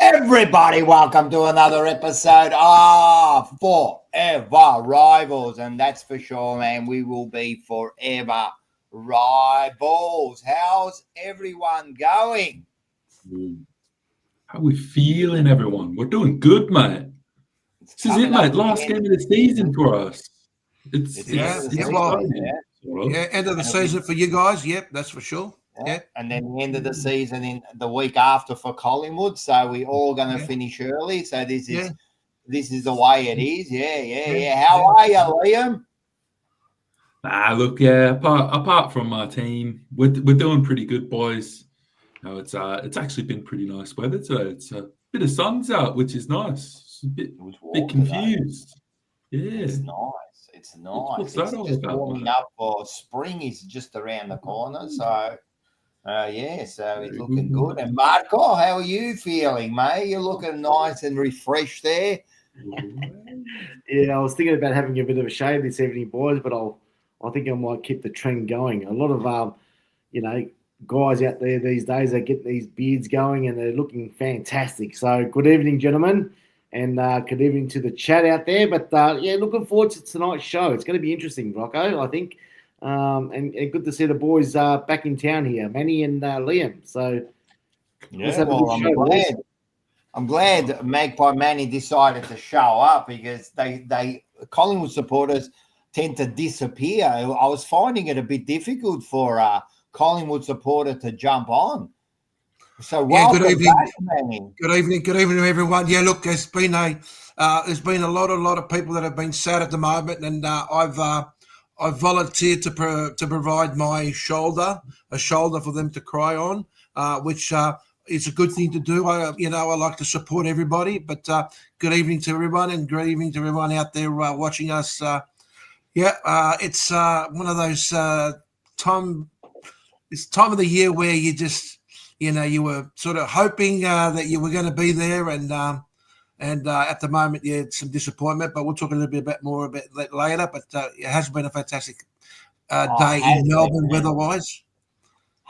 Everybody, welcome to another episode of Forever Rivals, and that's for sure, man. We will be forever rivals. How's everyone going? How we feeling, everyone? We're doing good, mate. This is it, mate. Last game of the season for us. It's end of the season for you guys. Yep, that's for sure. Yeah. And then the end of the season in the week after for Collingwood. So we're all going to finish early. So this is the way it is. Yeah. How are you, Liam? Look, apart from my team, we're doing pretty good, boys. No, it's actually been pretty nice weather today. It's a bit of sun's out, which is nice. It's a bit confused. Today. Yeah. It's nice. It's just warming up for spring is just around the corner. So so it's looking good. And Marco, how are you feeling, mate? You're looking nice and refreshed there. Yeah, I was thinking about having a bit of a shave this evening, boys, but I think I might keep the trend going. A lot of guys out there these days are getting these beards going and they're looking fantastic. So good evening, gentlemen, and good evening to the chat out there. But looking forward to tonight's show. It's going to be interesting, Rocco, I think. And good to see the boys back in town here, Manny and Liam. So I'm glad Magpie Manny decided to show up because they Collingwood supporters tend to disappear. I was finding it a bit difficult for a Collingwood supporter to jump on. So good evening, back, Manny. Good evening, everyone. Yeah, look, there's been a lot of people that have been sad at the moment, and I've volunteered to provide my shoulder for them to cry on, which is a good thing to do. I like to support everybody. But good evening to everyone, and good evening to everyone out there watching us. It's one of those it's time of the year where you just you were sort of hoping that you were going to be there, and at the moment, it's some disappointment, but we'll talk a little bit more about that later. But it has been a fantastic day in Melbourne weather-wise.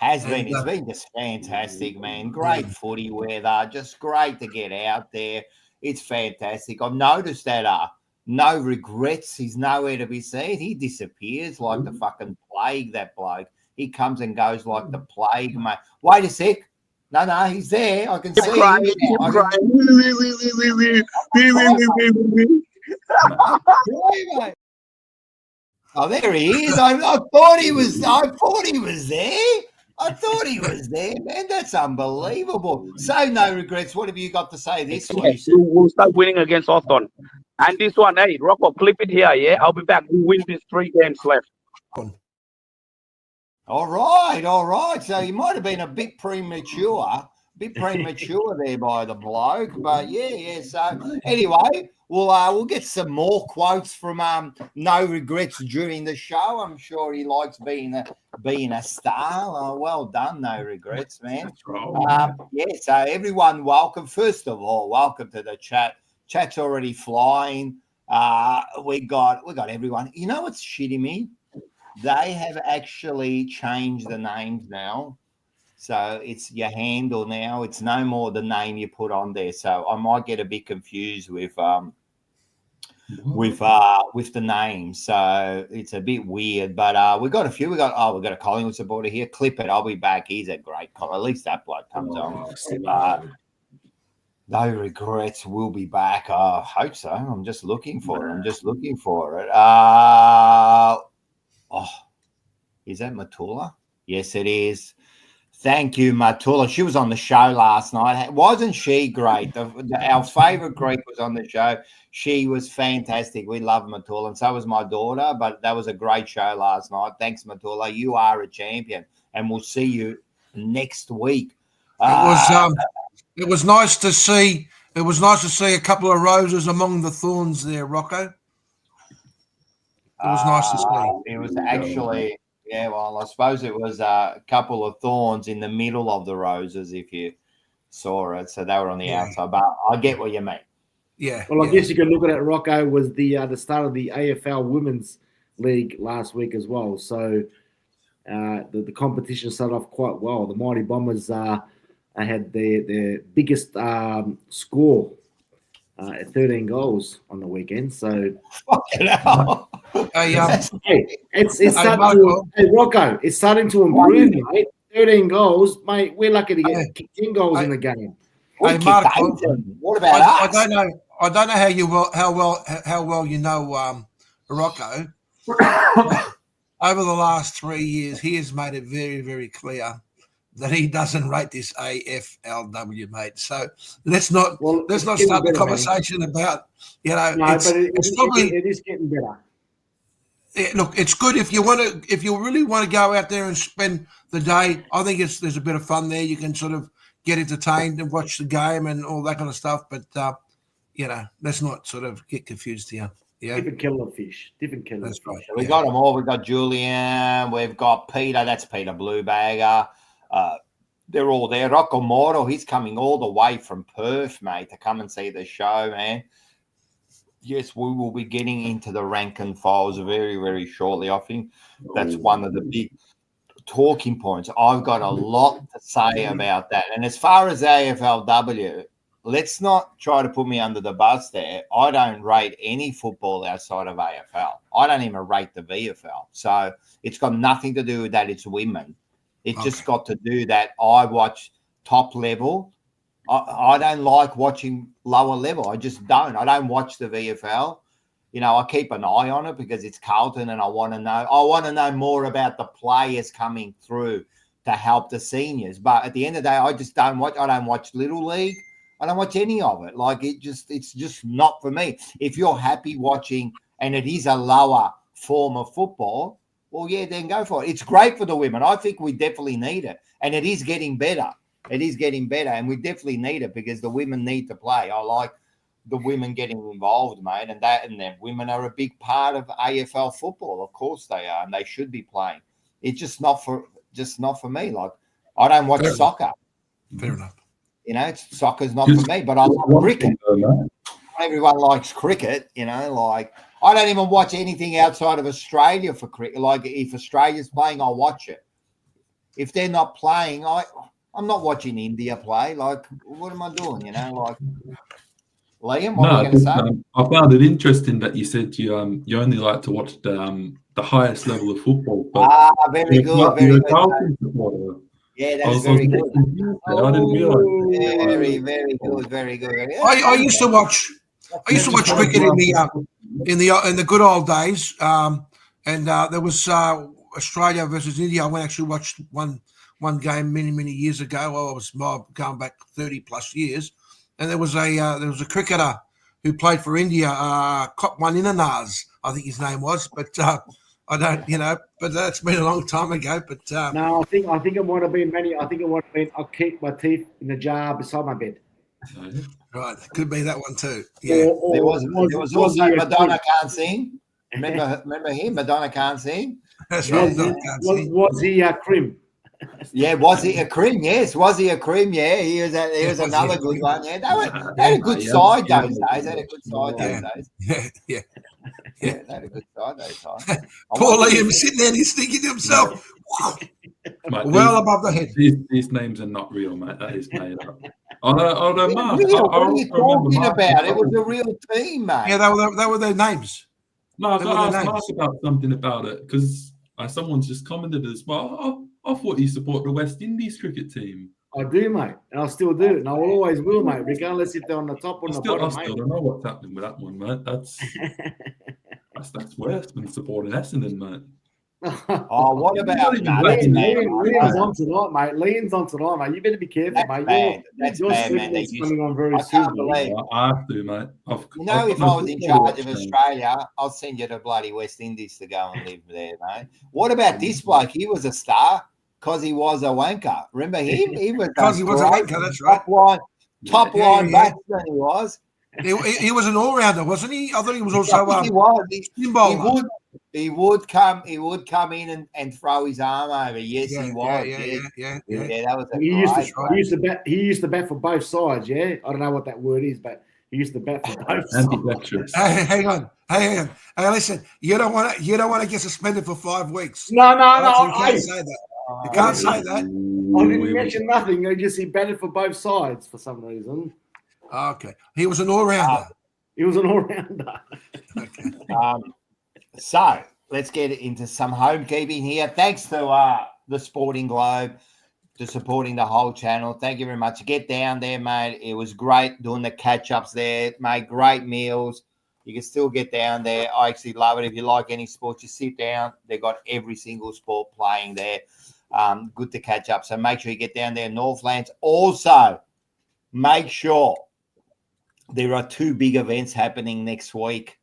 It's been just fantastic, man. Great footy weather, just great to get out there. It's fantastic. I've noticed that No Regrets, he's nowhere to be seen. He disappears like the fucking plague, that bloke. He comes and goes like the plague, mate. Wait a sec. No, he's there. I can see him. Oh, there he is. I thought he was there. Man, that's unbelievable. So No Regrets. What have you got to say this week? We'll start winning against Hawthorn. And this one, hey, Rocco, clip it here, yeah? I'll be back. We'll win these 3 games left. All right. So you might have been a bit premature there by the bloke, but yeah. So anyway, we'll get some more quotes from No Regrets during the show. I'm sure he likes being a star. Well done, No Regrets, man. So everyone, welcome. First of all, welcome to the chat. Chat's already flying. We got everyone. You know what's shitting me? They have actually changed the names now. So it's your handle now. It's no more the name you put on there. So I might get a bit confused with the names. So it's a bit weird. But we got a few. We got a Collingwood supporter here. Clip it. I'll be back. He's a great call. At least that bloke comes on. No Regrets will be back. I hope so. I'm just looking for it. Is that Matula? Yes, it is. Thank you, Matula. She was on the show last night. Wasn't she great? Our favourite Greek was on the show. She was fantastic. We love Matula, and so was my daughter. But that was a great show last night. Thanks, Matula. You are a champion, and we'll see you next week. It was nice to see. It was nice to see a couple of roses among the thorns there, Rocco. It was nice to see. It was actually. Yeah, well, I suppose it was a couple of thorns in the middle of the roses, if you saw it. So they were on the outside. But I get what you mean. Yeah. Well, I guess you could look at it, Rocco, was the start of the AFL Women's League last week as well. So the competition started off quite well. The Mighty Bombers They had their biggest score at 13 goals on the weekend. So, Fucking hell. Hey, it's starting to, Rocco, it's starting to improve, mate. 13 goals, mate. We're lucky to get 10 goals in the game. Hey, Mark, What about us? I don't know how well you know Rocco. Over the last 3 years, he has made it very, very clear that he doesn't rate this AFLW, mate. So let's not start the conversation about, you know. No, but it is getting better. Yeah, look, it's good if you really want to go out there and spend the day. I think there's a bit of fun there. You can sort of get entertained and watch the game and all that kind of stuff. But you know, let's not sort of get confused here. Yeah, different kettle of fish. That's right. We got them all. We've got Julian. We've got Peter. That's Peter Bluebagger. They're all there. Rocco Moro, he's coming all the way from Perth, mate, to come and see the show, man. Yes, we will be getting into the rank and files very, very shortly. I think that's one of the big talking points. I've got a lot to say about that. And as far as AFLW, let's not try to put me under the bus there. I don't rate any football outside of AFL. I don't even rate the VFL. So it's got nothing to do with that. It's women. It's just got to do that. I watch top level. I don't like watching lower level. I just don't. I don't watch the VFL. You know, I keep an eye on it because it's Carlton and I want to know more about the players coming through to help the seniors. But at the end of the day, I don't watch Little League. I don't watch any of it. Like it's just not for me. If you're happy watching and it is a lower form of football, well, yeah, then go for it. It's great for the women. I think we definitely need it. And it is getting better. It is getting better, and we definitely need it because the women need to play. I like the women getting involved, mate, and then women are a big part of AFL football. Of course they are, and they should be playing. It's just not for me. Like I don't watch soccer. Fair enough. You know, soccer's not for me, but I love cricket. Everyone likes cricket, you know, like I don't even watch anything outside of Australia for cricket. Like if Australia's playing, I'll watch it. If they're not playing, I'm not watching India play. Like, what am I doing? You know, like, Liam, what are you going to say? I found it interesting that you said you only like to watch the highest level of football. Very good. Very good. Yeah, that's very good. I didn't realize. Very, very good. Very good. I used to watch cricket in the good old days, and there was Australia versus India. I actually watched one game many years ago. I was going back 30 plus years, and there was a cricketer who played for India, Kopwan Inanaz, I think his name was, but I don't, you know, but that's been a long time ago. But no, I think it might have been many. I think it might have been I'll keep my teeth in the jar beside my bed. Right, could be that one too. Yeah, there was also Madonna Can't Sing. Remember him? Madonna Can't Sing. That's right. Was he Krim? Yeah, was he a cream? Yes, was he a cream? Yeah, he was another good one. Yeah, they had a good side those days. They had a good side those days. Yeah. They had a good side those times. Poor Liam sitting there and he's thinking to himself, mate, well above the head. These names are not real, mate. That is made up. What are you talking about? It was a real team, mate. Yeah, they were their names. No, I got to ask Mark about something about it because someone's just commented as well. I thought you support the West Indies cricket team. I do, mate, and I still do, and I always will, mate, regardless if they're on the top or on the bottom. I still don't know what's happening with that one, mate. That's worse than supporting Essendon, mate. What about Liam's on tonight, mate. Liam's on tonight, mate. You better be careful, mate. That's bad, man. Coming on very soon. I have to, mate. If I was in charge of Australia, I'll send you to bloody West Indies to go and live there, mate. What about this bloke? He was a star because he was a wanker. Remember him? He was because he was a wanker. That's right. Top line batsman. He was. He was an all-rounder, wasn't he? I thought he was also he was. He would come in and throw his arm over. Yes, he was. Yeah. That was he used to bat for both sides. Yeah, I don't know what that word is, but he used to bat for both sides. Hey, hang on. Hey, listen. You don't want to get suspended for 5 weeks. No. You can't say that. You can't say that. I didn't mention nothing. I just he batted for both sides for some reason. Okay. He was an all-rounder. He was an all-rounder. Okay. So let's get into some homekeeping here. Thanks to the Sporting Globe for supporting the whole channel. Thank you very much. Get down there, mate. It was great doing the catch-ups there. Made great meals. You can still get down there. I actually love it. If you like any sport, you sit down. They've got every single sport playing there. Good to catch up. So make sure you get down there, Northlands. Also, make sure there are 2 big events happening next week.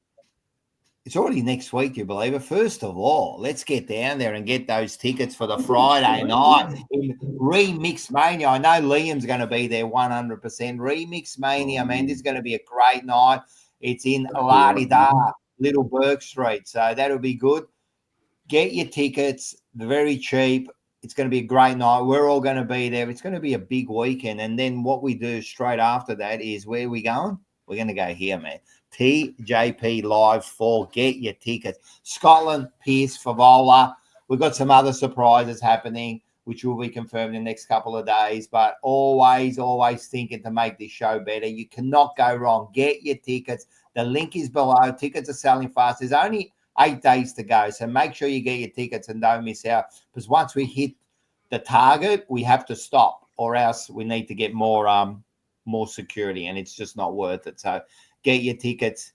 It's already next week, you believe it? First of all, let's get down there and get those tickets for the Friday night in Remix Mania. I know Liam's going to be there 100%. Remix Mania, man, this is going to be a great night. It's in La-di-da, Little Burke Street. So that'll be good. Get your tickets. They're very cheap. It's going to be a great night. We're all going to be there. It's going to be a big weekend. And then what we do straight after that is where are we going? We're going to go here, man. TJP Live 4. Get your tickets. Scotland, PEARCE, FEVOLA. We've got some other surprises happening, which will be confirmed in the next couple of days. But always thinking to make this show better. You cannot go wrong. Get your tickets. The link is below. Tickets are selling fast. There's only 8 days to go. So make sure you get your tickets and don't miss out. Because once we hit the target, we have to stop, or else we need to get more security, and it's just not worth it. So get your tickets.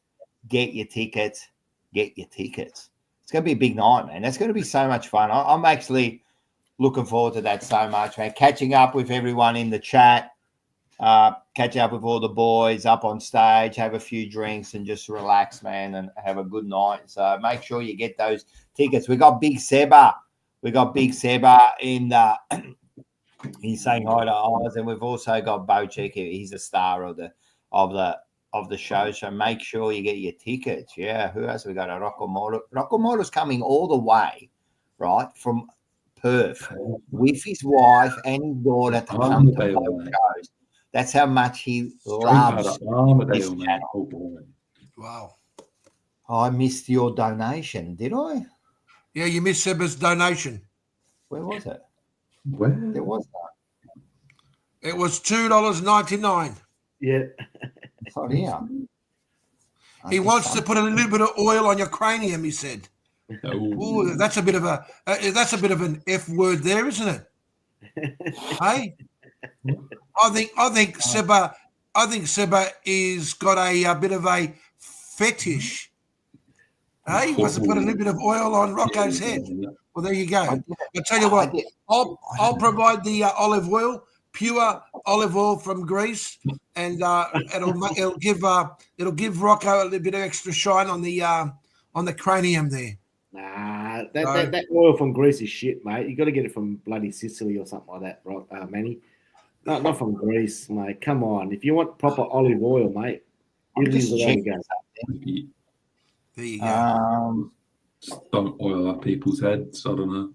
Get your tickets. Get your tickets. It's going to be a big night, man. That's going to be so much fun. I'm actually looking forward to that so much, man. Catching up with everyone in the chat, catching up with all the boys up on stage, have a few drinks and just relax, man, and have a good night. So make sure you get those tickets. We got Big Seba. We got Big Seba in he's saying hi to Oz, and we've also got Bochek. He's a star of the show. So make sure you get your tickets. Yeah, who else we got? Rocco Moro. Rocco Moro's coming all the way, right, from Perth with his wife and his daughter to come to both shows. That's how much he loves this channel. Wow. I missed your donation, did I? Yeah, you missed Seba's donation. Where was it? Where? There was that. It was $2.99. Yeah. It's not here. He wants to put a little bit of oil on your cranium, he said. Ooh, that's a bit of an F word there, isn't it? Hey? I think Seba is got a bit of a fetish. Hey, he wants to put a little bit of oil on Rocco's head. Well, there you go. I'll tell you what, I'll provide the olive oil, pure olive oil from Greece, and it'll give Rocco a little bit of extra shine on the cranium there. Nah, that oil from Greece is shit, mate. You got to get it from bloody Sicily or something like that, Manny. Not from Greece, mate. Come on. If you want proper olive oil, mate, Italy's the way to go. There you go. Just don't oil up people's heads. I don't know.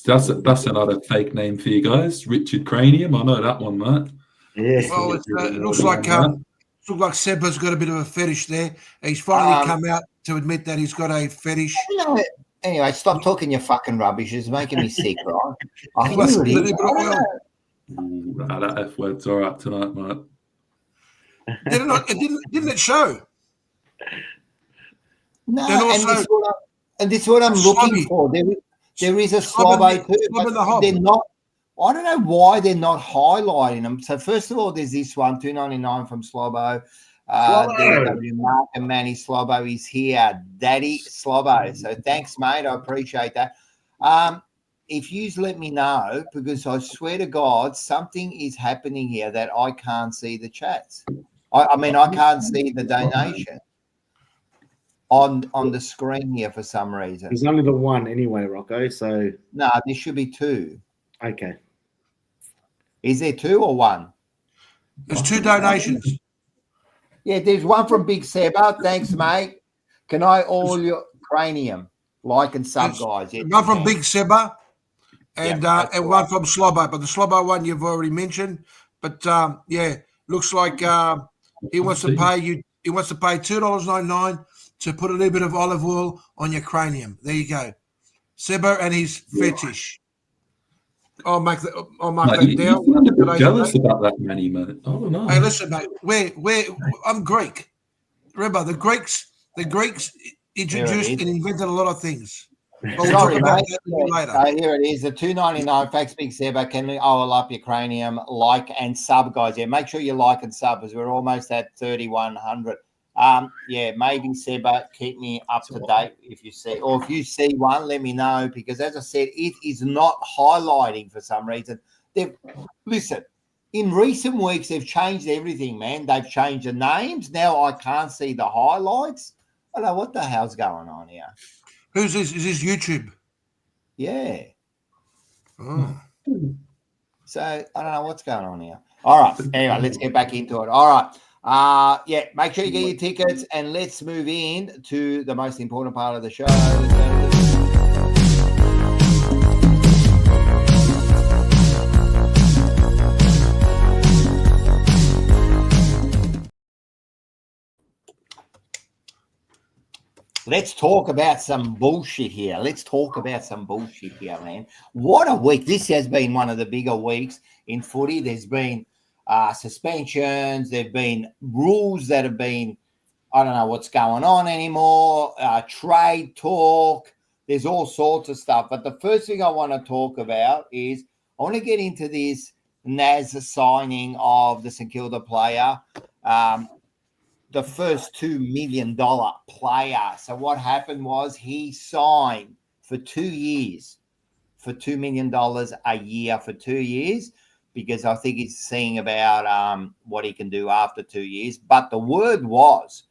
That's another fake name for you guys. Richard Cranium. I know that one, mate. Yeah. Well, it looks like Seba's got a bit of a fetish there. He's finally come out to admit that he's got a fetish. Anyway, stop talking your fucking rubbish. It's making me sick, right? That F word's all right tonight, mate. Didn't it show? No, also, and this is what I'm looking for. There is a Slobbo too. They're not. I don't know why they're not highlighting them. So first of all, there's this one, $2.99 from Slobbo. Mark and Manny Slobbo is here. Daddy Slobbo. So thanks, mate. I appreciate that. If you let me know, because I swear to God, something is happening here that I can't see the chats. I mean, I can't see the donation on the screen here for some reason. There's only the one anyway, Rocco. So no, there should be 2. Okay. Is there 2 or 1? There's 2 donations. Yeah, there's one from Big Seba. Thanks, mate. Can I oil your cranium? Like and sub, guys. Yeah, one from Big Seba and one from Slobbo. But the Slobbo one you've already mentioned. But looks like he wants to pay you. He wants to pay $2.99 to put a little bit of olive oil on your cranium. There you go. Seba and his fetish. I'll mark that Mate, down. you sound a bit jealous about that, Manny, mate. I don't know. Hey, listen, mate. I'm Greek. Remember, the Greeks introduced and invented a lot of things. But we'll Sorry, talk about mate. that a bit later. Here it is. The $2.99 Fax Big Seba. Can we oil up your cranium? Like and sub, guys. Yeah, make sure you like and sub as we're almost at 3,100. Yeah, maybe Seba, keep me up to date if you see, or if you see one, let me know, because as I said, it is not highlighting for some reason. Listen, in recent weeks, they've changed everything, man. They've changed the names. Now I can't see the highlights. I don't know what the hell's going on here. Who's this? Is this YouTube? Yeah. Oh. So I don't know what's going on here. All right. Anyway, let's get back into it. All right. Yeah, make sure you get your tickets and let's move in to the most important part of the show. Let's talk about some bullshit here. Man. What a week. This has been one of the bigger weeks in footy. There's been suspensions. There have been rules that have been, I don't know what's going on anymore, trade talk. There's all sorts of stuff. But the first thing I want to talk about is I want to get into this Naz signing of the St Kilda player, the first $2 million player. So what happened was he signed for 2 years for $2 million a year for 2 years, because I think he's seeing about what he can do after 2 years. But the word was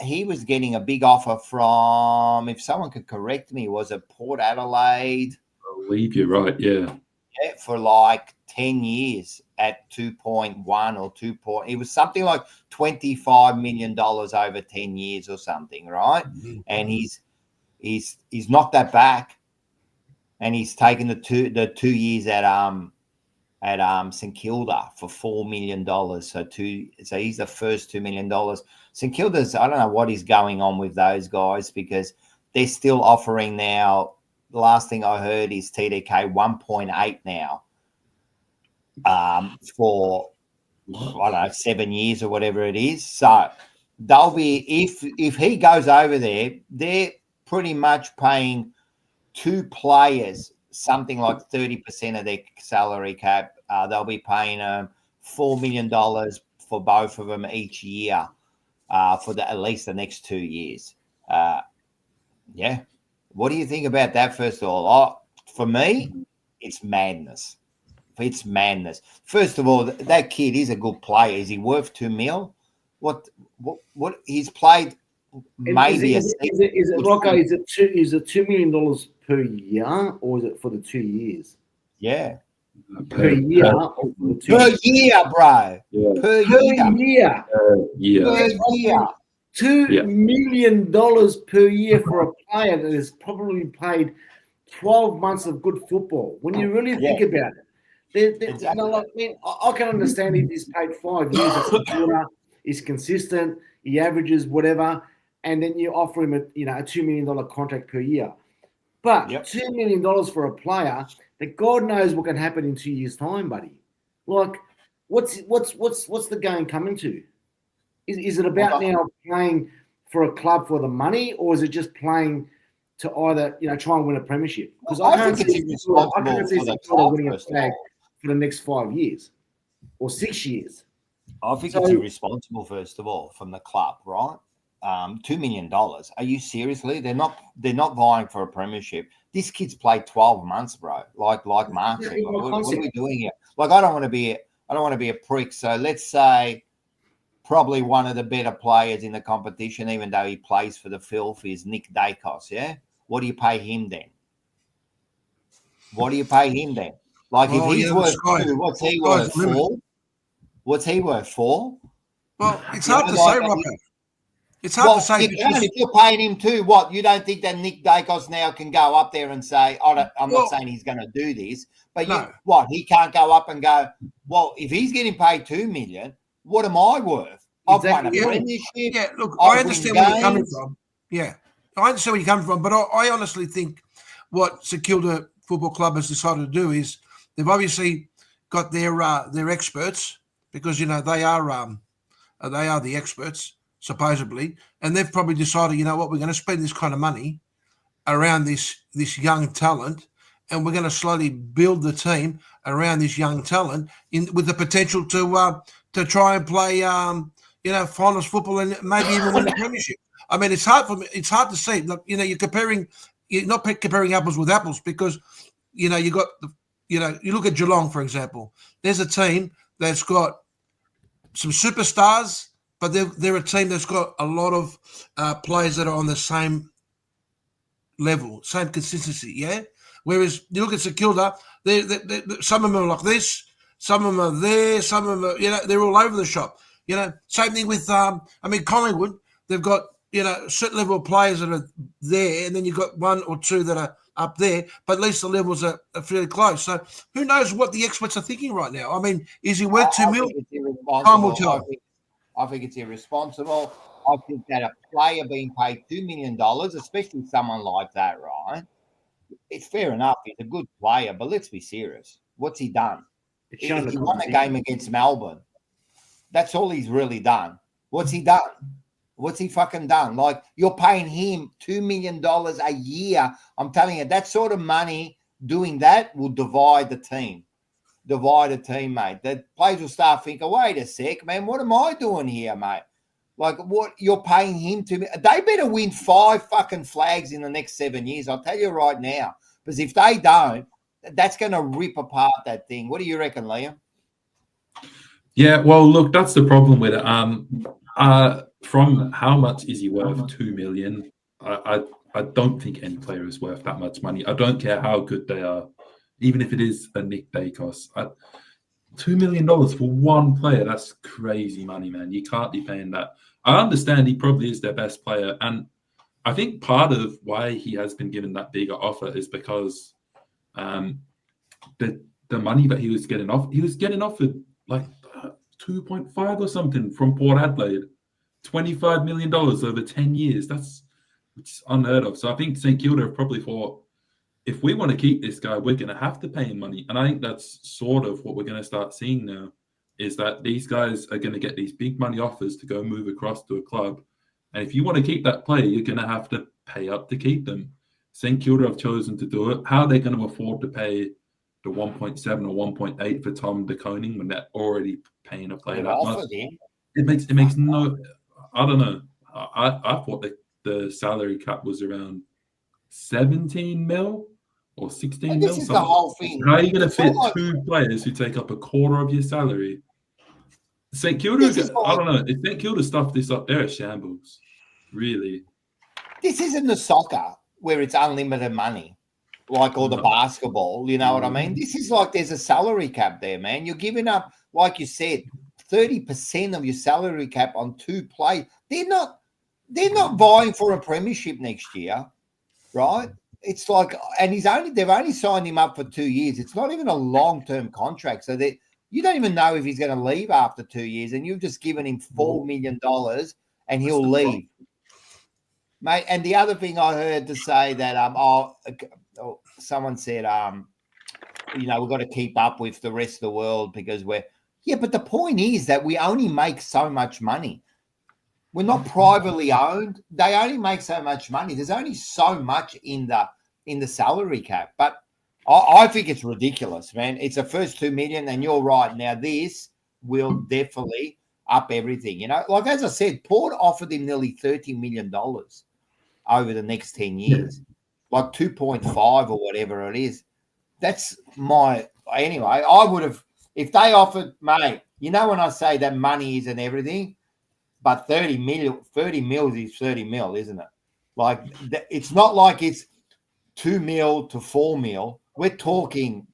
he was getting a big offer from, if someone could correct me, was it Port Adelaide? I believe you're right, yeah. Yeah, for like 10 years at 2.1 or 2. It was something like $25 million over 10 years or something, right? Mm-hmm. And he's knocked that back, and he's taken the 2 years at St Kilda for $4 million. So he's the first $2 million. St Kilda's, I don't know what is going on with those guys, because they're still offering now. The last thing I heard is TDK 1.8 now for, I don't know, 7 years or whatever it is. So they'll be, if he goes over there, they're pretty much paying two players something like 30% of their salary cap. They'll be paying $4 million for both of them each year for at least the next 2 years. Yeah. What do you think about that, first of all? For me, it's madness. It's madness. First of all, that kid is a good player. Is he worth $2 million? What he's played maybe is it Rocco? Is it $2 million per year, or is it for the 2 years? Yeah. Per year. Per year, bro. Yeah. Per year. $2 million per year for a player that has probably played 12 months of good football. When you really think about it, exactly. I can understand if he's paid 5 years, he's consistent, he averages whatever, and then you offer him a $2 million contract per year. But $2 million for a player that God knows what can happen in 2 years' time, buddy. Like, what's the game coming to? Is it about now playing for a club for the money, or is it just playing to either try and win a premiership? Because I can't see winning a flag for the next 5 years or 6 years. I think it's irresponsible, first of all, from the club, right? $2 million. Are you seriously? They're not vying for a premiership. This kid's played 12 months, bro. Like Mark said, what are we doing here? Like, I don't want to be a prick. So let's say probably one of the better players in the competition, even though he plays for the filth, is Nick Dacos, yeah? What do you pay him then? Like, if he's worth 2, what's he worth 4? What's he worth 4? Well, it's hard to say, Rocco. It's hard to say. If you're paying him 2, what? You don't think that Nick Dacos now can go up there and say, I'm not saying he's going to do this, but he can't go up and go, well, if he's getting paid $2 million, what am I worth? I've won a premiership. Yeah, look, I understand where you're coming from. Yeah, I understand where you're coming from, but I honestly think what St Kilda Football Club has decided to do is they've obviously got their experts, because they are the experts supposedly, and they've probably decided, you know what, we're going to spend this kind of money around this young talent, and we're going to slowly build the team around this young talent with the potential to try and play finals football and maybe even win the premiership. I mean, it's hard to see. Look, you're not comparing apples with apples, because you look at Geelong, for example. There's a team that's got some superstars, but they're a team that's got a lot of players that are on the same level, same consistency, yeah? Whereas you look at St Kilda, some of them are like this, some of them are there, some of them are, they're all over the shop. Same thing with, Collingwood, they've got, a certain level of players that are there, and then you've got one or two that are up there, but at least the levels are fairly close. So who knows what the experts are thinking right now? I mean, is he worth $2 million? Time will tell. I think it's irresponsible. I think that a player being paid $2 million, especially someone like that, right? It's fair enough. He's a good player, but let's be serious. What's he done? He won a game against Melbourne. That's all he's really done. What's he done? What's he fucking done? Like, you're paying him $2 million a year. I'm telling you, that sort of money doing that will divide the team. Divide a team, mate. The players will start thinking, wait a sec, man, what am I doing here, mate? Like, what you're paying him to? They better win 5 fucking flags in the next 7 years. I'll tell you right now. Because if they don't, that's going to rip apart that thing. What do you reckon, Liam? Yeah, well, look, that's the problem with it. From how much is he worth? $2 million. I don't think any player is worth that much money. I don't care how good they are, even if it is a Nick Dacos. $2 million for one player, that's crazy money, man. You can't be paying that. I understand he probably is their best player, and I think part of why he has been given that bigger offer is because the money that he was getting offered like 2.5 or something from Port Adelaide. $25 million over 10 years. Which is unheard of. So I think St Kilda have probably thought, if we want to keep this guy, we're going to have to pay him money. And I think that's sort of what we're going to start seeing now, is that these guys are going to get these big money offers to go move across to a club. And if you want to keep that player, you're going to have to pay up to keep them. St Kilda have chosen to do it. How are they going to afford to pay the 1.7 or 1.8 for Tom de Koning when they're already paying a player that much? It makes no... I don't know. I thought that the salary cap was around 17 mil or 16 mil. This is the whole thing. How are you going to fit 2 players who take up a quarter of your salary? St Kilda, I don't know. If St Kilda stuff this up, they're a shambles. Really. This isn't the soccer where it's unlimited money, like all the basketball. You know what I mean? This is like there's a salary cap there, man. You're giving up, like you said, 30% of your salary cap on 2 players. They're not vying for a premiership next year, right? It's like, and they've only signed him up for 2 years. It's not even a long-term contract. So you don't even know if he's going to leave after 2 years, and you've just given him $4 million and he'll leave. Mate, and the other thing I heard to say that someone said we've got to keep up with the rest of the world because but the point is that we only make so much money. We're not privately owned. They only make so much money. There's only so much in the salary cap. But I think it's ridiculous, man. It's the first $2 million, and you're right. Now this will definitely up everything. Like as I said, Port offered him nearly $30 million over the next 10 years, like 2.5 or whatever it is. That's anyway. I would have. If they offered, mate, when I say that money isn't everything, but 30 mil is 30 mil, isn't it? Like, it's not like it's 2 mil to 4 mil. We're talking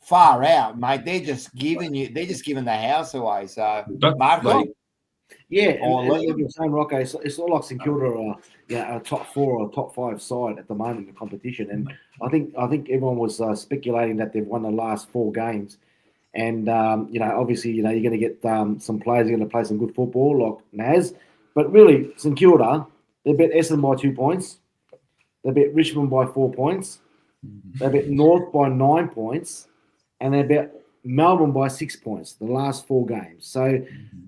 far out, mate. They're just giving the house away. So, Marco. Yeah, and like you're saying, Rocco, it's not like St Kilda are a top 4 or top 5 side at the moment in the competition. And I think everyone was speculating that they've won the last 4 games. And, obviously, you're going to get some players who are going to play some good football like Naz. But really, St Kilda, they bet Essendon by 2 points. They bet Richmond by 4 points. They bet North by 9 points, and they bet Melbourne by 6 points, the last 4 games. So,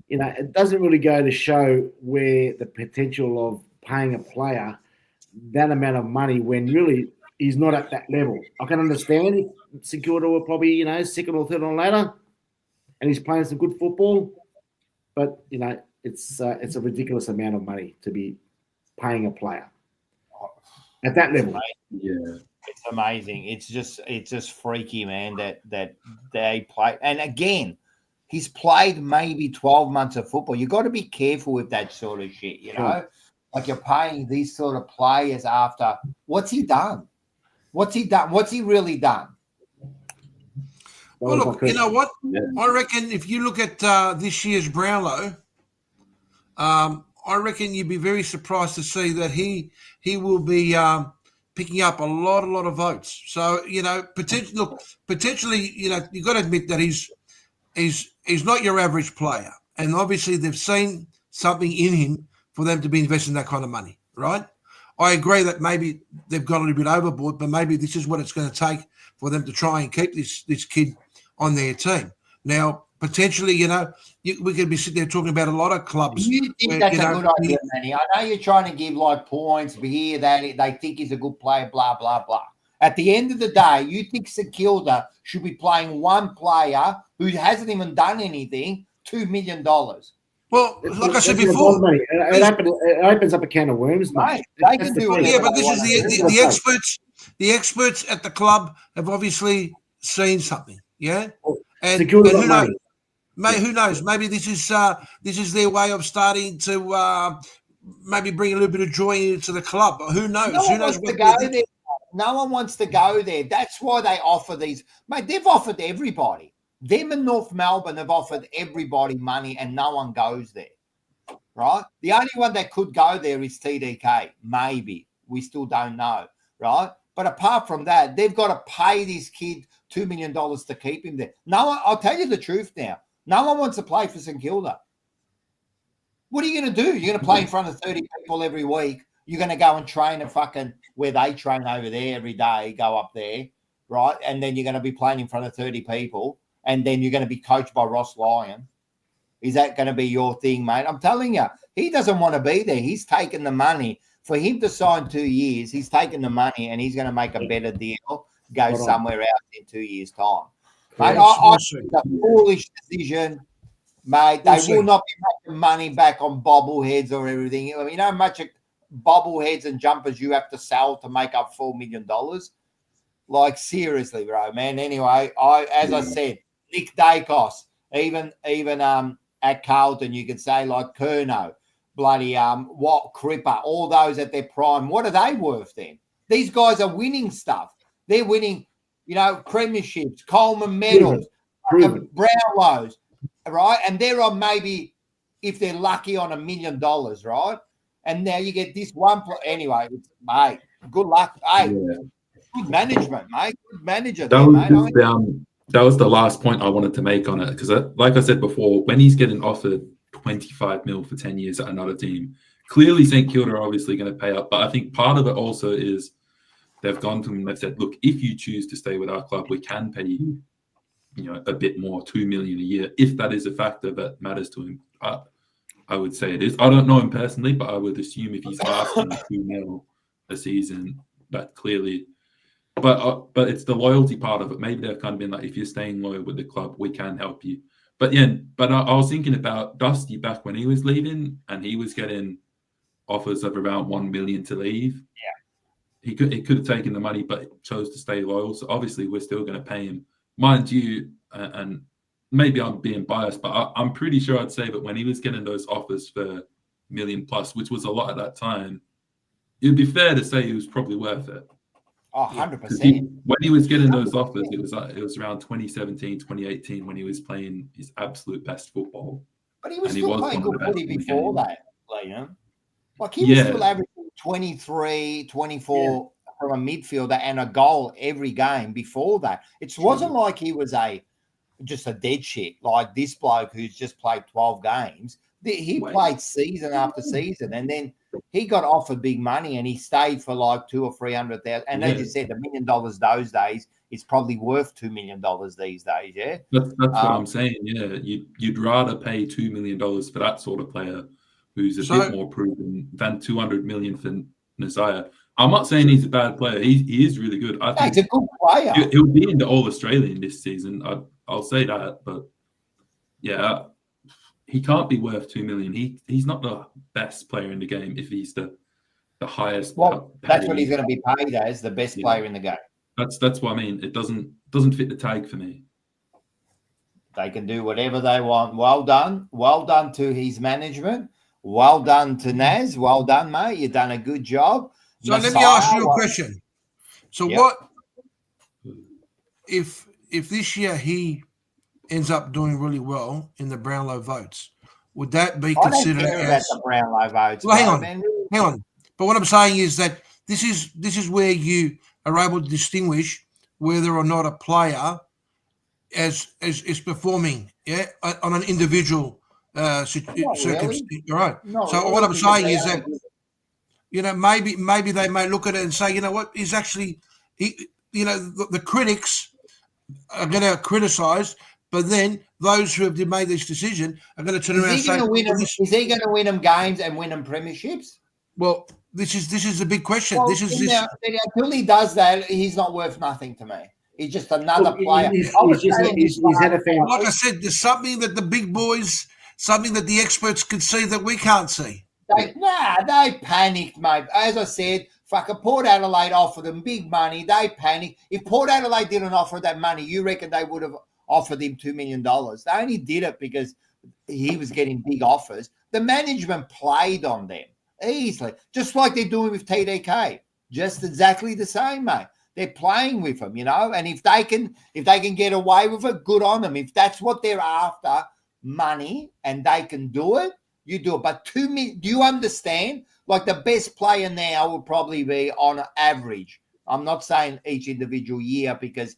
it doesn't really go to show where the potential of paying a player that amount of money when really he's not at that level. I can understand if St Kilda were probably, second or third on ladder, and he's playing some good football, but, it's a ridiculous amount of money to be paying a player at that level. Yeah. It's amazing. It's just freaky, man, that they play. And again, he's played maybe 12 months of football. You got to be careful with that sort of shit, you know? Like you're paying these sort of players after what's he done? What's he done? What's he really done? Well, look, you know what? I reckon if you look at this year's Brownlow, I reckon you'd be very surprised to see that he will be picking up a lot of votes. So, potentially, you've got to admit that he's not your average player. And obviously they've seen something in him for them to be investing that kind of money, right? I agree that maybe they've gone a little bit overboard, but maybe this is what it's going to take for them to try and keep this kid on their team. Now, potentially, we could be sitting there talking about a lot of clubs. You think that's a good idea, Manny? I know you're trying to give like points here, that they think he's a good player, blah, blah, blah. At the end of the day, you think St Kilda should be playing one player who hasn't even done anything, $2 million. Well, like I said before, it opens up a can of worms, mate. They can do it. Yeah, but this is the experts. The experts at the club have obviously seen something. Yeah, and who knows? Who knows? Maybe this is their way of starting to maybe bring a little bit of joy into the club. Who knows? Who knows what there. No one wants to go there. That's why they offer these. Mate, they've offered everybody. Them in North Melbourne have offered everybody money, and no one goes there. Right? The only one that could go there is TDK. Maybe. We still don't know. Right? But apart from that, they've got to pay this kid $2 million to keep him there. No one, I'll tell you the truth now. No one wants to play for St Kilda. What are you going to do? You're going to play in front of 30 people every week. You're going to go and train at fucking where they train over there every day, go up there, right? And then you're going to be playing in front of 30 people, and then you're going to be coached by Ross Lyon. Is that going to be your thing, mate? I'm telling you, he doesn't want to be there. He's taken the money. For him to sign 2 years, he's taken the money and he's going to make a better deal, go somewhere else in 2 years' time. Mate, I think it's a foolish decision, mate. They will not be making money back on bobbleheads or everything. I mean, you know how much bobbleheads and jumpers you have to sell to make up $4 million? Like, seriously, bro, man. Anyway, as I said, Nick Dacos, even at Carlton, you could say like Curnow, bloody Cripper, all those at their prime. What are they worth then? These guys are winning stuff. They're winning, premierships, Coleman medals, Brownlows, right? And they're on maybe, if they're lucky, on $1 million, right? And now you get this one. Anyway, mate, good luck. Hey, good management, mate. Good manager there, mate. That was the last point I wanted to make on it, because like I said before, when he's getting offered 25 mil for 10 years at another team, clearly St Kilda are obviously going to pay up. But I think part of it also is they've gone to him and they've said, look, if you choose to stay with our club, we can pay you, a bit more, $2 million a year, if that is a factor that matters to him. I would say it is. I don't know him personally, but I would assume if he's asking $2 million a season, that clearly. But it's the loyalty part of it. Maybe they've kind of been like, if you're staying loyal with the club, we can help you. But I was thinking about Dusty back when he was leaving, and he was getting offers of around $1 million to leave. Yeah, he could have taken the money, but chose to stay loyal. So obviously, we're still going to pay him, mind you. And maybe I'm being biased, but I'm pretty sure I'd say that when he was getting those offers for $1 million plus, which was a lot at that time, it'd be fair to say he was probably worth it. Oh, 100%. When he was getting those offers, it was around 2017, 2018 when he was playing his absolute best football. But he was still playing good footy before that, Liam. Like, he was still averaging 23, 24 from a midfielder and a goal every game before that. It wasn't like he was just a dead shit like this bloke who's just played 12 games. He played season after season, and then he got offered big money and he stayed for like 200,000 or 300,000. And as you said, $1 million those days is probably worth $2 million these days. Yeah, that's what I'm saying. Yeah, you'd rather pay $2 million for that sort of player who's a bit more proven than 200 million for Nazaya. I'm not saying he's a bad player. He is really good. I think he's a good player. He'll be in the All-Australian this season. I'll say that. But yeah, he can't be worth 2 million. He's not the best player in the game if he's the highest. Well, that's what he's going to be paid as, the best player in the game. That's what I mean. It doesn't fit the tag for me. They can do whatever they want. Well done. Well done to his management. Well done to Naz. Well done, mate. You've done a good job. So let me ask you a question. So what if this year he ends up doing really well in the Brownlow votes? Would that be considered as the Brownlow votes? Well, hang on. But what I'm saying is that this is where you are able to distinguish whether or not a player is performing, on an individual circumstance. Really. Right. So what I'm saying is that, maybe they may look at it and say, you know what, he's actually, the critics are going to criticize, but then those who have made this decision are going to turn around and say, is he going to win them games and win them premierships? Well, this is the big question. Well, until he does that, he's not worth nothing to me. He's just another player. He's had a fan. Like I said, there's something that the big boys, something that the experts can see that we can't see. They panicked, mate. As I said, fucking Port Adelaide offered them big money. They panicked. If Port Adelaide didn't offer that money, you reckon they would have offered him $2 million? They only did it because he was getting big offers. The management played on them easily, just like they're doing with TDK. Just exactly the same, mate. They're playing with him, and if they can get away with it, good on them. If that's what they're after, money, and they can do it, you do it. But do you understand? Like the best player now would probably be on average. I'm not saying each individual year because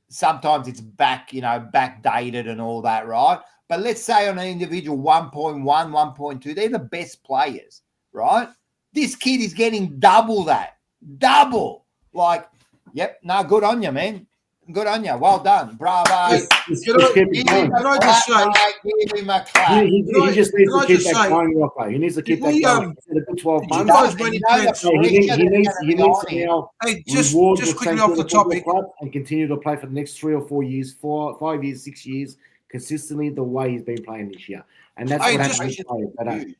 sometimes it's backdated and all that, right? But let's say on an individual 1.1, 1.2, they're the best players, right? This kid is getting double that. Double. Like, good on you, man. Good on you. Well done. Bravo. He just needs to keep that going, Rocco. He needs to keep that going. Just quickly off the topic. And continue to play for the next 3 or 4 years, 5 years, 6 years, consistently the way he's been playing this year. And that's what happens.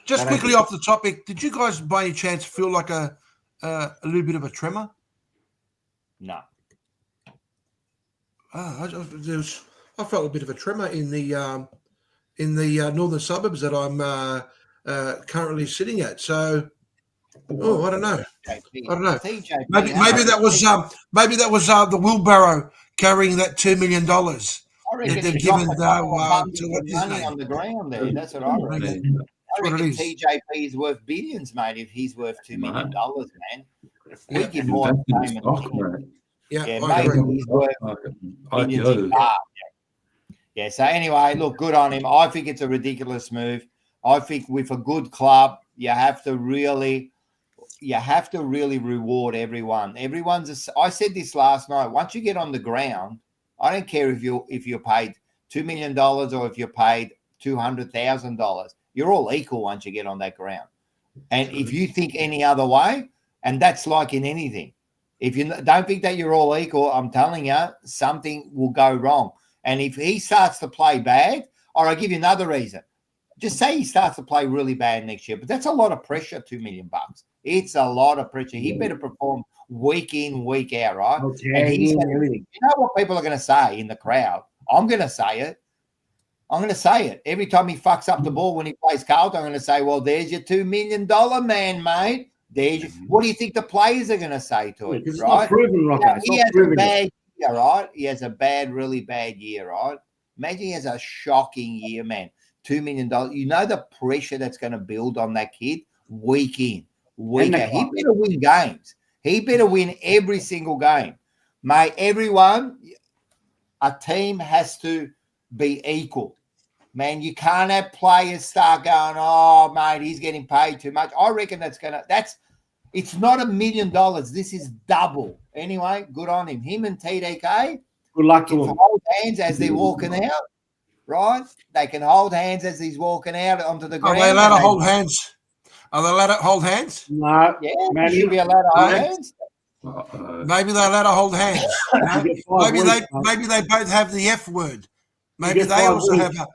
Just quickly off the topic, did you guys by any chance feel like a little bit of a tremor? No. I felt a bit of a tremor in the northern suburbs that I'm currently sitting at. So, I don't know. Maybe that was the wheelbarrow carrying that $2 million. I reckon they've given money on the ground there. That's what I reckon. I reckon TJP is worth billions, mate. If he's worth $2 million, man, we give more payment. Maybe he's worth billions. So anyway, look, good on him. I think it's a ridiculous move. I think with a good club, you have to really reward everyone. I said this last night. Once you get on the ground, I don't care if you're paid $2 million or if you're paid $200,000. You're all equal once you get on that ground. And if you think any other way, and that's like in anything, if you don't think that you're all equal, I'm telling you, something will go wrong. And if he starts to play bad, or I'll give you another reason. Just say he starts to play really bad next year, but that's a lot of pressure, $2 million. It's a lot of pressure. He better perform week in, week out, right? And you know what people are going to say in the crowd? I'm going to say it. Every time he fucks up the ball when he plays Carlton, I'm going to say, well, there's your $2 million man, mate. What do you think the players are going to say to it, right? Not proven, Rocco. He has a bad year, right? He has a really bad year, right? Imagine he has a shocking year, man. $2 million. You know the pressure that's going to build on that kid week in, week out. He better win games. He better win every single game. Mate, a team has to be equal. Man, you can't have players start going, oh, mate, he's getting paid too much. I reckon it's not $1 million. This is double. Anyway, good on him. Him and TDK Good luck to can him. hold hands as they're walking out, right? They can hold hands as he's walking out onto the ground. Are they allowed to hold hands? Are they allowed to hold hands? No. Yeah, Man, you should be allowed to hold No. hands. Maybe they're allowed to hold hands. You know? You get 5 maybe weeks, mate. maybe they both have the F word. Maybe get they 5 also weeks. have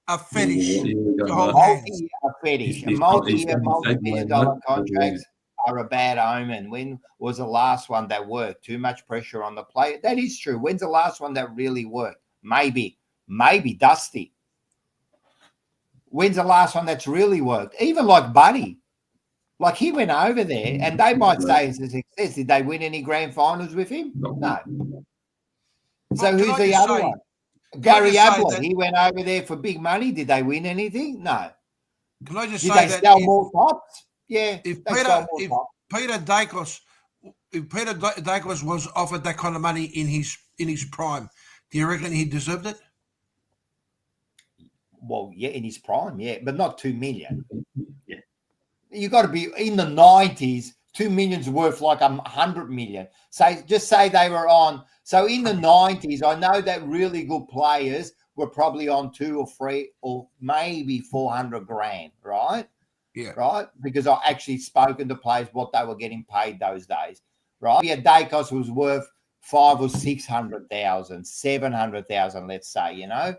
a fetish Yeah, to hold mate. hands. Multi-year fetish. He's Multi-year, got the multi-million segue, dollar mate. contracts are a bad omen. When was the last one that worked? Too much pressure on the player. That is true. When's the last one that really worked? Maybe Dusty. When's the last one that's really worked? Even like Buddy. Like he went over there, and they might say it's a success. Did they win any grand finals with him? No. So Well, can who's I the just other say- one? Gary just say Ablett. that- He went over there for big money. Did they win anything? No. Can I just Did say they that sell if, more tops? Yeah. if they Peter sold more if tops. Peter Dacos was offered that kind of money in his prime, do you reckon he deserved it? Well, yeah, in his prime, yeah, but not 2 million. Yeah. You got to be in the 90s. 2 million's worth like 100 million. So just say they were on. So in the 90s, I know that really good players were probably on 2 or 3 or maybe 400 grand, right? Yeah. Right? Because I actually spoken to players what they were getting paid those days, right? Yeah, Dacos was worth 500,000 or 600,000, 700,000, let's say, you know,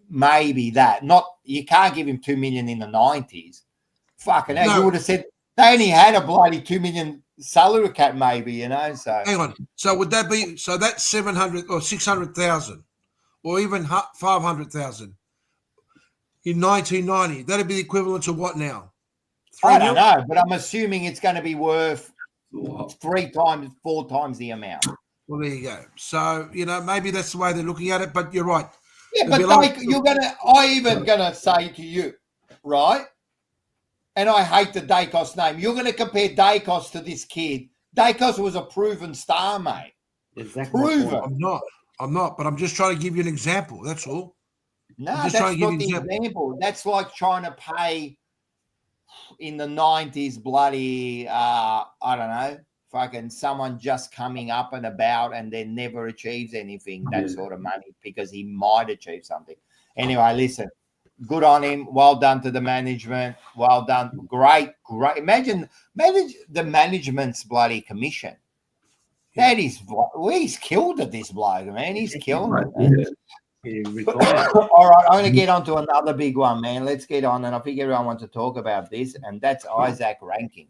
maybe that. Not you can't give him 2 million in the 90s. Fucking hell, No. you would have said they only had a bloody 2 million salary cap, maybe, you know. So Hang on. So would that be that's 700 or 600,000 or even 500,000 in 1990? That'd be the equivalent to what now? I 3 don't mil? know, but I'm assuming it's going to be worth 3 times, 4 times the amount. Well, there you go. So maybe that's the way they're looking at it. But you're right. Yeah, There'll but be a lot of- you're gonna. I even gonna say to you, right? And I hate the Dacos name. You're gonna compare Dacos to this kid. Dacos was a proven star, mate. Exactly. my Proven. point. I'm not. But I'm just trying to give you an example. That's all. No, I'm just that's trying to give not the you an example. That's like trying to pay in the 90s bloody, I don't know, fucking someone just coming up and about and then never achieves anything, that sort of money, because he might achieve something. Anyway, listen, good on him. Well done to the management. Well done. Great. Imagine the management's bloody commission. That is, he's killed at this bloke, man. He's killing it, man. Yeah. He retired. All right, I'm going to get on to another big one, man. Let's get on, and I think everyone wants to talk about this, and that's Isaac ranking.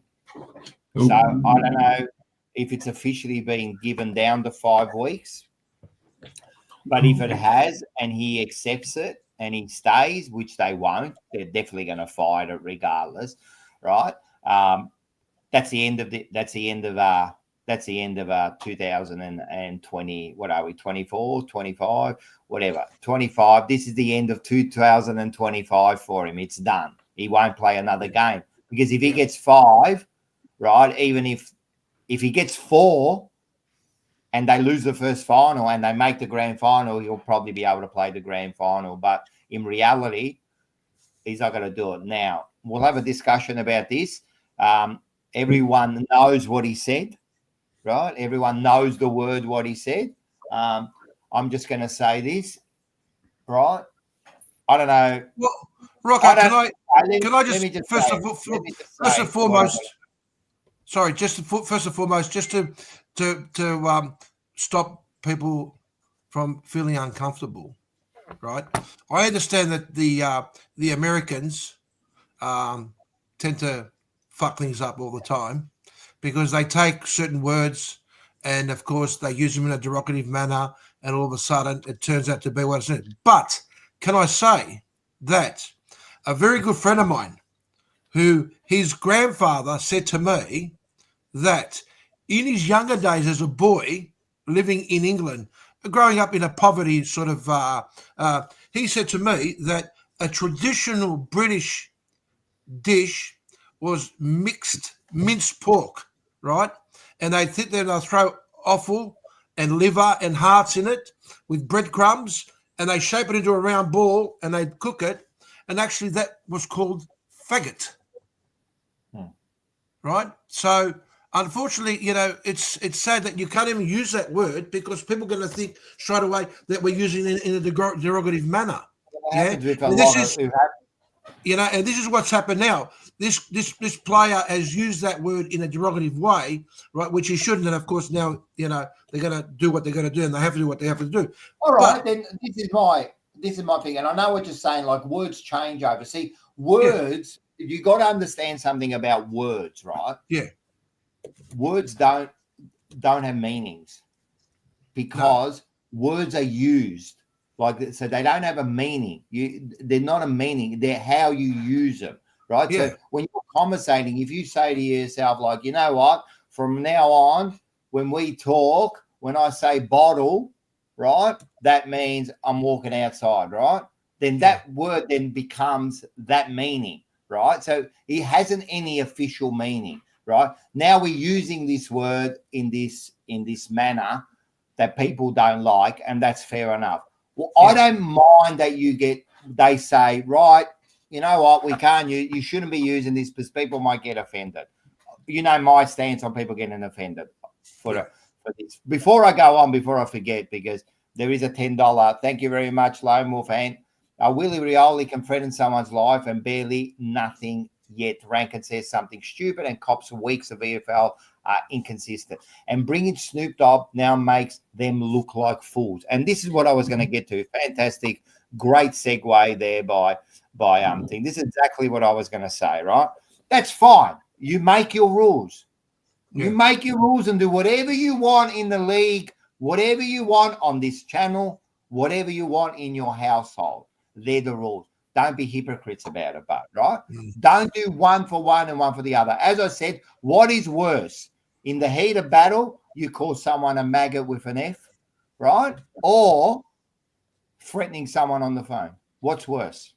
So I don't know if it's officially been given down to 5 weeks, but if it has and he accepts it and he stays, which they won't, they're definitely going to fight it regardless, right? That's the end of 2020. What are we? 24, 25, whatever. 25. This is the end of 2025 for him. It's done. He won't play another game, because if he gets 5, right, even if he gets 4 and they lose the first final and they make the grand final, he'll probably be able to play the grand final. But in reality, he's not going to do it. Now, we'll have a discussion about this. Everyone knows what he said. Right? Everyone knows the word what he said. I'm just going to say this, right? I don't know. Well, Rocco, can I just first and foremost, just to stop people from feeling uncomfortable, right? I understand that the Americans tend to fuck things up all the time, because they take certain words and, of course, they use them in a derogative manner, and all of a sudden it turns out to be what it's not. But can I say that a very good friend of mine, who his grandfather said to me that in his younger days as a boy living in England, growing up in a poverty sort of, he said to me that a traditional British dish was mixed minced pork, right? And they'll throw offal and liver and hearts in it with breadcrumbs and they shape it into a round ball and they cook it. And actually that was called faggot. Right? So unfortunately, it's sad that you can't even use that word because people are going to think straight away that we're using it in a derogative manner. And this is what's happened now. This player has used that word in a derogative way, right? Which he shouldn't. And of course, now they're going to do what they're going to do, and they have to do what they have to do. All right, then this is my thing, and I know what you're saying. Like words change over. See, words. You got to understand something about words, right? Yeah. Words don't have meanings because words are used so they don't have a meaning. They're not a meaning. They're how you use them, right? Yeah. So when you're conversating, if you say to yourself, like, you know what, from now on, when we talk, when I say bottle, right, that means I'm walking outside, right? Then that word then becomes that meaning. Right, so it hasn't any official meaning. Right now, we're using this word in this manner that people don't like, and that's fair enough. Well, I don't mind that they say, right, you know what, we can't. You shouldn't be using this because people might get offended. You know my stance on people getting offended for this. Before I go on, before I forget, because there is a $10. Thank you very much, Lone Wolf Ant. Willie Rioli can threaten someone's life and barely nothing yet. Rankin says something stupid and cops weeks of EFL are inconsistent. And bringing Snoop Dogg now makes them look like fools. And this is what I was going to get to. Fantastic. Great segue there by thing. This is exactly what I was going to say, right? That's fine. You make your rules. You make your rules and do whatever you want in the league, whatever you want on this channel, whatever you want in your household. They're the rules. Don't be hypocrites about it, but right? Don't do one for one and one for the other. As I said, what is worse? In the heat of battle, you call someone a maggot with an F, right? Or threatening someone on the phone. What's worse?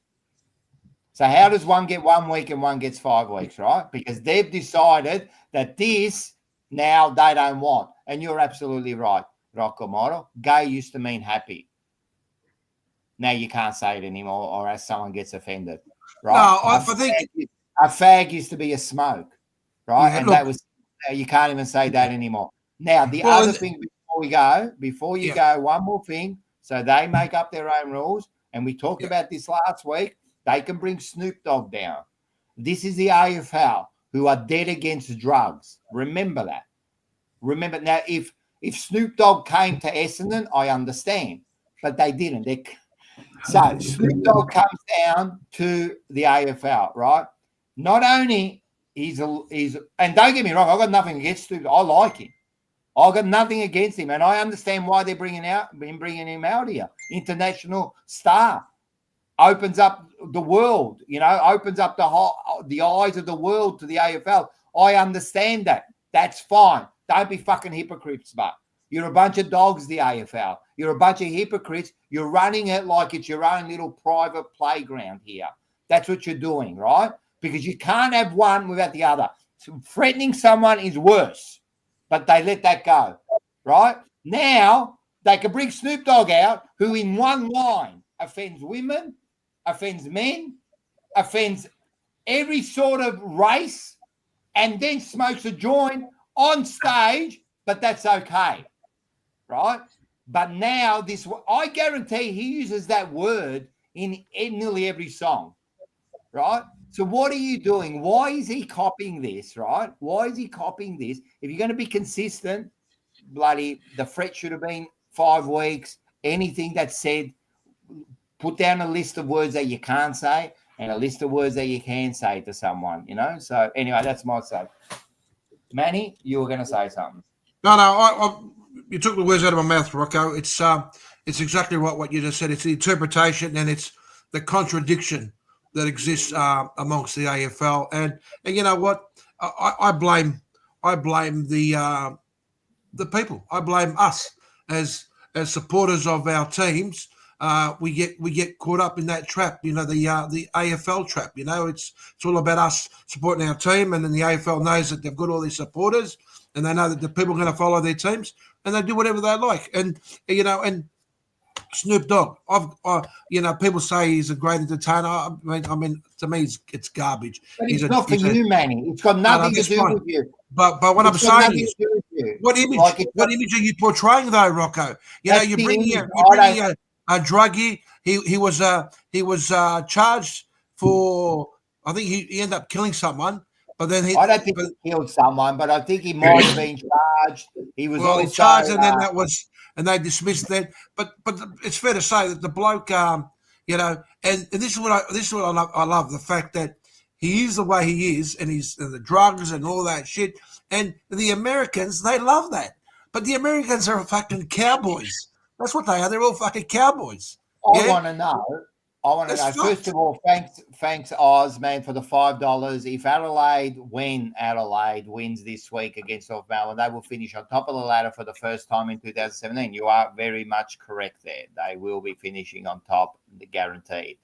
So how does one get 1 week and one gets 5 weeks, right? Because they've decided that this now they don't want. And you're absolutely right, Rocco Moro. Gay used to mean happy. Now you can't say it anymore, or else someone gets offended, right? No, I think a fag used to be a smoke, right? Yeah, and look, that was you can't even say that anymore. Now the other thing before you go, one more thing. So they make up their own rules, and we talked about this last week. They can bring Snoop Dogg down. This is the AFL who are dead against drugs. Remember that. Remember now, if Snoop Dogg came to Essendon, I understand, but they didn't. So Snoop Dogg comes down to the AFL, right? Not only he's and don't get me wrong, I've got nothing against Snoop Dogg. I like him. I've got nothing against him, and I understand why they're bringing him out here. International star, opens up the world, opens up the eyes of the world to the AFL. I understand that. That's fine. Don't be fucking hypocrites, but. You're a bunch of dogs, the AFL. You're a bunch of hypocrites. You're running it like it's your own little private playground here. That's what you're doing, right? Because you can't have one without the other. So threatening someone is worse, but they let that go, right? Now, they can bring Snoop Dogg out, who in one line offends women, offends men, offends every sort of race, and then smokes a joint on stage, but that's okay. Right? But now I guarantee he uses that word in nearly every song, right? So what are you doing? Why is he copying this, right? Why is he copying this? If you're going to be consistent, bloody, the threat should have been 5 weeks. Anything that's said, put down a list of words that you can't say and a list of words that you can say to someone, So anyway, that's my say. Manny, you were going to say something. No, you took the words out of my mouth, Rocco. It's exactly what you just said. It's the interpretation and it's the contradiction that exists amongst the AFL. And you know what? I blame the people. I blame us as supporters of our teams. We get caught up in that trap. The AFL trap. It's all about us supporting our team, and then the AFL knows that they've got all these supporters. And they know that the people are going to follow their teams, and they do whatever they like. And Snoop Dogg. People say he's a great entertainer. I mean, to me, it's garbage. But it's not for you, Manny. It's got nothing to do with you. But what I'm saying is, what image are you portraying though, Rocco? You're bringing a druggie. He was charged for. I think he ended up killing someone. But then I don't think he killed someone, but I think he might have been charged. He was also charged, and then and they dismissed that. But it's fair to say that the bloke, and this is what I love the fact that he is the way he is, and he's the drugs and all that shit. And the Americans, they love that. But the Americans are fucking cowboys. That's what they are. They're all fucking cowboys. I want to know. First of all, thanks Oz, man, for the $5. If Adelaide wins this week against North Melbourne, they will finish on top of the ladder for the first time in 2017. You are very much correct there. They will be finishing on top, guaranteed.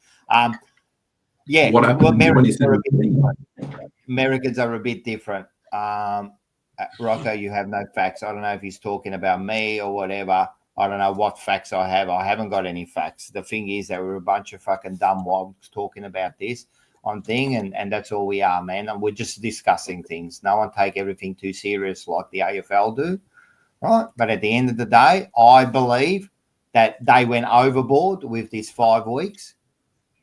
Americans are a bit different. Rocco, you have no facts. I don't know if he's talking about me or whatever. I don't know what facts I have. I haven't got any facts. The thing is that we're a bunch of fucking dumb wogs talking about this on thing, and that's all we are, man. And we're just discussing things. No one take everything too serious like the AFL do, right? But at the end of the day, I believe that they went overboard with this 5 weeks,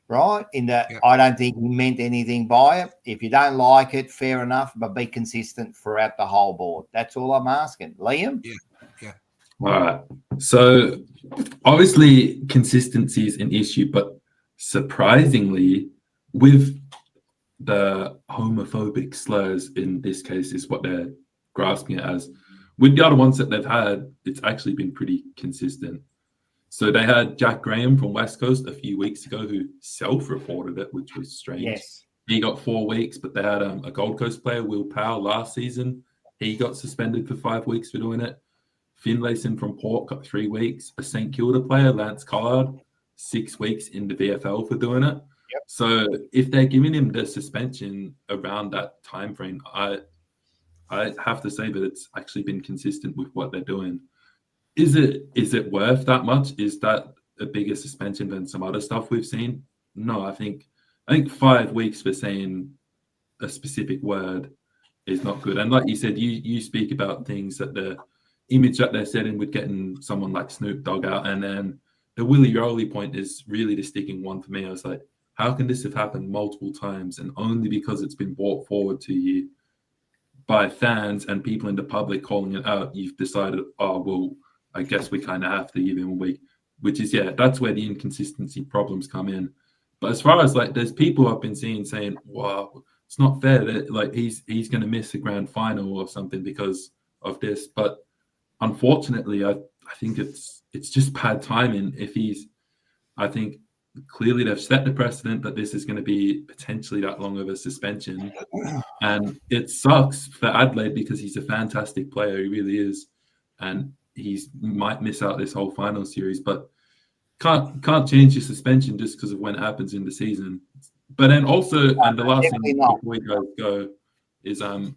right? I don't think he meant anything by it. If you don't like it, fair enough, but be consistent throughout the whole board. That's all I'm asking. Liam? Yeah. All right. So obviously consistency is an issue, but surprisingly, with the homophobic slurs in this case is what they're grasping it as. With the other ones that they've had, it's actually been pretty consistent. So they had Jack Graham from West Coast a few weeks ago who self-reported it, which was strange. Yes. He got 4 weeks, but they had a Gold Coast player, Will Powell, last season. He got suspended for 5 weeks for doing it. Finlayson from Port got 3 weeks. A St Kilda player, Lance Collard, 6 weeks in the VFL for doing it. Yep. So if they're giving him the suspension around that time frame, I have to say that it's actually been consistent with what they're doing. Is it worth that much? Is that a bigger suspension than some other stuff we've seen? No, I think 5 weeks for saying a specific word is not good. And like you said, you speak about things that the image that they're setting with getting someone like Snoop Dogg out, and then the Willie Rowley point is really the sticking one for me. I was like, how can this have happened multiple times, and only because it's been brought forward to you by fans and people in the public calling it out, you've decided, oh well, I guess we kind of have to give him a week, which is that's where the inconsistency problems come in. But as far as there's people I've been seeing saying, wow, it's not fair that he's going to miss a grand final or something because of this, but unfortunately, I think it's just bad timing. I think clearly they've set the precedent that this is going to be potentially that long of a suspension, and it sucks for Adelaide because he's a fantastic player, he really is, and he might miss out this whole final series, but can't change your suspension just because of when it happens in the season. But then also, and the last thing before we guys go is what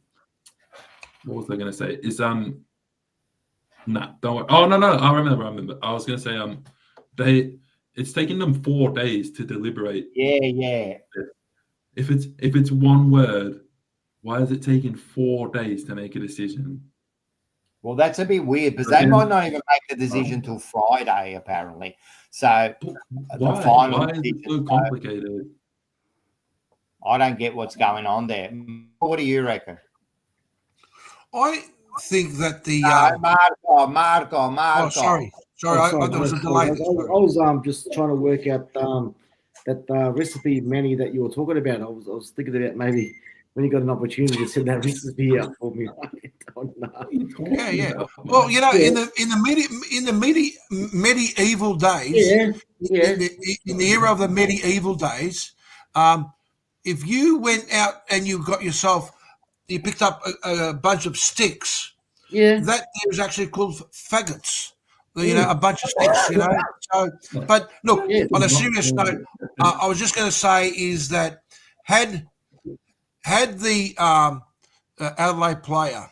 was I going to say? Is Nah, don't worry. Oh no, I remember. I was gonna say it's taking them 4 days to deliberate. Yeah. If it's one word, why is it taking 4 days to make a decision? Well, that's a bit weird because they might not even make the decision till Friday, apparently. So why is it so complicated? I don't get what's going on there. What do you reckon? I think that the Marco. Oh, sorry. There was a delay. I was just trying to work out that recipe, Manny, that you were talking about. I was thinking about maybe when you got an opportunity to send that recipe out for me. I don't know. Yeah. Well, in the medieval days, in the era of the medieval days, if you went out and you picked up a bunch of sticks, that was actually called faggots. A bunch of sticks, So, but look, on a serious note, I was just going to say is that had the Adelaide player,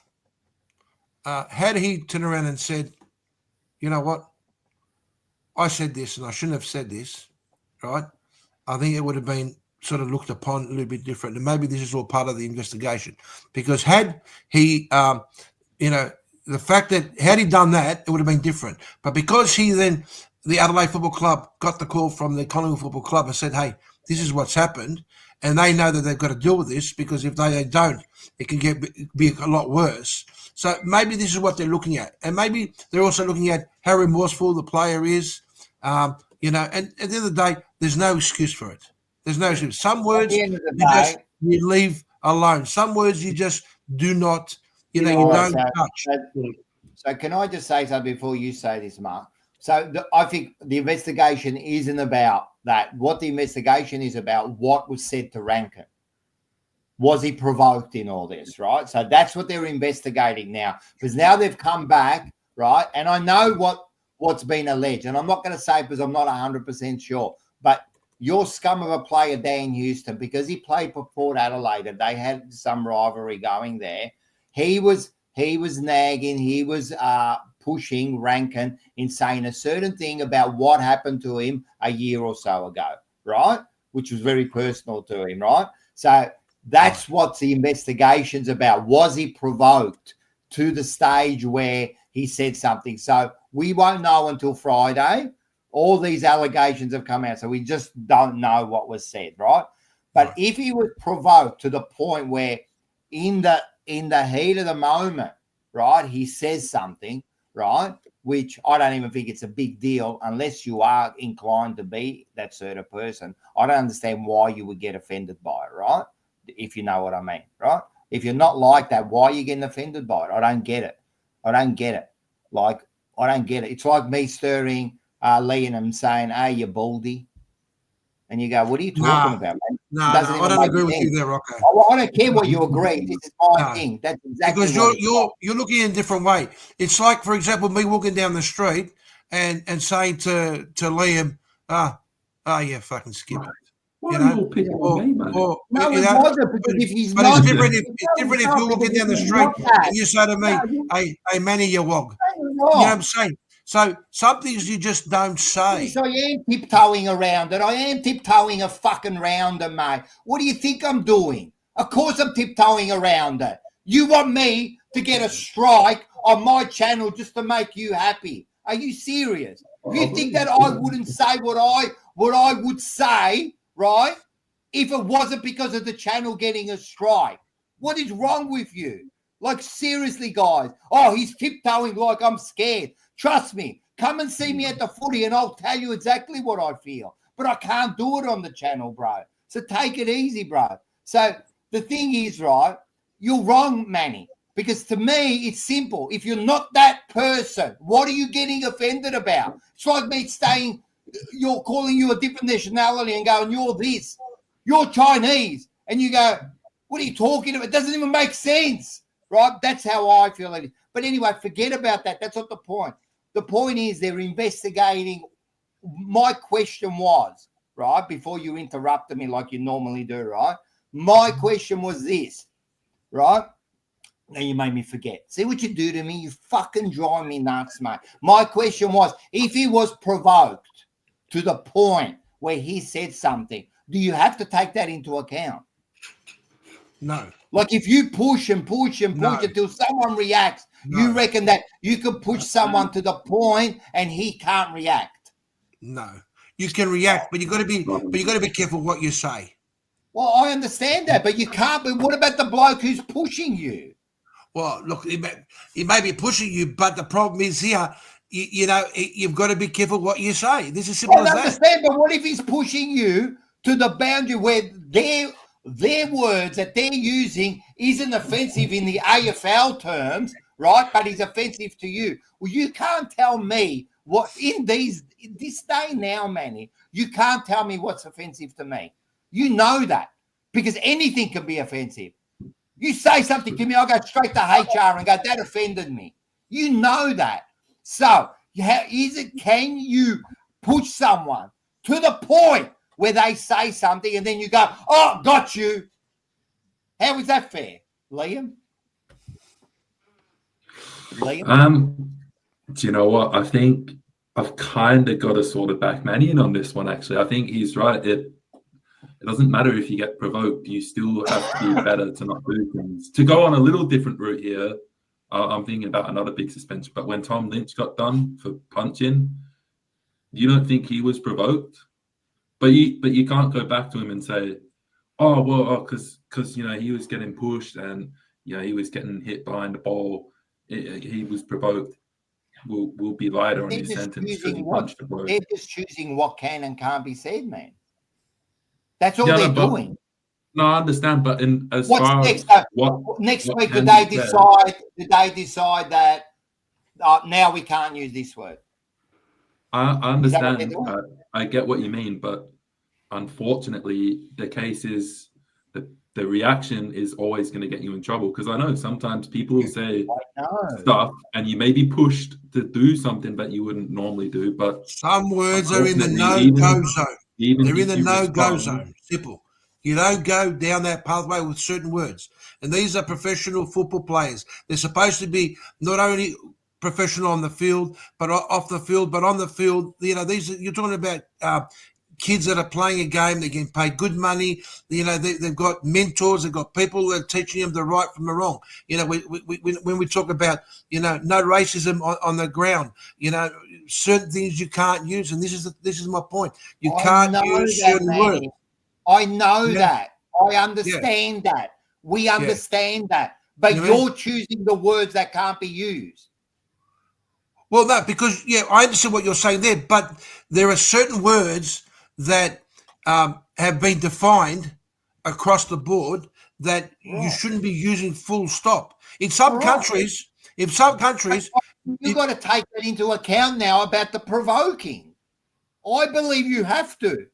had he turned around and said, you know what, I said this, and I shouldn't have said this, right? I think it would have been sort of looked upon a little bit different, and maybe this is all part of the investigation. Because had he, the fact that had he done that, it would have been different. But because he then, the Adelaide Football Club got the call from the Collingwood Football Club and said, "Hey, this is what's happened," and they know that they've got to deal with this because if they don't, it can be a lot worse. So maybe this is what they're looking at, and maybe they're also looking at how remorseful the player is. And at the end of the day, there's no excuse for it. There's no excuse. Some words you leave alone. Some words you just do not, you don't touch. So can I just say something before you say this, Mark? So I think the investigation isn't about that. What the investigation is about, what was said to Rankin. Was he provoked in all this, right? So that's what they're investigating now. Because now they've come back, right? And I know what's been alleged. And I'm not going to say because I'm not 100% sure. But your scum of a player, Dan Houston, because he played for Port Adelaide and they had some rivalry going there, he was nagging, he was pushing Rankin in saying a certain thing about what happened to him a year or so ago, right? Which was very personal to him, right? So that's what the investigation's about. Was he provoked to the stage where he said something? So we won't know until Friday. All these allegations have come out, so we just don't know what was said, right? But if he was provoked to the point where in the heat of the moment, right, he says something, right, which I don't even think it's a big deal unless you are inclined to be that sort of person. I don't understand why you would get offended by it, right? If you know what I mean, right? If you're not like that, why are you getting offended by it? I don't get it. I don't get it. It's like me stirring Liam and saying, "Hey, you baldy." And you go, "What are you talking about, man?" No, I don't agree with you there, Rocco. I don't care what you agree. This is my thing. That's exactly because you're looking in a different way. It's like, for example, me walking down the street and saying to Liam, yeah, fucking skip it. Why are you all picking on me, mate? No, it wasn't, because if he's but not, it's different if you're walking down the street and you say to me, hey, Manny, you wog. You know what I'm saying? So some things you just don't say. So I am tiptoeing around it. I am tiptoeing a fucking round it, mate. What do you think I'm doing? Of course I'm tiptoeing around it. You want me to get a strike on my channel just to make you happy? Are you serious? You think that I wouldn't say what I would say, right, if it wasn't because of the channel getting a strike? What is wrong with you? Like, seriously, guys. Oh, he's tiptoeing like I'm scared. Trust me, come and see me at the footy and I'll tell you exactly what I feel. But I can't do it on the channel, bro. So take it easy, bro. So the thing is, right, you're wrong, Manny, because to me, it's simple. If you're not that person, what are you getting offended about? It's like me saying, you're calling you a different nationality and going, you're this, you're Chinese. And you go, what are you talking about? It doesn't even make sense, right? That's how I feel it is. But anyway, forget about that. That's not the point. The point is they're investigating. My question was, right, before you interrupted me like you normally do, right? My question was this, right? Now you made me forget. See what you do to me? You fucking drive me nuts, mate. My question was, if he was provoked to the point where he said something, do you have to take that into account? No. Like if you push until someone reacts, you reckon that you could push someone to the point and he can't react? No. You can react, but you got to be careful what you say. Well, I understand that, but you can't. But what about the bloke who's pushing you? Well, look, he may be pushing you, but the problem is here, you've got to be careful what you say. This is simple as that. I understand, but what if he's pushing you to the boundary where their words that they're using isn't offensive in the AFL terms, right? But he's offensive to you. Well, you can't tell me what in this day now, Manny, you can't tell me what's offensive to me. You know that because anything can be offensive. You say something to me, I'll go straight to HR and go, that offended me. You know that. So can you push someone to the point where they say something and then you go, oh, got you? How is that fair, Liam? Do you know what? I think I've kind of got to sort of back Mannion on this one, actually. I think he's right. It doesn't matter if you get provoked. You still have to be better to not do things. To go on a little different route here, I'm thinking about another big suspension. But when Tom Lynch got done for punching, you don't think he was provoked? But you can't go back to him and say, oh, well, because he was getting pushed and, he was getting hit behind the ball. He was provoked. Will be lighter on his sentence because he punched the bloke. They're just choosing what can and can't be said, man. That's all they're doing. No, I understand, but next week, did they decide that now we can't use this word? I understand. I get what you mean, but unfortunately, the case is that the reaction is always going to get you in trouble. Because I know sometimes people will say stuff, and you may be pushed to do something that you wouldn't normally do. But some words are in the no-go zone. They're in the no-go zone. Simple. You don't go down that pathway with certain words. And these are professional football players. They're supposed to be not only professional on the field, but off the field, but on the field. You're talking about kids that are playing a game. They're getting paid good money. They've got mentors. They've got people that are teaching them the right from the wrong. When we talk about, no racism on the ground, certain things you can't use. And this is my point. You can't use certain words. I know that. I understand that. We understand that. But you're choosing the words that can't be used. Well, no, because, I understand what you're saying there, but there are certain words that have been defined across the board that you shouldn't be using full stop. In some countries, you've got to take that into account now about the provoking. I believe you have to.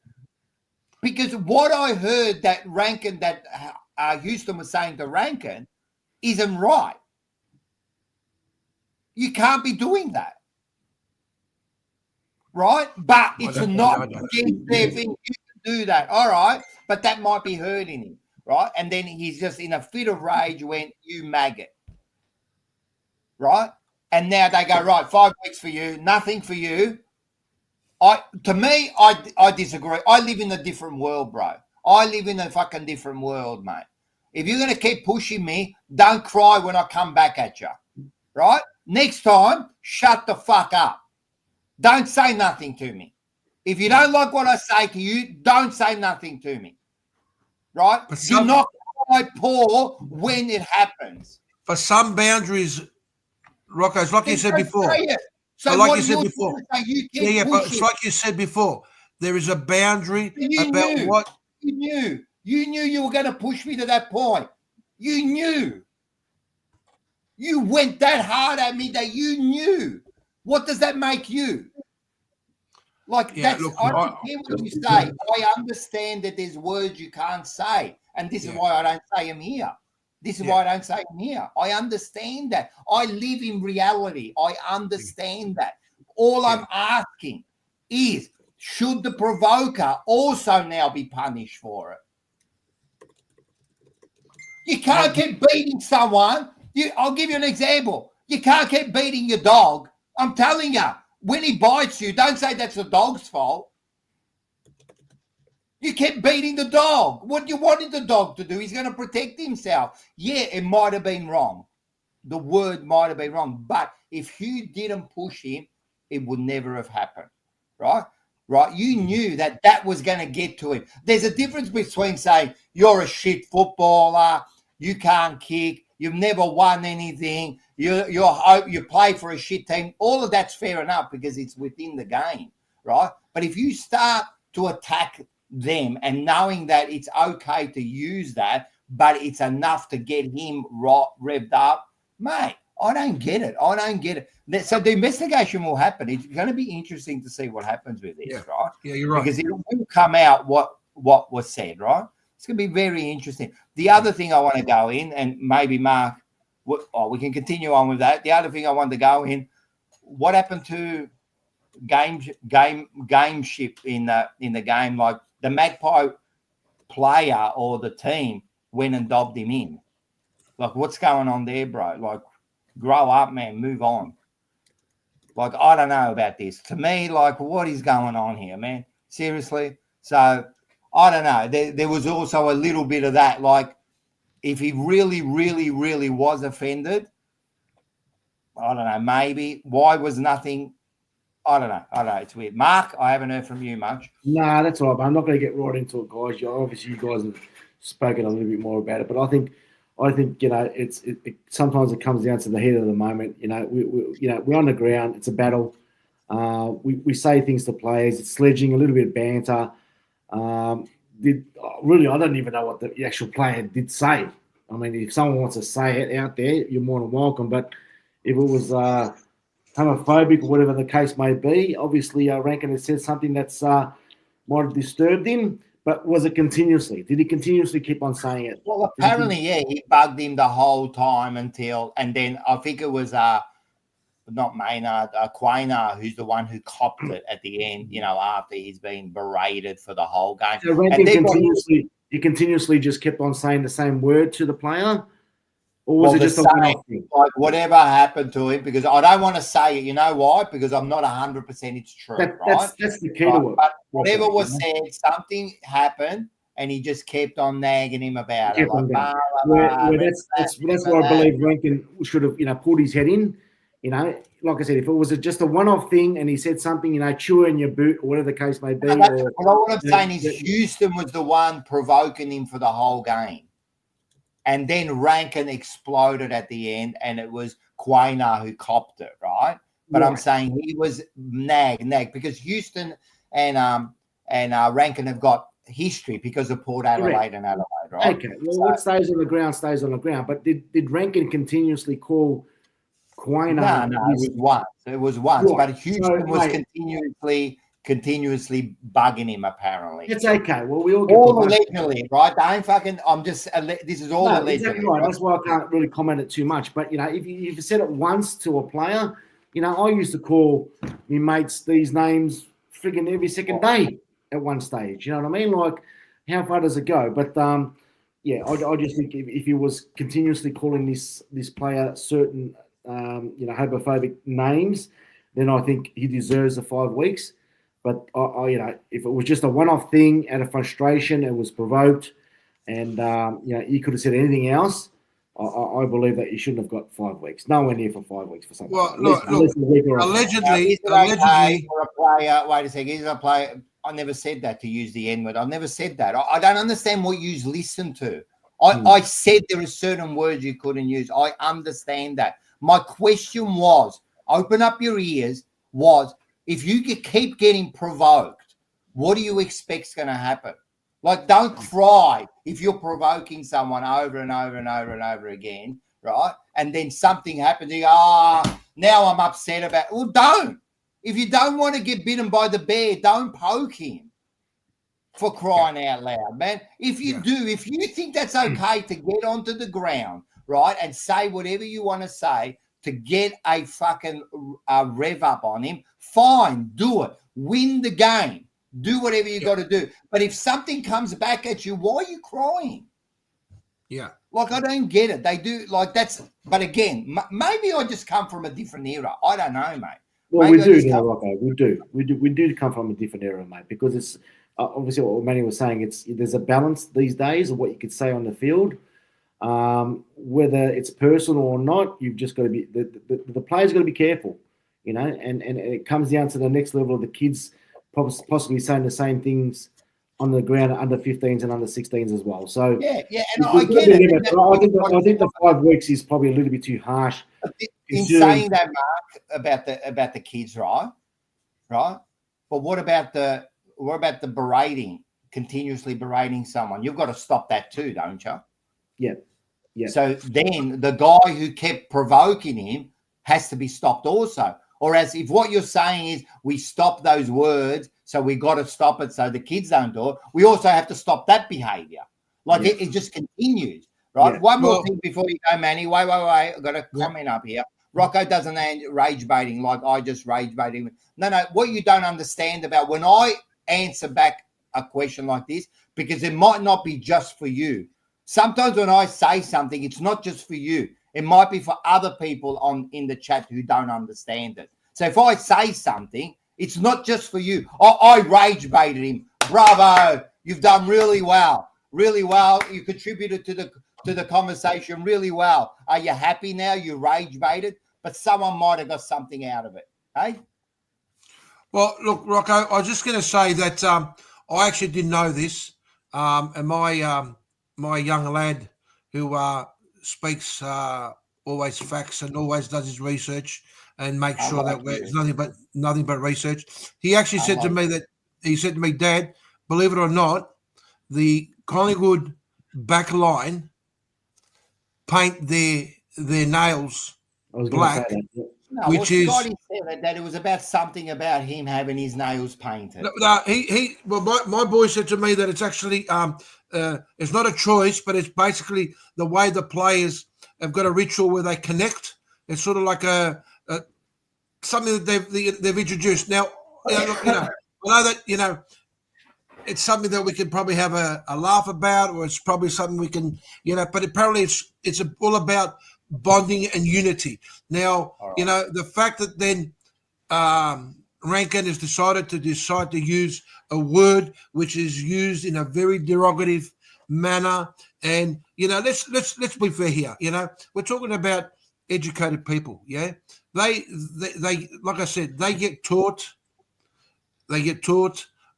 Because what I heard that Rankin, that Houston was saying to Rankin, isn't right. You can't be doing that. Right? But it's not against their thing. You can do that. All right. But that might be hurting him. Right? And then he's just in a fit of rage went, you maggot. Right? And now they go, right, 5 weeks for you, nothing for you. I disagree. I live in a different world, bro. I live in a fucking different world, mate. If you're going to keep pushing me, don't cry when I come back at you. Right? Next time, shut the fuck up. Don't say nothing to me. If you don't like what I say to you, don't say nothing to me. Right? Do not cry poor when it happens. For some boundaries, Rocco, it's like you said before. So like you said before. It's like you said before. There is a boundary about what you knew. You knew you were going to push me to that point. You knew. You went that hard at me that you knew. What does that make you? I don't care what you say. I understand that there's words you can't say. And this is why I don't say them here. I understand that. I live in reality. I understand that. All I'm asking is, should the provoker also now be punished for it? You can't keep beating someone. I'll give you an example. You can't keep beating your dog. I'm telling you, when he bites you, don't say that's the dog's fault. You kept beating the dog. What you wanted the dog to do? He's going to protect himself. Yeah, it might have been wrong. The word might have been wrong. But if Hugh didn't push him, it would never have happened. Right? Right? You knew that was going to get to him. There's a difference between saying you're a shit footballer, you can't kick, you've never won anything, you play for a shit team. All of that's fair enough because it's within the game. Right? But if you start to attack them and knowing that it's okay to use that, but it's enough to get him revved up, mate, I don't get it. So the investigation will happen. It's going to be interesting to see what happens with this, right? Yeah, you're right. Because it will come out what was said, right? It's going to be very interesting. The other thing I want to go in, and maybe Mark, we can continue on with that. The other thing I want to go in, what happened to gameship in the game? Like the Magpie player or the team went and dobbed him in. Like, what's going on there, bro? Like, grow up, man. Move on. Like, I don't know about this. To me, like, what is going on here, man? Seriously? So, I don't know. There was also a little bit of that. Like, if he really, really, really was offended, I don't know, maybe. Why was nothing? I don't know. It's weird. Mark, I haven't heard from you much. Nah, that's all right, but I'm not going to get right into it, guys. Obviously, you guys have spoken a little bit more about it, but I think it sometimes it comes down to the heat of the moment. We're on the ground. It's a battle. We say things to players. It's sledging, a little bit of banter. I don't even know what the actual player did say. I mean, if someone wants to say it out there, you're more than welcome. But if it was homophobic or whatever the case may be, obviously Rankin has said something that's might have disturbed him. But was it continuously? Did he continuously keep on saying it? Well, apparently, he bugged him the whole time and then I think it was not Maynard, Quayner, who's the one who copped it at the end, after he's been berated for the whole game. So Rankin continuously just kept on saying the same word to the player? Or was it just a one-off thing? Like, whatever happened to him, because I don't want to say it, you know why? Because I'm not 100% it's true, right? That's the key to it. But whatever was said, something happened, and he just kept on nagging him about it. That's why I believe Rankin should have, pulled his head in. Like I said, if it was just a one-off thing and he said something, chew in your boot or whatever the case may be. What I'm saying is Houston was the one provoking him for the whole game. And then Rankin exploded at the end, and it was Quayner who copped it, right? But I'm saying he was nag, because Houston and Rankin have got history because of Port Adelaide and Adelaide, right? Okay, well, what stays on the ground stays on the ground. But did Rankin continuously call Quayner? No, it was once. But Houston was continuously bugging him, apparently. It's okay. Well, we all get allegedly, right? This is all allegedly. Exactly right. That's why I can't really comment it too much. But, if you said it once to a player, I used to call my mates these names frigging every second day at one stage. You know what I mean? Like, how far does it go? But, I just think if he was continuously calling this player certain, homophobic names, then I think he deserves the 5 weeks. But if it was just a one-off thing out of frustration, it was provoked, and he could have said anything else. I believe that he shouldn't have got 5 weeks. Nowhere near for 5 weeks for something. Well, allegedly, for a player. Wait a second. He's a player. I never said that to use the N-word. I never said that. I don't understand what you listen to. I said there are certain words you couldn't use. I understand that. My question was, open up your ears. If you keep getting provoked, what do you expect's going to happen? Like, don't cry if you're provoking someone over and over and over and over again, right? And then something happens, you go, now I'm upset about it. Well, don't. If you don't want to get bitten by the bear, don't poke him, for crying out loud, man. If you if you think that's okay to get onto the ground, right, and say whatever you want to say to get a fucking rev up on him, fine, do it. Win the game. Do whatever you got to do. But if something comes back at you, why are you crying? Yeah. Like, I don't get it. They do, like, that's, but again, maybe I just come from a different era. I don't know, mate. Well, maybe we do now, Rocco. We do come from a different era, mate, because it's obviously what Manny was saying. There's a balance these days of what you could say on the field. Whether it's personal or not, you've just got to be the players got to be careful, and it comes down to the next level of the kids possibly saying the same things on the ground under 15s and under 16s as well. So and I get it. I think the 5 weeks is probably a little bit too harsh. In saying that, Mark, about the kids, right? But what about the berating, continuously berating someone? You've got to stop that too, don't you? Yeah. So then the guy who kept provoking him has to be stopped also. Or as if what you're saying is we stop those words, so we got to stop it so the kids don't do it, we also have to stop that behavior. Like it just continues, right? Yeah. One more thing before you go, Manny. Wait. I've got a comment up here. Rocco doesn't rage baiting like I just rage baiting. No. What you don't understand about when I answer back a question like this, because it might not be just for you. Sometimes when I say something, it's not just for you. It might be for other people in the chat who don't understand it. So if I say something, it's not just for you. I rage baited him. Bravo. You've done really well. Really well. You contributed to the conversation really well. Are you happy now? You rage baited, but someone might have got something out of it. Hey? Well, look, Rocco, I was just going to say that I actually didn't know this, and my young lad who speaks always facts and always does his research and makes sure that it's nothing but research. He actually said to me, Dad, believe it or not, the Collingwood back line paint their nails black. No, which is Scotty said that it was about something about him having his nails painted. Well, my boy said to me that it's actually it's not a choice, but it's basically the way the players have got a ritual where they connect. It's sort of like a something that they've introduced. Now, I know that it's something that we can probably have a laugh about, or it's probably something we can but apparently it's all about bonding and unity. Now, the fact that then Rankin has decided to use a word which is used in a very derogative manner, and let's be fair here. We're talking about educated people. Yeah, they like I said, they get taught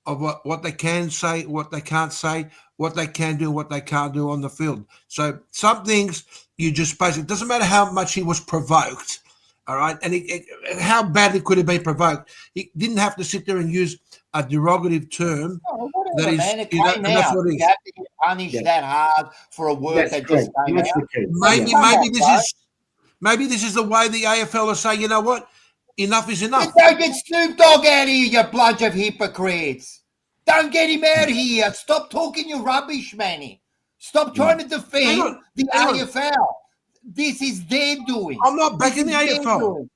of what they can say, what they can't say, what they can do, what they can't do on the field. So some things you just basically, it doesn't matter how much he was provoked, all right, and how badly could he be provoked. He didn't have to sit there and use a derogative term. Whatever, man, it came out. That's what it is. You have to get punished that hard for a word that just came out. Maybe this is the way the AFL will say, you know what? Enough is enough. Don't get Snoop Dogg out of here, you bunch of hypocrites. Don't get him out of here. Stop talking your rubbish, Manny. Stop trying to defend the AFL. This is their doing. I'm not backing the AFL.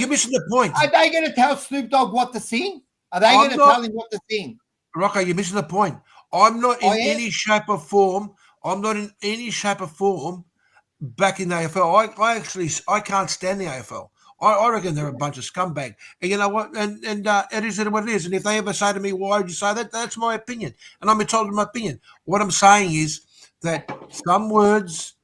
You're missing the point. Are they going to tell Snoop Dogg what to sing? Are they going to tell him what to sing? Rocco, you're missing the point. I'm not in any shape or form. I'm not in any shape or form backing the AFL. I can't stand the AFL. I reckon they're a bunch of scumbag. And you know what? And it is what it is. And if they ever say to me, why would you say that? That's my opinion. And I'm entitled to my opinion. What I'm saying is that some words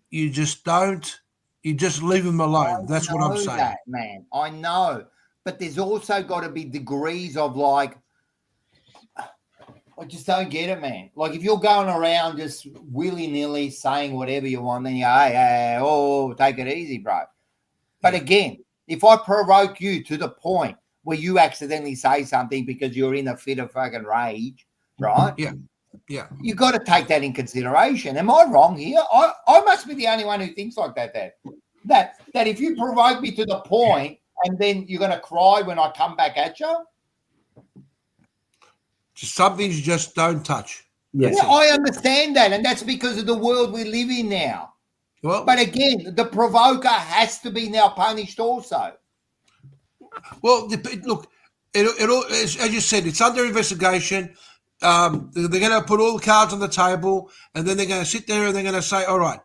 you just leave them alone. That's what I'm saying. That, man. I know. But there's also got to be degrees of I just don't get it, man. Like if you're going around just willy-nilly saying whatever you want, then you go, hey, take it easy, bro. But again, if I provoke you to the point where you accidentally say something because you're in a fit of fucking rage, right? Yeah. You got to take that in consideration. Am I wrong here? I must be the only one who thinks like that. That if you provoke me to the point and then you're going to cry when I come back at you. Some things you just don't touch. Yeah, I understand that. And that's because of the world we live in now. Well, but again, the provoker has to be now punished also. Well, look, it all, as you said, it's under investigation. They're going to put all the cards on the table, and then they're going to sit there and they're going to say, all right,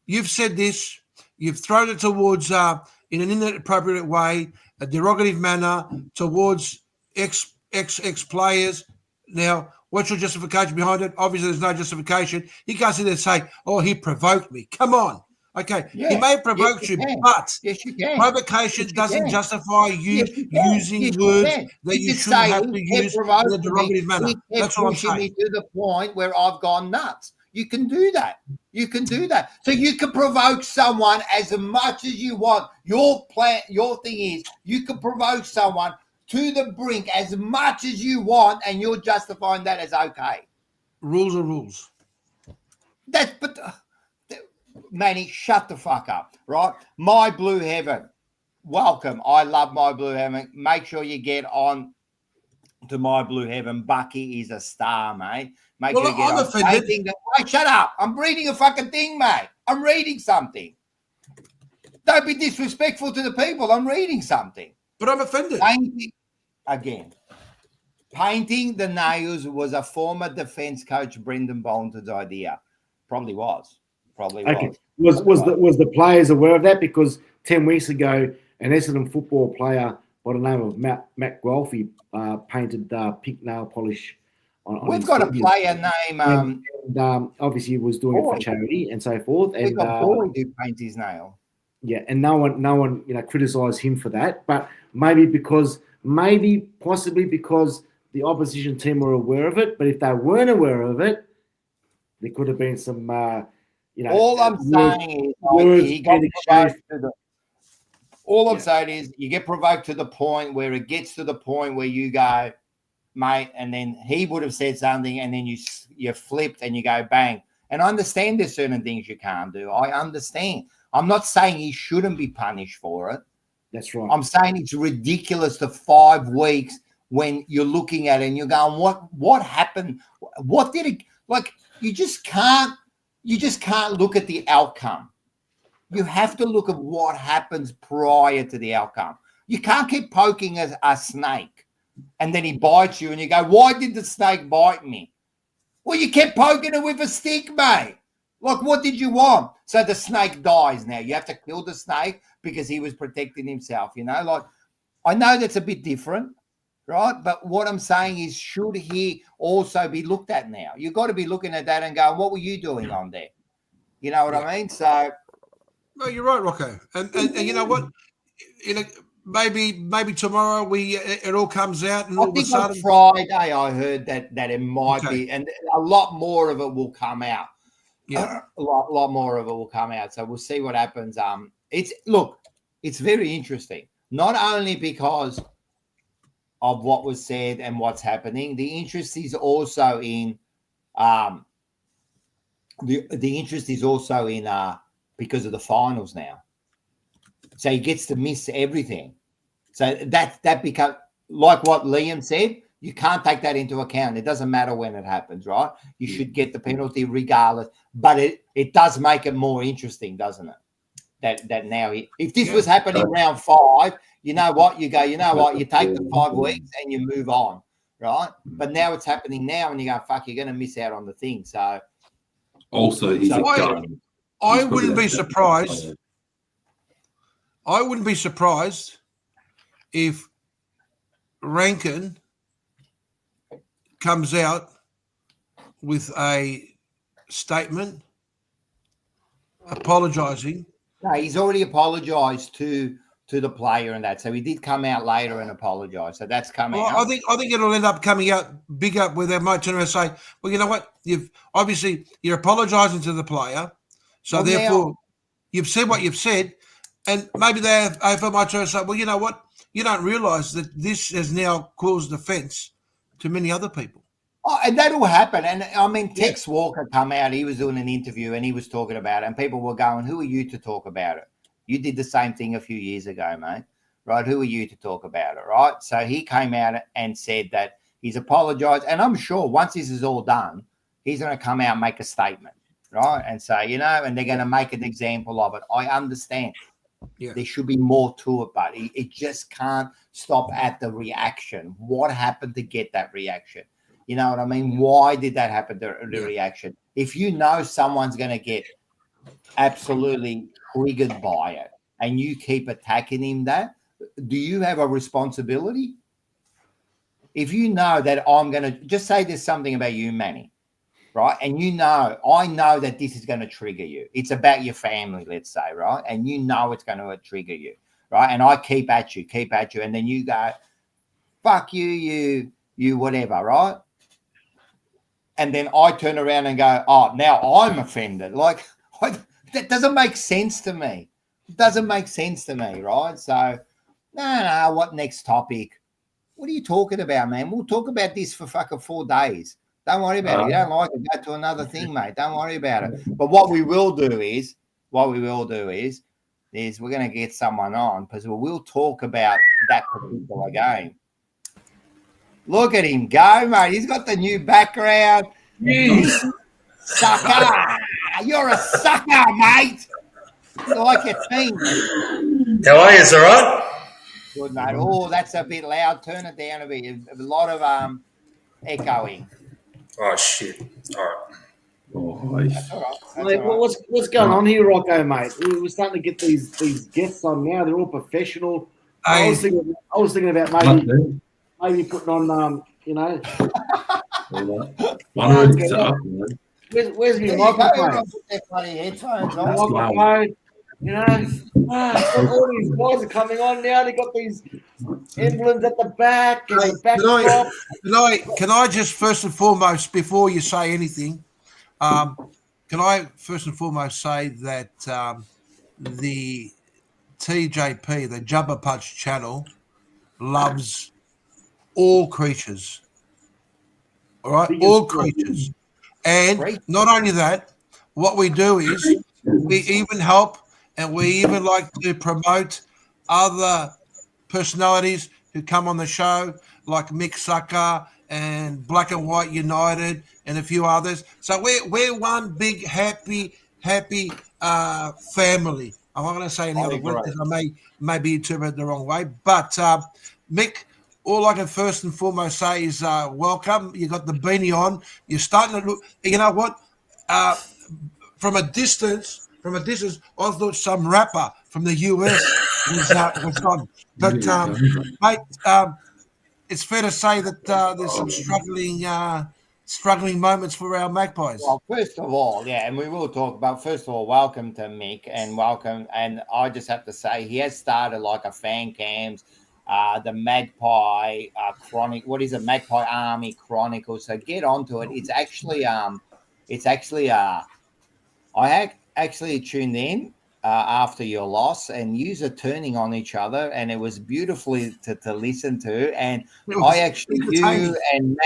you've said this, you've thrown it towards, in an inappropriate way, a derogative manner towards ex-players. Now, what's your justification behind it? Obviously, there's no justification. He can't sit there and say, he provoked me. Come on. Okay, he may have provoked you, but provocation doesn't justify you using words that you shouldn't have to use in a derogative manner. That's what I'm saying. Me to the point where I've gone nuts. You can do that. So you can provoke someone as much as you want. Your thing is you can provoke someone to the brink as much as you want, and you're justifying that as okay. Rules are rules. Manny, shut the fuck up, right? My Blue Heaven, welcome. I love My Blue Heaven. Make sure you get on to My Blue Heaven. Bucky is a star, mate. Make sure you get on. Hey, shut up. I'm reading a fucking thing, mate. I'm reading something. Don't be disrespectful to the people. I'm reading something. But I'm offended. Painting the nails was a former defence coach Brendan Bolton's idea. Probably was. Was the players aware of that? Because 10 weeks ago, an Essendon football player by the name of Matt Guelphy painted pink nail polish on We've his got a fingers. player named And obviously he was doing it for charity and so forth. we've And got Boyd who paints his nail. yeah, and no one criticised him for that. But possibly because the opposition team were aware of it. But if they weren't aware of it, there could have been some All I'm saying is he got provoked to the. All I'm saying is you get provoked to the point where it gets to the point where you go, mate, and then he would have said something, and then you flipped and you go bang. And I understand there's certain things you can't do. I understand. I'm not saying he shouldn't be punished for it. That's right. I'm saying it's ridiculous the 5 weeks when you're looking at it and you're going, what happened? What did it like? You just can't look at the outcome. You have to look at what happens prior to the outcome. You can't keep poking a snake and then he bites you and you go, why did the snake bite me? Well, you kept poking it with a stick, mate. Like, what did you want? So the snake dies now. You have to kill the snake because he was protecting himself, Like, I know that's a bit different, right? But what I'm saying is, should he also be looked at now? You've got to be looking at that and going, what were you doing on there? You know what I mean? So... No, you're right, Rocco. And you know what? Maybe tomorrow it all comes out and all of a sudden on Friday I heard that it might be, and a lot more of it will come out. Yeah, a lot more of it will come out. So we'll see what happens. It's very interesting. Not only because of what was said and what's happening, the interest is also in because of the finals now. So he gets to miss everything. So that becomes like what Liam said. You can't take that into account. It doesn't matter when it happens, right? You should get the penalty regardless. But it does make it more interesting, doesn't it? That now, if this was happening round 5, you know what? You go, you know what? You take the 5 weeks and you move on, right? But now it's happening now, and you go, fuck, you're going to miss out on the thing. So also, he's a gun. I wouldn't be surprised. I wouldn't be surprised if Rankin comes out with a statement apologising. No, he's already apologised to the player and that. So he did come out later and apologise. So that's coming out. I think it'll end up coming out big up where they might turn around and say, well, you know what? You're apologising to the player. So therefore, you've said what you've said, and maybe the AFL might try to say, well, you know what? You don't realise that this has now caused offence to many other people. Oh, and that'll happen. And I mean, Tex Walker come out. He was doing an interview and he was talking about it, and people were going, "Who are you to talk about it? You did the same thing a few years ago, mate. Right? Who are you to talk about it? Right?" So he came out and said that he's apologised, and I'm sure once this is all done, he's going to come out and make a statement. Right, and say, and they're going to make an example of it. I understand. Yeah. There should be more to it, but it just can't stop at the reaction. What happened to get that reaction? You know what I mean? Why did that happen, the reaction? If you know someone's going to get absolutely triggered by it and you keep attacking him, do you have a responsibility? If you know that I'm going to just say there's something about you, Manny. Right. And I know that this is going to trigger you. It's about your family, let's say, right? And it's going to trigger you, right? And I keep at you. And then you go, fuck you, whatever, right? And then I turn around and go, oh, now I'm offended. Like, that doesn't make sense to me. It doesn't make sense to me, right? So, no, what next topic? What are you talking about, man? We'll talk about this for fucking 4 days. Don't worry about it. You don't like it, go to another thing, mate. Don't worry about it. But what we will do is we're going to get someone on because we'll talk about that particular game. Look at him go, mate. He's got the new background. Sucker. You're a sucker, mate. You like your team. How are you? Is all right? Good, mate. Oh, that's a bit loud. Turn it down a bit. A lot of echoing. Oh, shit. All right. Oh, That's all right. That's Mate, all right. what's going on here, Rocco, mate? We're starting to get these guests on now. They're all professional. I was thinking about maybe putting on One already set up, man. where's my There you go. microphone? Everyone put their bloody headphones on. That's loud. Microphone. All these guys are coming on now. They got these emblems at the back and Hey, the backdrop. Can I just first and foremost, before you say anything, can I first and foremost say that the TJP, the Jumper Punch channel, loves all creatures. All right, all creatures. And not only that, what we do is we even help and we even like to promote other personalities who come on the show, like Mick Sucker and Black and White United and a few others. So we're one big happy family. I'm not going to say any other word because I may be interpreted the wrong way. But Mick, all I can first and foremost say is welcome. You got the beanie on. You're starting to look. You know what? From a distance, I thought some rapper from the US was on. But mate, it's fair to say that there's some struggling moments for our Magpies. Well, first of all, yeah, and we will talk about, first of all, welcome to Mick and welcome. And I just have to say, he has started like a fan cams, the Magpie Magpie Army Chronicles. So get onto it. It's actually, I actually tuned in after your loss, and you are turning on each other, and it was beautifully to listen to. And I actually, you and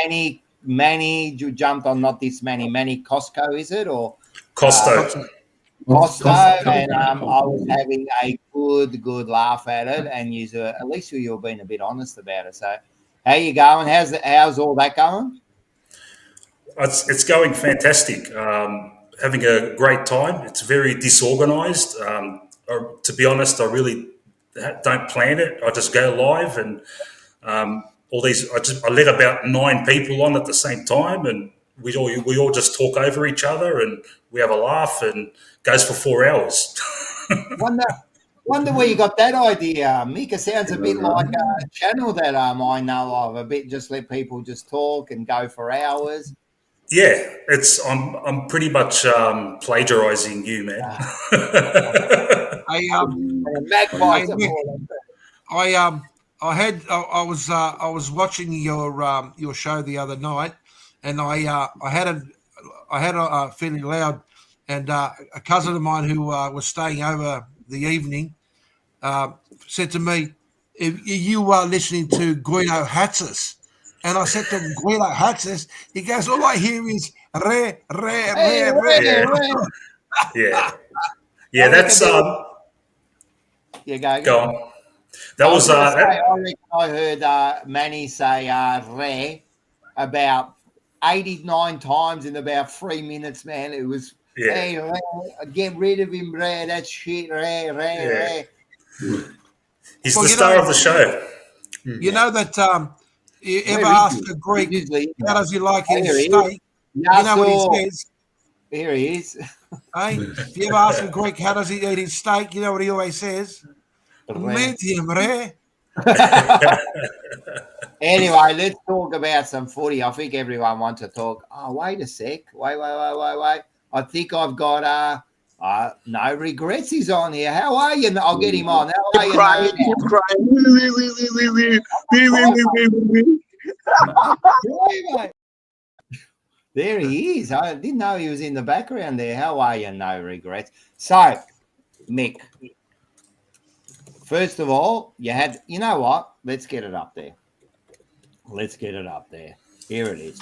Manny, you jumped on, not this Manny Costco, is it, or Costo. Costo, and I was having a good laugh at it, and at least you were being a bit honest about it. So how you going? How's all that going? It's going fantastic. Having a great time. It's very disorganized. To be honest, I really don't plan it. I just go live, and all these. I let about 9 people on at the same time, and we all just talk over each other, and we have a laugh, and it goes for 4 hours. Wonder where you got that idea, Mick. It sounds a bit like a channel that I know of. A bit, just let people just talk and go for hours. Yeah, I'm pretty much plagiarizing you, man. I was watching your show the other night, and I had a Fairly Loud, and a cousin of mine who was staying over the evening said to me, "You are listening to Guido Hatzis." And I said to him, Guido Hatzis. He goes, "All I hear is re." Yeah, that's Yeah, go on. That was I heard Manny say re about 89 times in about 3 minutes, man. It was hey, re, get rid of him, re. That's shit, re. He's the star of the show. You know that you ever ask a Greek how does he like his steak? You know what he says? Here he is. Hey, if you ever ask a Greek how does he eat his steak, you know what he always says? Medium rare. Anyway, let's talk about some footy. I think everyone wants to talk. Oh, wait a sec. Wait. I think I've got no regrets. He's on here. How are you? I'll get him on. How are you? Crying. There he is. I didn't know he was in the background there. How are you? No regrets. So, Mick, first of all, you know what? Let's get it up there. Here it is.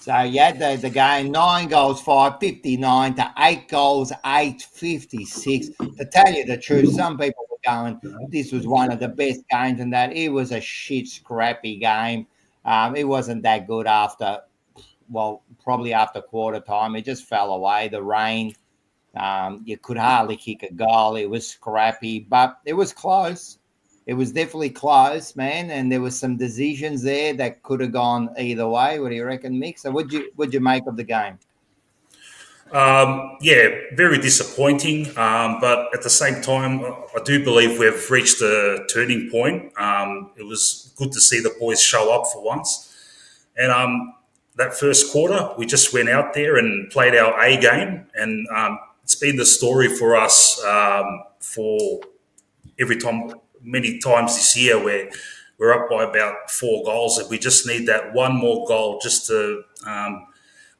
So you had the game, 9 goals, 559 to 8 goals, 856. To tell you the truth, some people were going, this was one of the best games, and that it was a shit, scrappy game. It wasn't that good probably after quarter time. It just fell away. The rain, you could hardly kick a goal. It was scrappy, but it was close. It was definitely close, man, and there was some decisions there that could have gone either way. What do you reckon, Mick? So what'd you make of the game? Very disappointing. But at the same time, I do believe we've reached a turning point. It was good to see the boys show up for once. And that first quarter, we just went out there and played our A game. And it's been the story for us for many times this year where we're up by about 4 goals. And we just need that one more goal just to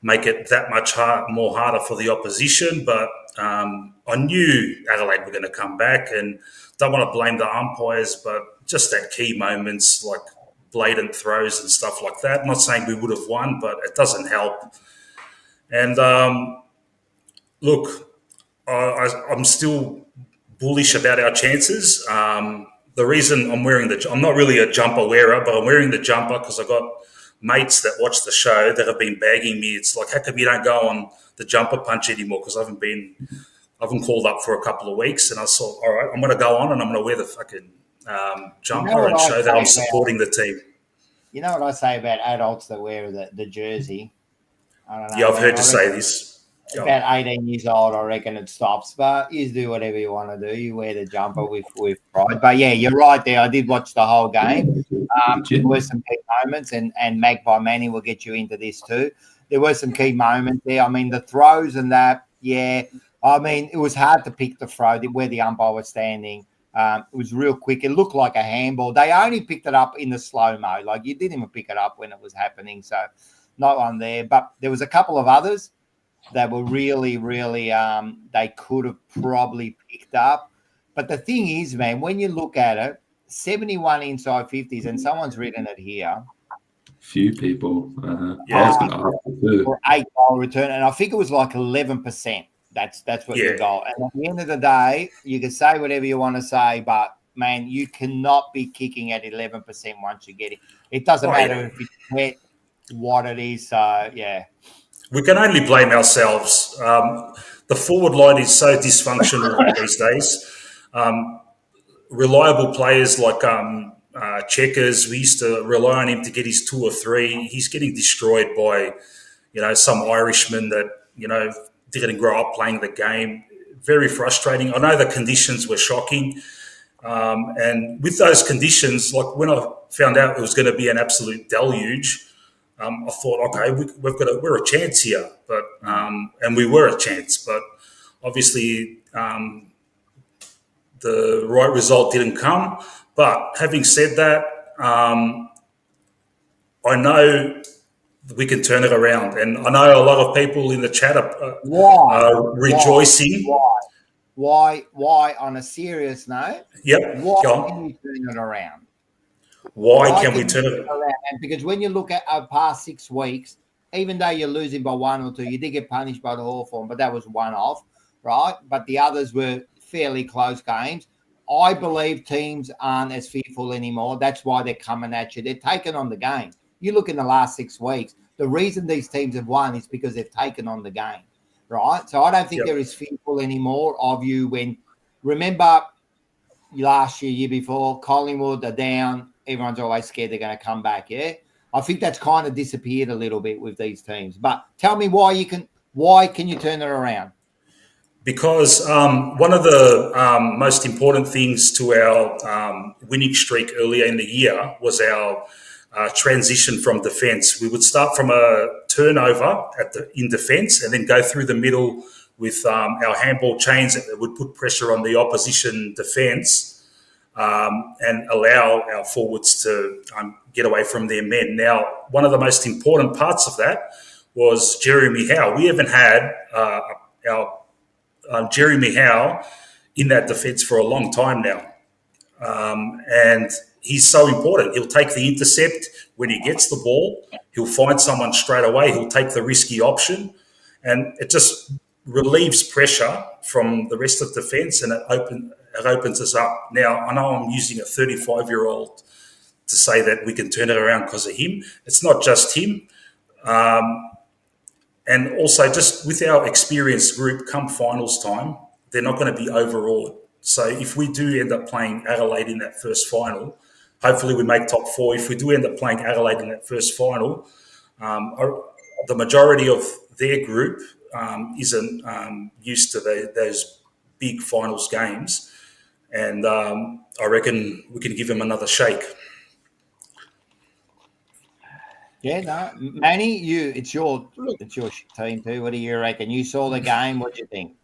make it that much more harder for the opposition. But I knew Adelaide were going to come back, and don't want to blame the umpires, but just that key moments like blatant throws and stuff like that. I'm not saying we would have won, but it doesn't help. And look, I'm still bullish about our chances. The reason I'm not really a jumper wearer, but I'm wearing the jumper because I got mates that watch the show that have been bagging me. It's like, how come you don't go on the jumper punch anymore? Because I haven't called up for a couple of weeks, and I thought, all right, I'm going to go on and I'm going to wear the fucking jumper and show that I'm supporting the team. You know what I say about adults that wear the jersey? I don't know. Yeah, I've heard you say this. About 18 years old, I reckon it stops. But you do whatever you want to do. You wear the jumper with pride. But yeah, you're right there. I did watch the whole game. There were some key moments, and Magpie Manny will get you into this too. There were some key moments there. I mean, the throws and that, yeah. I mean, it was hard to pick the throw where the umpire was standing. It was real quick. It looked like a handball. They only picked it up in the slow-mo. Like, you didn't even pick it up when it was happening. So, not one there. But there was a couple of others that were really, really, they could have probably picked up. But the thing is, man, when you look at it, 71 inside 50s, and someone's written it here. Few people. For 8-goal return, and I think it was like 11%. That's what your goal. And at the end of the day, you can say whatever you want to say, but man, you cannot be kicking at 11% once you get it. It doesn't matter if it's wet, what it is. So yeah, we can only blame ourselves. The forward line is so dysfunctional these days. Reliable players like Checkers, we used to rely on him to get his 2 or 3. He's getting destroyed by, some Irishman that, didn't grow up playing the game. Very frustrating. I know the conditions were shocking. And with those conditions, like when I found out it was going to be an absolute deluge, I thought, okay, we're a chance here. But and we were a chance. But obviously the right result didn't come. But having said that, I know we can turn it around. And I know a lot of people in the chat are rejoicing. Why, on a serious note, why can we turn it around? Why can we turn it around? And because when you look at our past 6 weeks, even though you're losing by 1 or 2, you did get punished by the Hawthorn, but that was one off, right? But the others were fairly close games. I believe teams aren't as fearful anymore. That's why they're coming at you. They're taking on the game. You look in the last 6 weeks, the reason these teams have won is because they've taken on the game, right? So I don't think there is fearful anymore of you when, remember last year before, Collingwood are down, everyone's always scared they're going to come back, yeah? I think that's kind of disappeared a little bit with these teams. But tell me why can you turn it around? Because one of the most important things to our winning streak earlier in the year was our transition from defence. We would start from a turnover in defence and then go through the middle with our handball chains that would put pressure on the opposition defence and allow our forwards to get away from their men. Now, one of the most important parts of that was Jeremy Howe. We haven't had our Jeremy Howe in that defence for a long time now. And he's so important. He'll take the intercept when he gets the ball. He'll find someone straight away. He'll take the risky option. And it just relieves pressure from the rest of defence, and it opens us up. Now, I know I'm using a 35-year-old to say that we can turn it around because of him. It's not just him. And also just with our experienced group come finals time, they're not going to be overawed. So if we do end up playing Adelaide in that first final, hopefully we make top 4. If we do end up playing Adelaide in that first final, the majority of their group isn't used to those big finals games, and I reckon we can give him another shake. Yeah, no, Manny, it's your team too. What do you reckon? You saw the game. What do you think?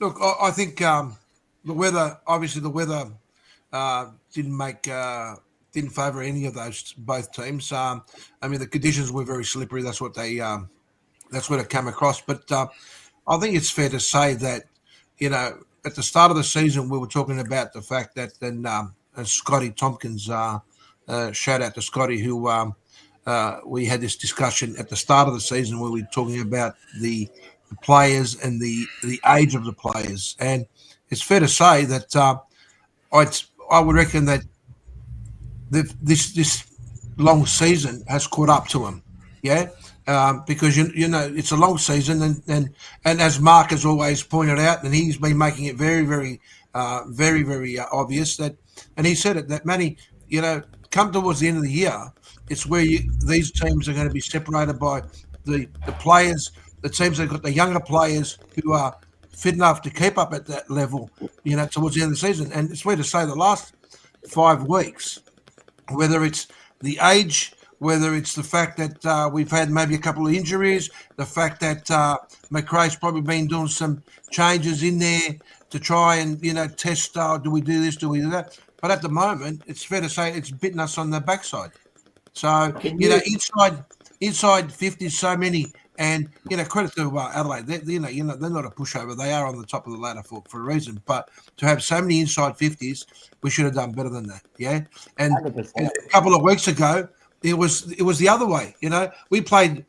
Look, I think the weather. Obviously, the weather didn't favour any of both teams. I mean, the conditions were very slippery. That's what they came across. But I think it's fair to say that, you know, at the start of the season, we were talking about the fact that then Scotty Tompkins, shout out to Scotty, who we had this discussion at the start of the season where we were talking about the players and the age of the players. And it's fair to say that I would reckon that this long season has caught up to him, yeah, because you know it's a long season, and as Mark has always pointed out, and he's been making it very, very, very obvious that, and he said it that Manny, you know, come towards the end of the year, it's where these teams are going to be separated by the players. The teams that have got the younger players who are fit enough to keep up at that level, you know, towards the end of the season. And it's fair to say the last 5 weeks, whether it's the age, whether it's the fact that we've had maybe a couple of injuries, the fact that McRae's probably been doing some changes in there to try and, you know, test, do we do this, do we do that? But at the moment, it's fair to say it's bitten us on the backside. So, you know, inside 50, so many. And, you know, credit to Adelaide. They're not a pushover. They are on the top of the ladder for a reason. But to have so many inside 50s, we should have done better than that, yeah? And a couple of weeks ago, it was the other way, you know. We played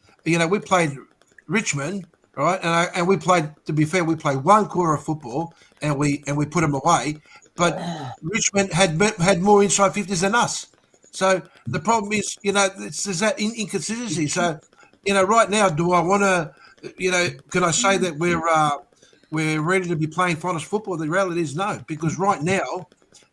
Richmond, right? And we played, to be fair, we played one quarter of football and we put them away. But Richmond had more inside 50s than us. So the problem is, you know, there's that inconsistency. So, you know, right now, do I want to, you know, can I say that we're ready to be playing finals football? The reality is no, because right now,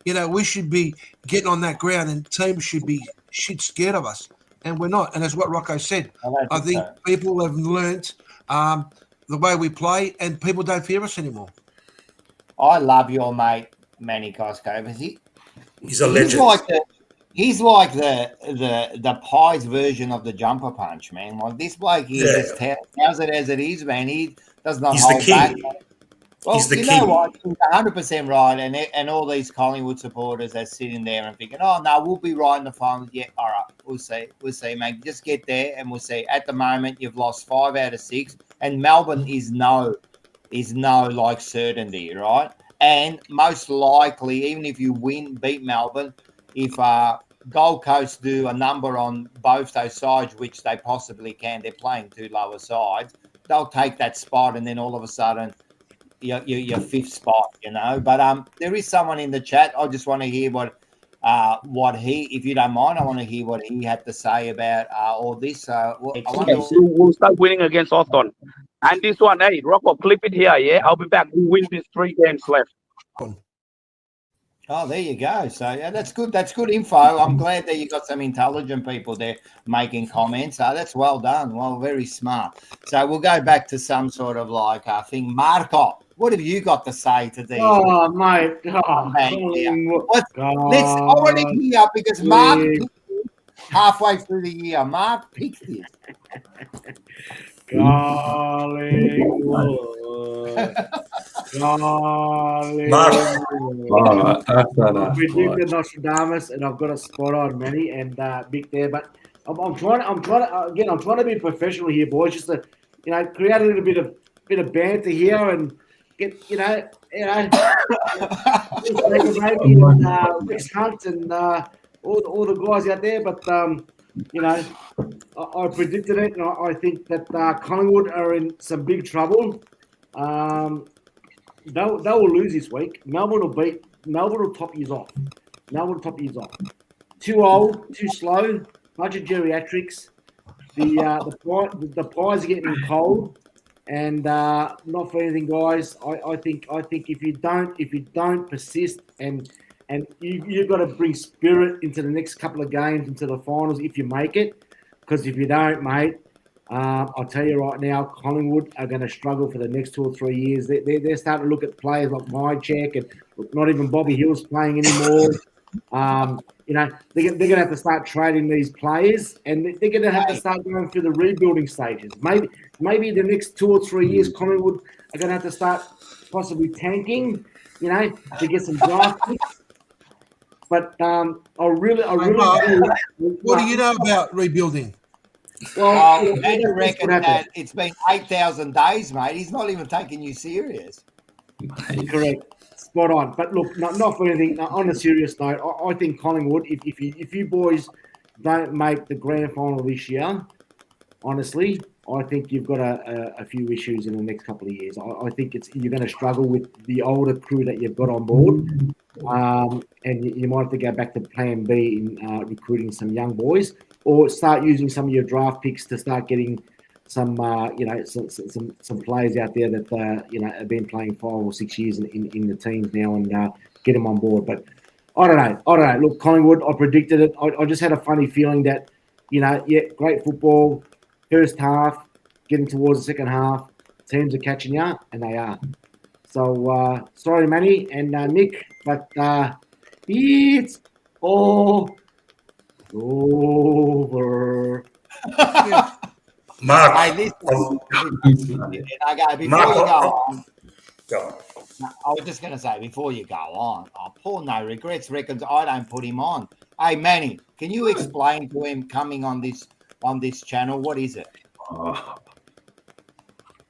you know, we should be getting on that ground and teams should be shit scared of us, and we're not. And that's what Rocco said. I think people have learnt the way we play, and people don't fear us anymore. I love your mate Manny Cosco. He's a legend. He's like the Pies version of the jumper punch, man. Like this bloke, he just tells it as it is, man. He does not hold back. Well, He's the you king. know what? He's 100% right, and all these Collingwood supporters are sitting there and thinking, "Oh no, we'll be right in the finals." Yeah, all right, we'll see, mate. Just get there and we'll see. At the moment, you've lost 5 out of 6, and Melbourne is no like certainty, right? And most likely, even if you beat Melbourne, if Gold Coast do a number on both those sides, which they possibly can, they're playing 2 lower sides, they'll take that spot, and then all of a sudden, your 5th spot, you know. But there is someone in the chat. I just want to hear what he, if you don't mind, I want to hear what he had to say about all this. We'll start winning against Hawthorn. And this one, hey, Rocco, clip it here, yeah? I'll be back. We'll win these 3 games left. Oh, there you go. So yeah, that's good. That's good info. I'm glad that you got some intelligent people there making comments. That's well done. Well, very smart. So we'll go back to some sort of like thing. Marco, what have you got to say to these? Oh, mate. Oh, let's already hear because Mark halfway through the year. Mark picked this. Collingwood. I predicted Nostradamus, and I've got a spot on, Manny and Mick there. But I'm trying to be professional here, boys. Just to, you know, create a little bit of banter here and get, maybe Rick Hunt and all the guys out there. But you know, I predicted it, and I think that Collingwood are in some big trouble. They will lose this week. Melbourne will top years off. Too old, too slow, bunch of geriatrics. The Pies are getting cold, and not for anything, guys. I think if you don't persist and you've got to bring spirit into the next couple of games into the finals if you make it, because if you don't, mate, I'll tell you right now, Collingwood are going to struggle for the next 2 or 3 years. They're starting to look at players like Mycheck, and not even Bobby Hill's playing anymore. You know, they're going to have to start trading these players, and they're going to have to start going through the rebuilding stages. Maybe the next 2 or 3 years, Collingwood are going to have to start possibly tanking, you know, to get some draft picks. But I really what do you know about rebuilding? Well, you reckon that it's been 8,000 days, mate. He's not even taking you serious. Correct. Spot on. But look, not for anything. On a serious note, I think Collingwood, if you boys don't make the grand final this year, honestly, I think you've got a few issues in the next couple of years. I think you're going to struggle with the older crew that you've got on board. And you might have to go back to plan B in recruiting some young boys, or start using some of your draft picks to start getting some some players out there that have been playing 5 or 6 years in the teams now, and get them on board. But I don't know. Look, Collingwood, I predicted it. I just had a funny feeling that great football, first half, getting towards the second half, teams are catching you, and they are. So sorry, Manny and Mick, but it's all over. Mark, Hey, listen, before you go on, I was just going to say, before you go on, Paul No Regrets reckons I don't put him on. Hey, Manny, can you explain to him coming on this channel? What is it?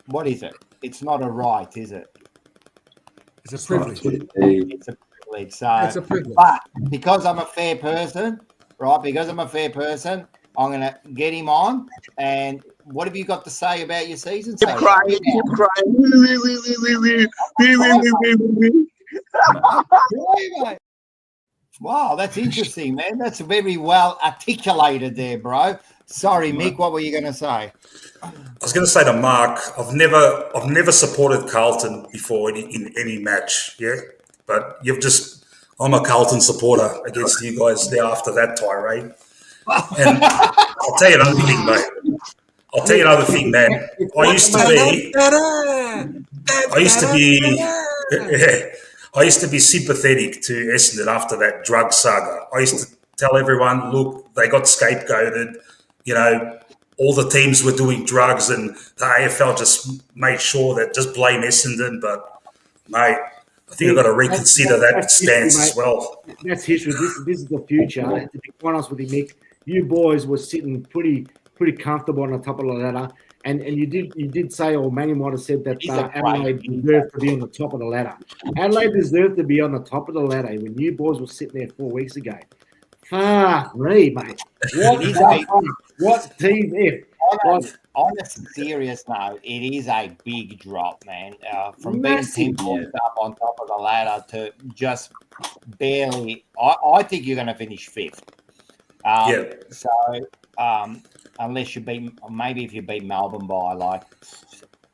What is it? It's not a right, is it? It's a privilege. It's a privilege. So, It's a privilege. But because I'm a fair person, right? Because I'm a fair person, I'm going to get him on. And what have you got to say about your season? Keep crying. Wow, that's interesting, man. That's very well articulated there, bro. Sorry, Mick, what were you going to say? I was going to say to Mark, I've never supported Carlton before in any match, yeah. But I'm a Carlton supporter against you guys now after that tirade. And I'll tell you another thing, mate. Man. I used to be sympathetic to Essendon after that drug saga. I used to tell everyone, look, they got scapegoated. You know, all the teams were doing drugs, and the AFL just made sure that just blame Essendon. But, mate, I think I've got to reconsider that stance as well. That's history. This is the future. To be quite honest with you, Mick, you boys were sitting pretty comfortable on the top of the ladder, and you did say, or Manny might have said that Adelaide deserved to be on the top of the ladder. Adelaide deserved to be on the top of the ladder when you boys were sitting there 4 weeks ago. Fuck me, mate. What team if? On a serious note, it is a big drop, man. From being 10 points up on top of the ladder to just barely. I think you're going to finish 5th. So unless you maybe if you beat Melbourne by like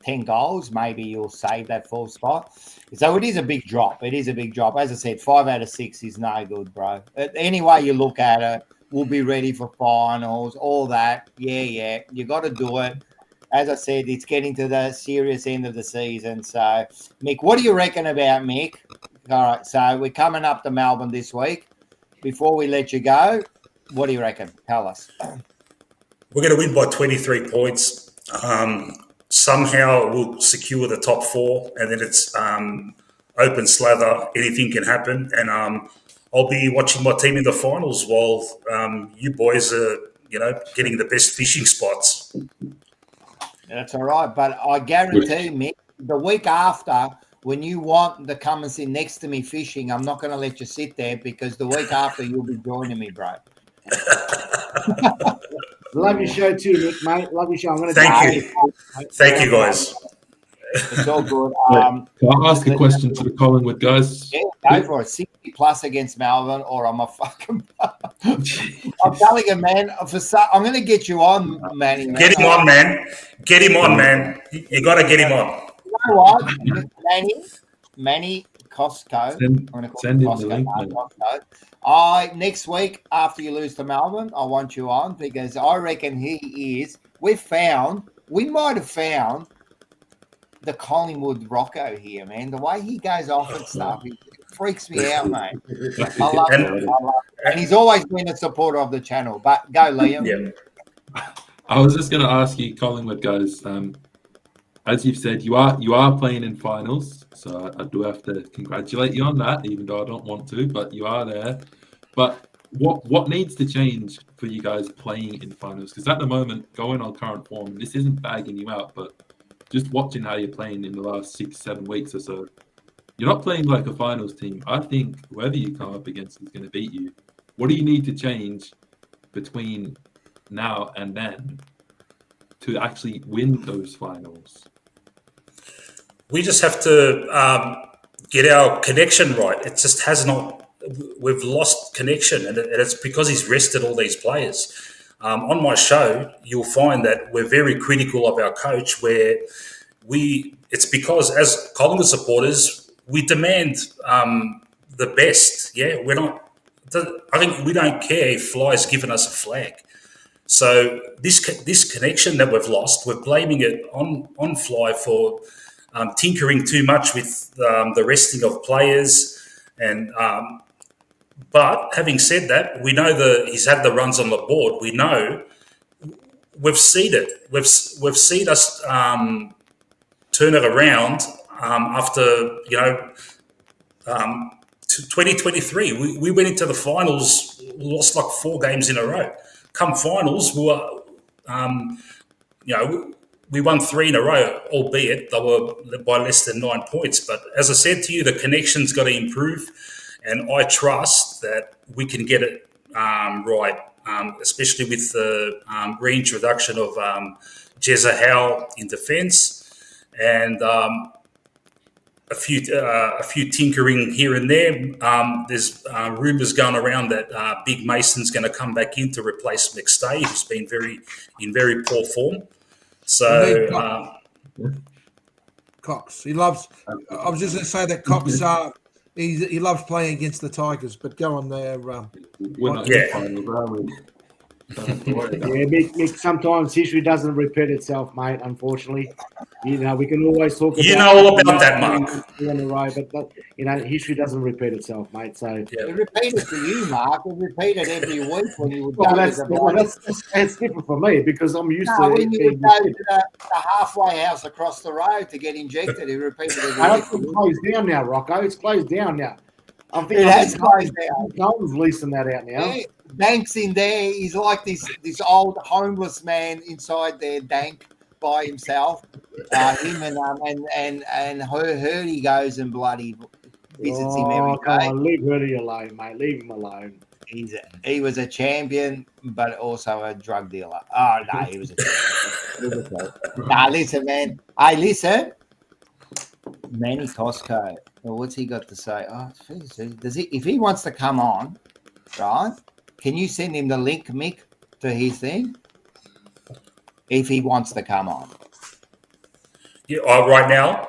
10 goals, maybe you'll save that 4th spot. So it is a big drop. As I said, 5 out of 6 is no good, bro. Any way you look at it, we'll be ready for finals, all that. Yeah. You got to do it. As I said, it's getting to the serious end of the season. So, Mick, what do you reckon about Mick? All right, so we're coming up to Melbourne this week. Before we let you go, what do you reckon? Tell us. We're going to win by 23 points. Somehow we'll secure the top 4, and then it's open slather. Anything can happen. And I'll be watching my team in the finals while you boys are, getting the best fishing spots. That's all right. But I guarantee, Mick, the week after, when you want to come and sit next to me fishing, I'm not going to let you sit there, because the week after you'll be joining me, bro. Love your show too, Mick, mate. Love your show. I'm going to Thank you, guys. It's all good. Can I ask a question to the Collingwood guys? Yeah, go for it. 60+ against Melbourne, or I'm a fucking. I'm telling you, man. I'm going to get you on, Manny. Man. Get him on, man. You got to get him on. You know what, Manny, Costco. Send in the link, mate. Costco. Next week, after you lose to Melbourne, I want you on because I reckon he is. We might have found the Collingwood Rocco here, man. The way he goes off and stuff, it freaks me out, mate. I love it. And he's always been a supporter of the channel. But go, Liam. Yeah. I was just going to ask you, Collingwood guys. As you've said, you are playing in finals, so I do have to congratulate you on that, even though I don't want to. But you are there. But what needs to change for you guys playing in finals? Because at the moment, going on current form, this isn't bagging you out, but just watching how you're playing in the last 6-7 weeks or so, you're not playing like a finals team. I think whoever you come up against is going to beat you. What do you need to change between now and then to actually win those finals? We just have to get our connection right. It just has not. We've lost connection, and it's because he's rested all these players. On my show, you'll find that we're very critical of our coach, where it's because as Collingwood supporters, we demand the best. Yeah, we're not. I think we don't care if Fly's given us a flag. So this connection that we've lost, we're blaming it on Fly for tinkering too much with the resting of players. And but having said that, we know he's had the runs on the board. We know we've seen it. We've seen us turn it around after 2023. We went into the finals, lost like 4 games in a row. Come finals, we were, we won 3 in a row, albeit they were by less than 9 points. But as I said to you, the connection's got to improve, and I trust that we can get it right, especially with the reintroduction of Jezza Howe in defence and a few tinkering here and there. There's rumours going around that Big Mason's going to come back in to replace McStay, who's been in very poor form. So Cox, he loves. I was just going to say that Cox. He loves playing against the Tigers. But go on there. Mick, sometimes history doesn't repeat itself, mate. Unfortunately, we can always talk. You know all about that, Mark. On the road, but history doesn't repeat itself, mate. So it repeated to you, Mark. It repeated every week when you would go. That's different for me because I'm used to. When you would go to the halfway house across the road to get injected, it repeated every week. It's closed down now, Rocco. It's closed down now. It has closed down. No one's leasing that out now. Yeah. Dank's in there. He's like this old homeless man inside there, Dank, by himself. Him and Hurdy goes and bloody visits him every day. Leave Hurdy alone, mate. Leave him alone. He was a champion, but also a drug dealer. Oh no, he was a champion. Nah, listen, man. Hey, listen. Manny Costco. Well, what's he got to say? Oh, does he? If he wants to come on, right? Can you send him the link, Mick, to his thing? If he wants to come on. Yeah, right now?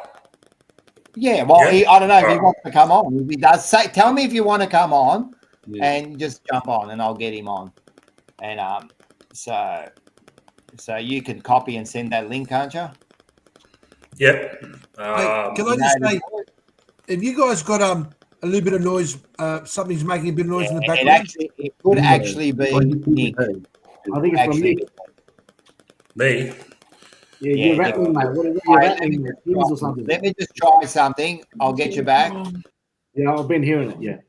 Yeah, well, yeah. I don't know if he wants to come on. If he does, tell me if you want to come on and just jump on and I'll get him on. And so you can copy and send that link, can't you? Yep. Hey, can I just say, have you guys got a little bit of noise? Something's making a bit of noise in the background. It could actually be Nick. I think it's from Nick. Me? Yeah, you're rattling, mate. What are you rattling? Or something? Let me just try something. I'll get you back. Yeah, I've been hearing it.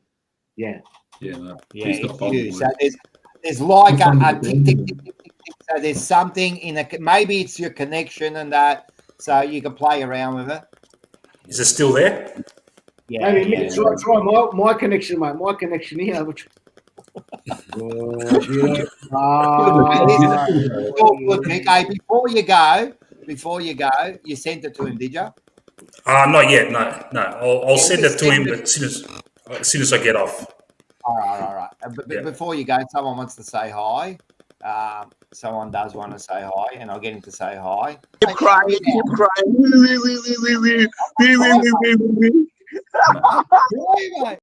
Yeah. So there's like a tick, tick, tick, tick, tick. So there's something in maybe it's your connection and that, so you can play around with it. Is it still there? Yeah. Hey, try my connection, mate. My connection here. Which... Hey, before you go, you sent it to him, did you? Not yet. No. I'll send it to him as soon as I get off. All right. But before you go, someone wants to say hi. Someone does want to say hi, and I'll get him to say hi. Keep crying. mate.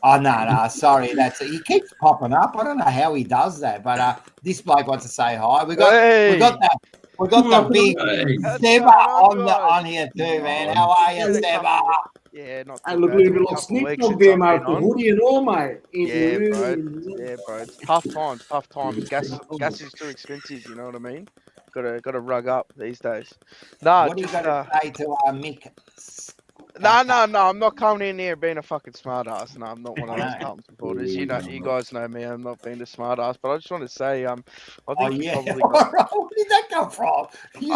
Oh no, sorry. He keeps popping up. I don't know how he does that, but this bloke wants to say hi. We got the big Seba on here too, man. How are you, Seba? Yeah, not I too look a bad. little bit like Snick on there, mate. The hoodie and all, mate. Yeah, bro. It's tough times. Gas is too expensive. You know what I mean? Got to rug up these days. Nah, What do you got to say to Mick? No. I'm not coming in here being a fucking smartass. No, I'm not one of those Carlton supporters. You guys know me. I'm not being a smartass. But I just want to say, I think probably got... Where did that come from? Me,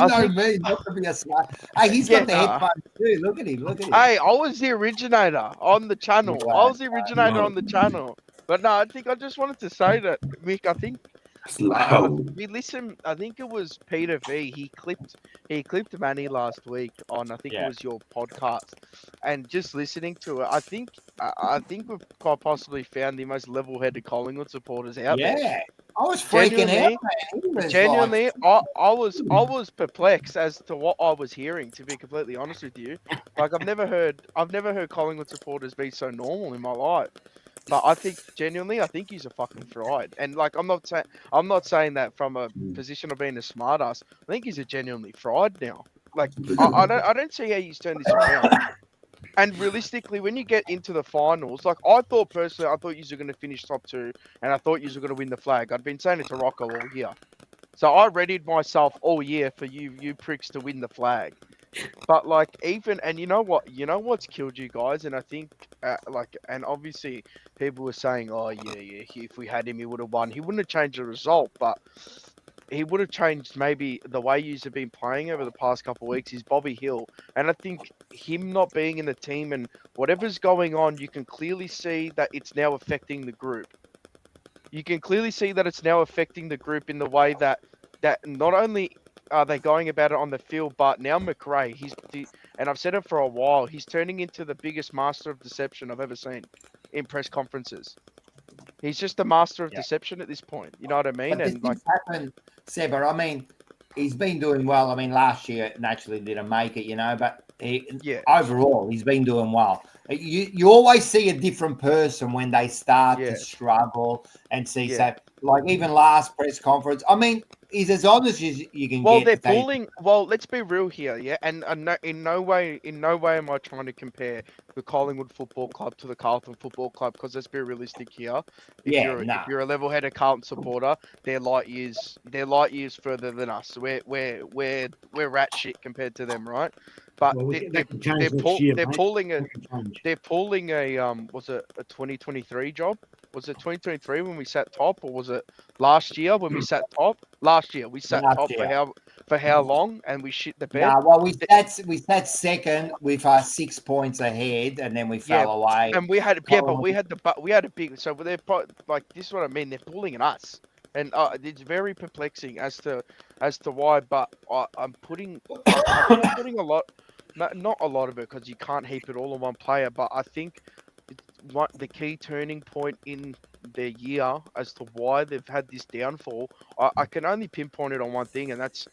not to be a smart. Hey, he's got the headphones too. Look at him. Hey, I was the originator on the channel. But no, I just wanted to say that, Mick, I think we listened. I think it was Peter V. He clipped Manny last week on. I think it was your podcast, and just listening to it, I think we've quite possibly found the most level-headed Collingwood supporters out there. Yeah, I was freaking out, man. Genuinely, I was perplexed as to what I was hearing. To be completely honest with you, like I've never heard Collingwood supporters be so normal in my life. But I think he's a fucking fried. And like I'm not saying that from a position of being a smartass. I think he's a genuinely fried now. Like I don't see how he's turned this around. And realistically, when you get into the finals, like I thought you were going to finish top 2, and I thought you were going to win the flag. I'd been saying it to Rocco all year. So I readied myself all year for you pricks to win the flag. But like you know what's killed you guys, and I think and obviously people were saying, oh yeah, if we had him, he would have won. He wouldn't have changed the result, but he would have changed maybe the way you have been playing over the past couple of weeks. Is Bobby Hill, and I think him not being in the team and whatever's going on, you can clearly see that it's now affecting the group. You can clearly see that it's now affecting the group in the way that not only are they going about it on the field, but now McRae, and I've said it for a while, he's turning into the biggest master of deception I've ever seen in press conferences. He's just the master of deception at this point. You know what I mean? But and like happened, Seba. I mean, he's been doing well. I mean, last year naturally didn't make it, but overall he's been doing well. You always see a different person when they start to struggle and see. So, like even last press conference, I mean, he's as honest as you can get. Well, they're pulling. Well, let's be real here, and in no way am I trying to compare the Collingwood Football Club to the Carlton Football Club, because let's be realistic here. If you're a level-headed Carlton supporter, they're light years further than us. We're rat shit compared to them, right? But they're pulling a was it a 2023 job? Was it 2023 when we sat top, or was it last year when we sat top? Last year we sat top for how long, and we shit the bed. Well, we sat second with 6 points ahead, and then we fell away. And we had a big. So they're like, this is what I mean. They're pulling at us, and it's very perplexing as to why. But I'm putting a lot. Not a lot of it, because you can't heap it all on one player, but I think the key turning point in their year as to why they've had this downfall, I can only pinpoint it on one thing, and that's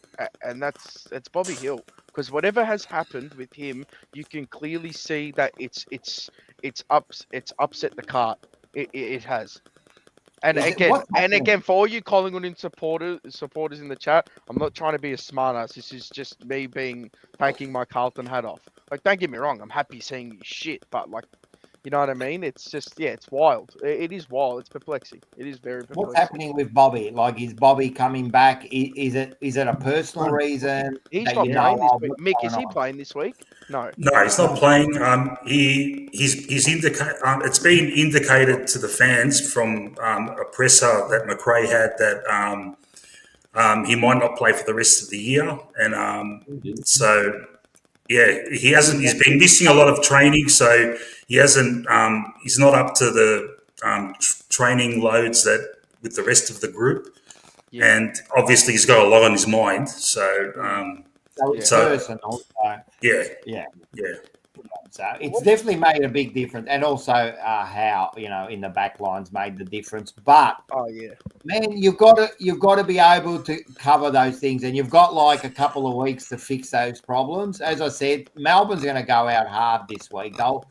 Bobby Hill. Because whatever has happened with him, you can clearly see that it's upset the cart. It has. And again, for all you Collingwood supporters in the chat, I'm not trying to be a smartass. This is just me taking my Carlton hat off. Like, don't get me wrong, I'm happy seeing you shit, but like, you know what I mean? It's just, it's wild. It is wild. It's perplexing. It is very perplexing. What's happening with Bobby? Like, is Bobby coming back? Is it a personal reason? He's not playing this week. Mick, is he playing this week? No, he's not playing. He's it's been indicated to the fans from a presser that McRae had that he might not play for the rest of the year, and so he hasn't. He's been missing a lot of training, so he hasn't. He's not up to the training loads that with the rest of the group, and obviously he's got a lot on his mind. So. So So it's definitely made a big difference, and also how in the back lines made the difference. But Oh yeah, man, you've got to be able to cover those things, and you've got like a couple of weeks to fix those problems. As I said, Melbourne's going to go out hard this week. They'll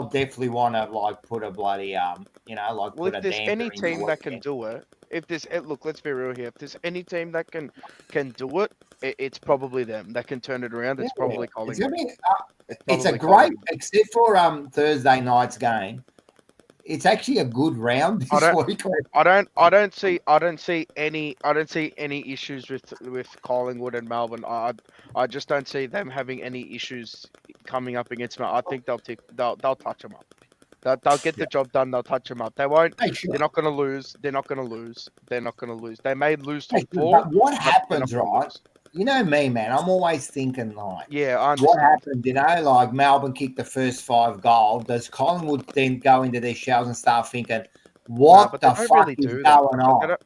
definitely want to put a bloody well, put if a there's damper any in the team that can weekend. do it, look, let's be real here. If there's any team that can do it, it's probably them. That can turn it around. It's probably It's Collingwood. gonna be, it's a probably great, Collingwood. except for Thursday night's game. It's actually a good round this week. I don't see any issues with Collingwood and Melbourne. I just don't see them having any issues coming up against Melbourne. I think they'll touch them up. They'll get the job done. They'll touch them up. They won't. Hey, sure. They're not going to lose. They're not going to lose. They're not going to lose. They may lose top Hey, four. but what but they're happens, not gonna right? lose. You know me, man. I'm always thinking Yeah, I what understand. happened? Like Melbourne kicked the first 5 goals. Does Collingwood then go into their shells and start thinking, what but the they don't fuck really is do that. going on?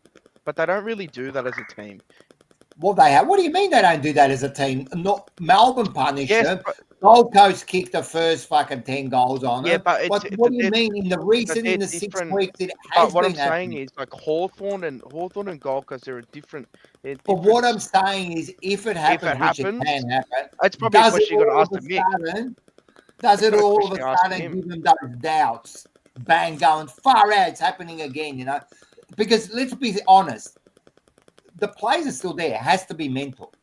But they don't really do that as a team. Well, they have. What do you mean they don't do that as a team? Not Melbourne punish Yes, them. but, Gold Coast kicked the first fucking 10 goals on them. yeah, but What do you mean in the recent, in the 6 different. weeks, it has But what been I'm saying happening? is like Hawthorn and Gold Coast, they're different. But what I'm saying is, if it happens, which it happens, can happen, That's probably a does it question you got to all ask of the a Mick. sudden, does it That's a all of question a you ask sudden him. give them those doubts? Bang, going far out, it's happening again, Because let's be honest, the players are still there. It has to be mental.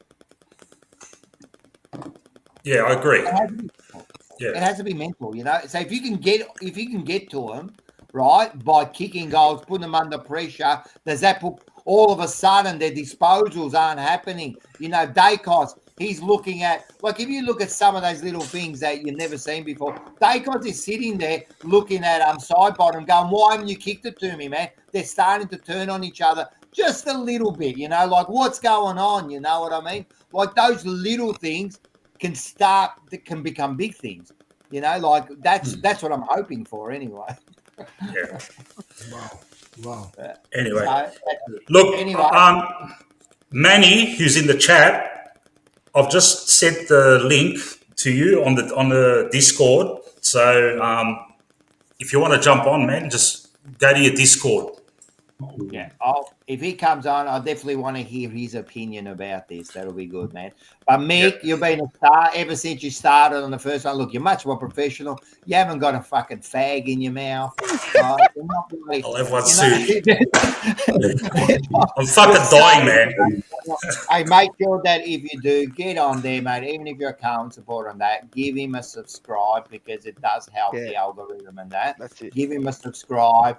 Yeah, I agree. It has to be mental. Yeah. It has to be mental, So if you can get to them, right, by kicking goals, putting them under pressure, does that put all of a sudden their disposals aren't happening? Dacos, he's looking at, like, if you look at some of those little things that you've never seen before, Dacos is sitting there looking at side bottom going, why haven't you kicked it to me, man? They're starting to turn on each other just a little bit, like, what's going on? You know what I mean? Like, those little things can become big things, like that's what I'm hoping for anyway. Yeah. Wow. Anyway, So, look, anyway. Manny, who's in the chat, I've just sent the link to you on the Discord. So if you want to jump on, man, just go to your Discord. Yeah. If he comes on, I definitely want to hear his opinion about this. That'll be good, man. But Mick, You've been a star ever since you started on the first one. Look, you're much more professional. You haven't got a fucking fag in your mouth. Right? You're not really, I'll have one soon. I'm fucking dying, man. Hey, make sure that if you do get on there, mate, even if you're a current supporter on that, give him a subscribe because it does help the algorithm and that. That's it. Give him a subscribe.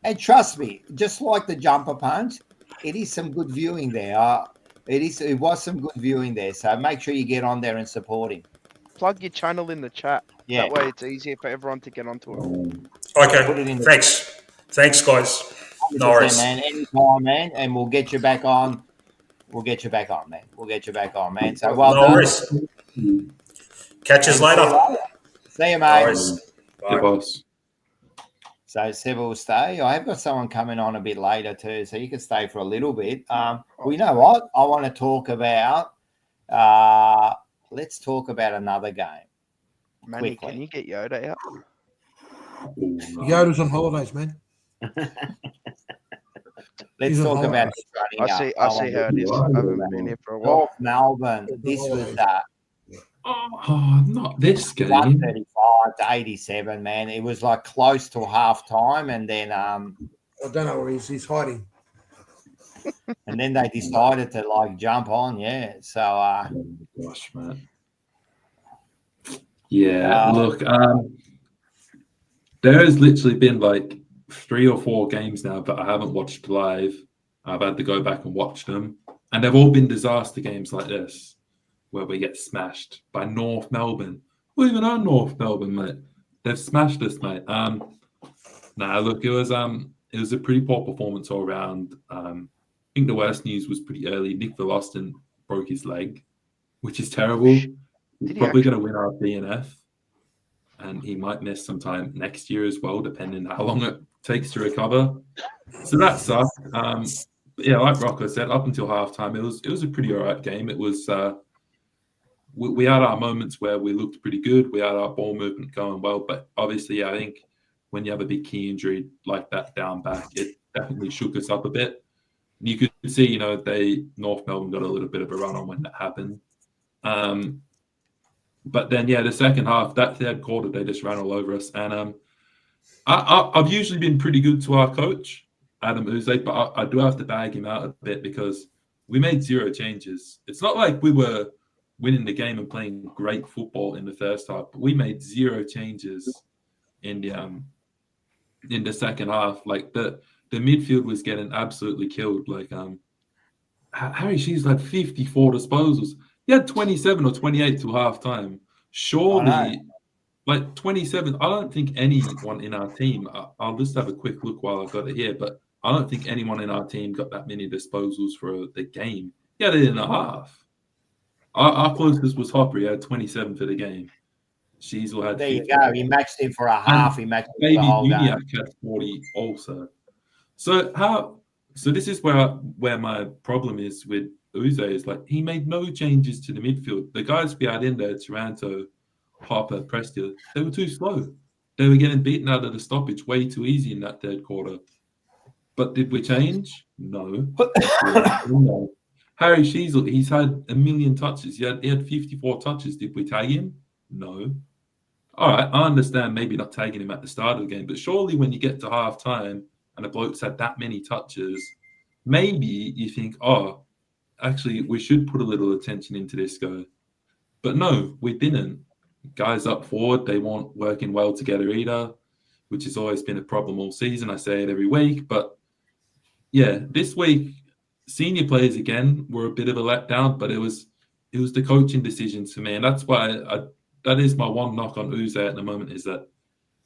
And trust me, just like the jumper punch, it is some good viewing there. It was some good viewing there. So make sure you get on there and support him. Plug your channel in the chat. Yeah. That way it's easier for everyone to get onto it. Okay. Put it in the Thanks, guys. No 100%, worries. man. Anytime, man. And we'll get you back on. We'll get you back on, man. So well No done. worries. Catch us later. See you, No mate. worries. Yeah, Bye. boss. So Seba will stay. I have got someone coming on a bit later too, so you can stay for a little bit. Well, you know what? I want to talk about. Let's talk about another game. Manny, Quickly. can you get Yoda out? Yoda's on holidays, man. Let's He's talk on about holidays. this running I see up. how it is. I haven't been here for a while. North Melbourne. This was Oh, not this game. 135 to 87, man. It was like close to half time, and then I don't know where he's hiding. and then they decided to like jump on. Yeah. So Gosh, man. Yeah, look, there has literally been like 3 or 4 games now that I haven't watched live. I've had to go back and watch them, and they've all been disaster games like this, where we get smashed by North Melbourne. Well, even our North Melbourne, mate, they've smashed us, mate. Look, it was a pretty poor performance all around. I think the worst news was pretty early. Nick Veloston broke his leg, which is terrible. He's probably going to win our DNF, and he might miss some time next year as well, depending on how long it takes to recover. So that sucked. But yeah, like Rocco said, up until halftime, it was a pretty all right game. It was we had our moments where we looked pretty good. We had our ball movement going well, but obviously, I think when you have a big key injury like that down back, it definitely shook us up a bit. You could see, you know, North Melbourne got a little bit of a run on when that happened. But then, yeah, the second half, that third quarter, they just ran all over us. And I've usually been pretty good to our coach, Adam Uze, but I do have to bag him out a bit because we made 0 changes. It's not like we were winning the game and playing great football in the first half, but we made 0 changes in the second half. Like the midfield was getting absolutely killed. Like Harry She's had 54 disposals. He had 27 or 28 to half time. Surely, like 27. I don't think anyone in our team. I'll just have a quick look while I've got it here, but I don't think anyone in our team got that many disposals for the game. He had it in a half. Our closest was Hopper. He had 27 for the game. Sheasel had. There you go. He matched it for a half. He matched it for the whole game. Had 40 also. So this is where my problem is with Uze is like he made no changes to the midfield. The guys we had in there, Taranto, Harper, Prestia, they were too slow. They were getting beaten out of the stoppage way too easy in that third quarter. But did we change? No. No. Harry Sheasel, he's had a million touches. He had 54 touches. Did we tag him? No. All right, I understand maybe not tagging him at the start of the game, but surely when you get to half time and the bloke's had that many touches, maybe you think, oh, actually, we should put a little attention into this guy. But no, we didn't. Guys up forward, they weren't working well together either, which has always been a problem all season. I say it every week. But yeah, this week, senior players again were a bit of a letdown, but it was the coaching decisions for me. And that's why that is my one knock on Uze at the moment, is that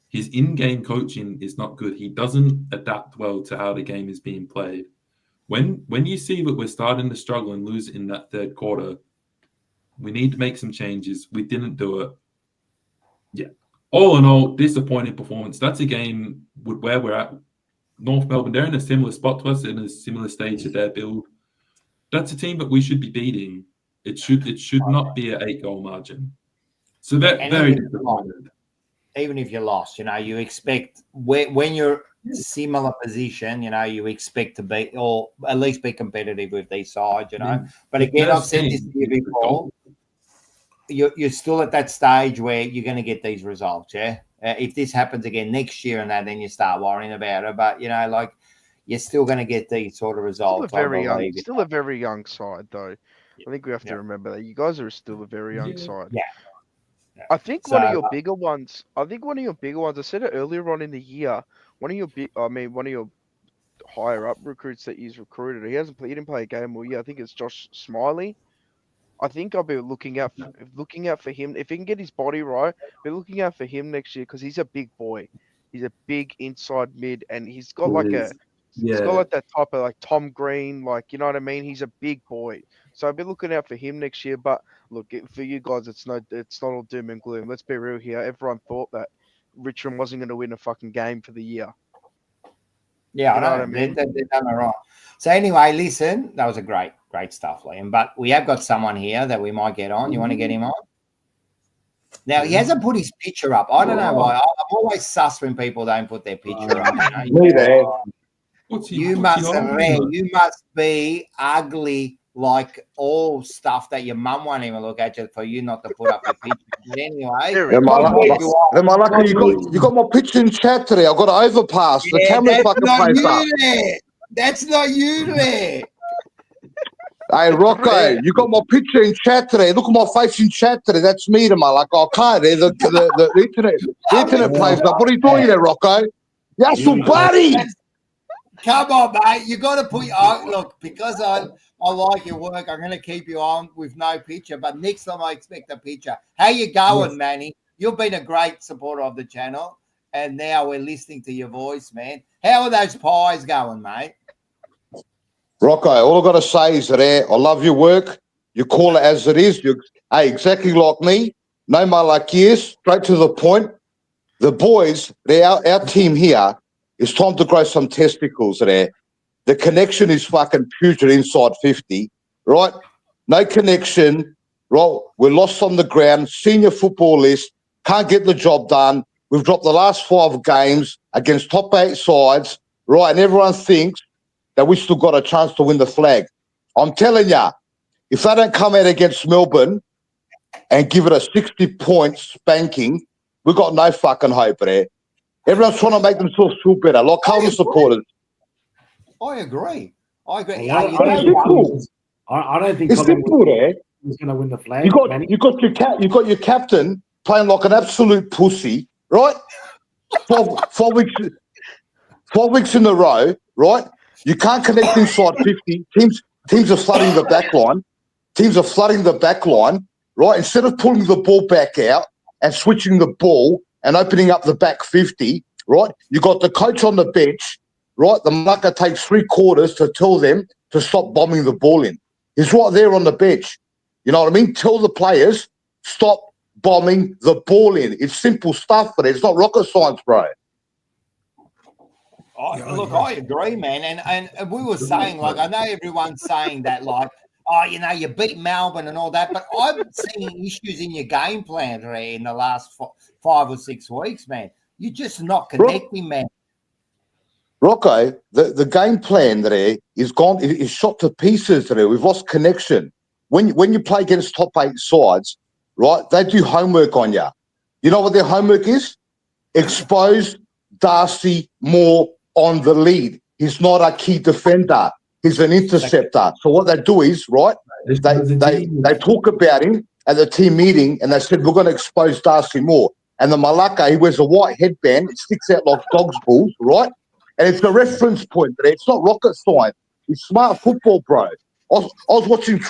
his in-game coaching is not good. He doesn't adapt well to how the game is being played. When you see that we're starting to struggle and lose in that third quarter, we need to make some changes. We didn't do it. Yeah. All in all, disappointing performance. That's a game where we're at. North Melbourne, they're in a similar spot to us, in a similar stage of their build. That's a team that we should be beating. It should not be an 8-goal margin. So they're very disappointed. Even if you lost, you know, you expect when you're similar position, you know, you expect to be or at least be competitive with these sides, you know. But again, I've said this to you before. You're still at that stage where you're going to get these results, yeah. If this happens again next year and that, then you start worrying about it. But you know, like you're still going to get these sort of results. Still a very young side, though. I think we have to remember that you guys are still a very young side. Yeah. I think one of your bigger ones. I said it earlier on in the year. One of your higher up recruits that he's recruited. He didn't play a game all year. I think it's Josh Smiley. I think I'll be looking out for him if he can get his body right. Be looking out for him next year because he's a big boy. He's a big inside mid, and he's got he's got like that type of like Tom Green, like you know what I mean. He's a big boy, so I'll be looking out for him next year. But look, for you guys, it's not all doom and gloom. Let's be real here. Everyone thought that Richmond wasn't going to win a fucking game for the year. Yeah, I know. What I mean? They've done it right. So anyway, listen, that was a great stuff, Liam. But we have got someone here that we might get on. You want to get him on? Now, he hasn't put his picture up. I don't know why. I'm always sus when people don't put their picture up. You must be ugly like all stuff that your mum won't even look at you for you not to put up your picture. But anyway, you got my picture in chat today. I've got an overpass. The camera fucking plays up. That's not you there. Hey, Rocco, you got my picture in chat today. Look at my face in chat today. That's me to my like. I can't. The internet plays up. What are you doing there, Rocco? Yes, buddy. Come on, mate. You got to put look, because I like your work. I'm going to keep you on with no picture, but next time I expect a picture. How you going, Manny? You've been a great supporter of the channel, and now we're listening to your voice, man. How are those pies going, mate? Rocco, all I've got to say is that I love your work. You call it as it is. You're exactly like me. No malakias, straight to the point. The boys, our team here, it's time to grow some testicles there. The connection is fucking putrid inside 50, right? No connection, right? We're lost on the ground, senior football list, can't get the job done. We've dropped the last 5 games against top 8 sides, right? And everyone thinks that we still got a chance to win the flag. I'm telling you, if they don't come out against Melbourne and give it a 60-point spanking, we've got no fucking hope there. Everyone's trying to make themselves feel better, like Carlton supporters. I agree. I agree. I don't think it's simple there. Is going to win the flag. You got your captain playing like an absolute pussy, right? 4 weeks in a row, right? You can't connect inside 50. Teams are flooding the back line. Right? Instead of pulling the ball back out and switching the ball and opening up the back 50, right? You got the coach on the bench, right? The mucker takes 3 quarters to tell them to stop bombing the ball in. He's right there on the bench. You know what I mean? Tell the players, stop bombing the ball in. It's simple stuff, but it's not rocket science, bro. I agree, man. And we were saying, like, I know everyone's saying that, like, oh, you know, you beat Melbourne and all that, but I've seen issues in your game plan today in the last 5 or 6 weeks, man. You're just not connecting, man. Rocco, the game plan there is gone, is shot to pieces today. We've lost connection. When you play against top 8 sides, right, they do homework on you. You know what their homework is? Expose Darcy Moore on the lead. He's not a key defender. He's an interceptor. So what they do is, right, they talk about him at the team meeting and they said, we're going to expose Darcy Moore. And the Malacca, he wears a white headband. It sticks out like dog's balls, right? And it's a reference point there. It's not rocket science. It's smart football, bro. I was watching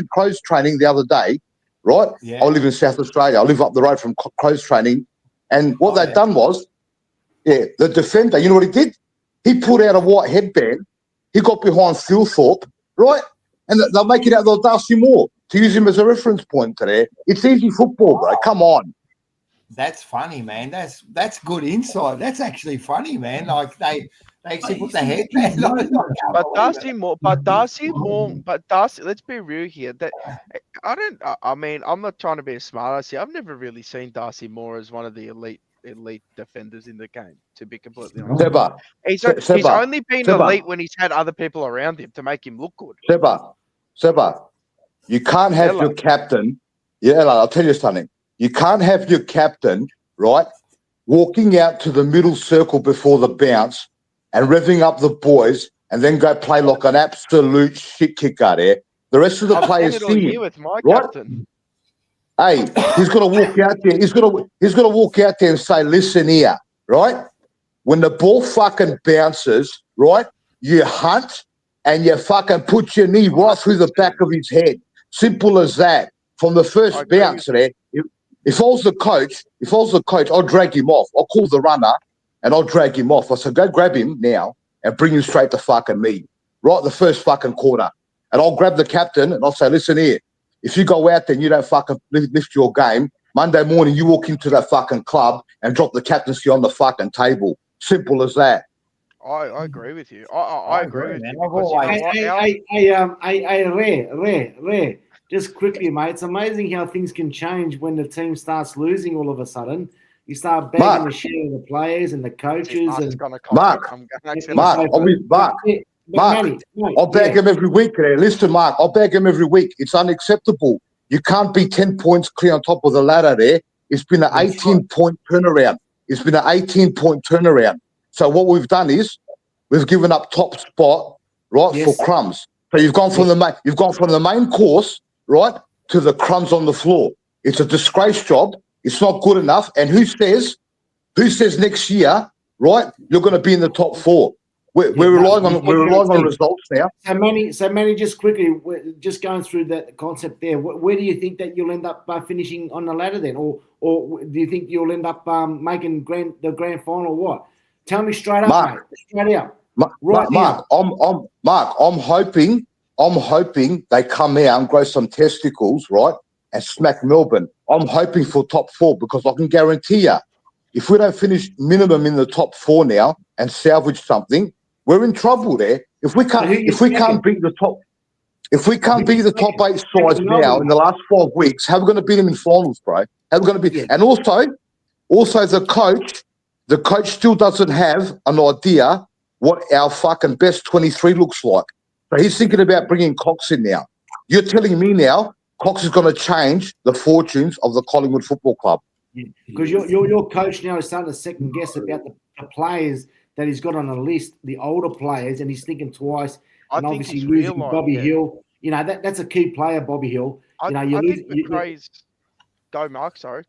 Crows training the other day, right? Yeah. I live in South Australia. I live up the road from Crows training. And what they'd done was, the defender, you know what he did? He pulled out a white headband. He got behind Thilthorpe, right? And they'll make it out they'll Darcy Moore to use him as a reference point today. It's easy football, bro. Come on. That's funny, man. That's good insight. That's actually funny, man. Like they actually put the headband on. But Darcy Moore, let's be real here. That I mean, I'm not trying to be a smart ass here. I've never really seen Darcy Moore as one of the elite defenders in the game, to be completely honest. He's only been elite when he's had other people around him to make him look good. Seba, you can't have your captain. Yeah, I'll tell you something. You can't have your captain, right, walking out to the middle circle before the bounce and revving up the boys and then go play like an absolute shit kicker there. The rest of the players see him, right? Captain. Hey, he's got to walk out there. He's got to walk out there and say, listen here, right? When the ball fucking bounces, right, you hunt and you fucking put your knee right through the back of his head. Simple as that. From the first bounce there. If I was the coach, I'll drag him off. I'll call the runner and I'll drag him off. I said, go grab him now and bring him straight to fucking me. Right the first fucking quarter. And I'll grab the captain and I'll say, listen here. If you go out there and you don't fucking lift your game, Monday morning you walk into that fucking club and drop the captaincy on the fucking table. Simple as that. I agree with you. I agree with you. Ray. Just quickly, mate, it's amazing how things can change when the team starts losing all of a sudden. You start begging the shit of the players and the coaches. I'll bag him every week. Listen, Mark, I'll bag him every week. It's unacceptable. You can't be 10 points clear on top of the ladder there. It's been an 18-point turnaround. So what we've done is we've given up top spot, right, for crumbs. So you've gone from the main course, right, to the crumbs on the floor. It's a disgrace job. It's not good enough. And who says next year, right, you're going to be in the top 4? We're relying on results now. So Manny, just quickly, just going through that concept there. Where do you think that you'll end up by finishing on the ladder then, or do you think you'll end up making the grand final? What? Tell me straight up, Mark, mate. Straight up. Mark, I'm hoping they come out and grow some testicles, right, and smack Melbourne. I'm hoping for top 4 because I can guarantee you, if we don't finish minimum in the top 4 now and salvage something, we're in trouble there. If we can't beat the top, If we can't beat the top 8 sides now in the last 5 weeks, how are we going to beat them in finals, bro? How are we going to be? And also the coach still doesn't have an idea what our fucking best 23 looks like. So he's thinking about bringing Cox in now. You're telling me now Cox is going to change the fortunes of the Collingwood Football Club. Because your coach now is starting to second guess about the players that he's got on a list, the older players, and he's thinking twice. And obviously losing Bobby Hill, you know, that's a key player, Bobby Hill. You know, I think McRae's go Mark, sorry.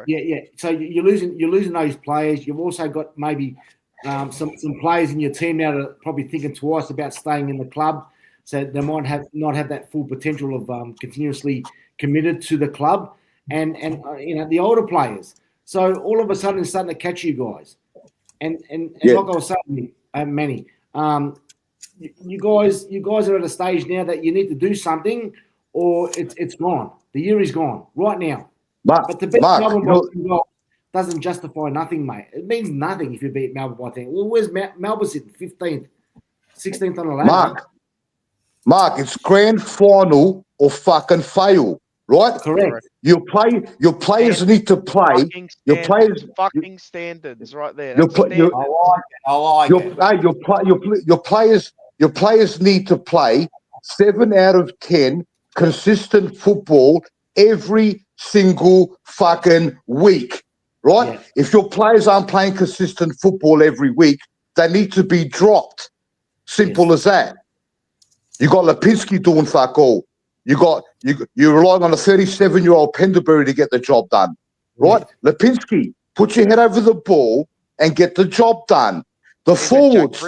Yeah. So you're losing those players. You've also got maybe some players in your team now that are probably thinking twice about staying in the club. So they might not have that full potential of continuously committed to the club, and you know, the older players. So all of a sudden it's starting to catch you guys. And like I was saying, Manny, you guys are at a stage now that you need to do something, or it's gone. The year is gone right now. But to beat Melbourne by 10 goals doesn't justify nothing, mate. It means nothing if you beat Melbourne by 10. Well, where's Melbourne sitting? 15th, 16th on the ladder. Mark, it's grand final or fucking fail, right? Correct. Your players need to play. Your players fucking standards right there. I like it. Your players need to play 7 out of 10 consistent football every single fucking week, right? Yeah. If your players aren't playing consistent football every week, they need to be dropped. Simple as that. You got Lipinski doing fuck all. You're relying on a 37-year-old Pendlebury to get the job done, right? Yeah. Lipinski, put your head over the ball and get the job done. The forwards,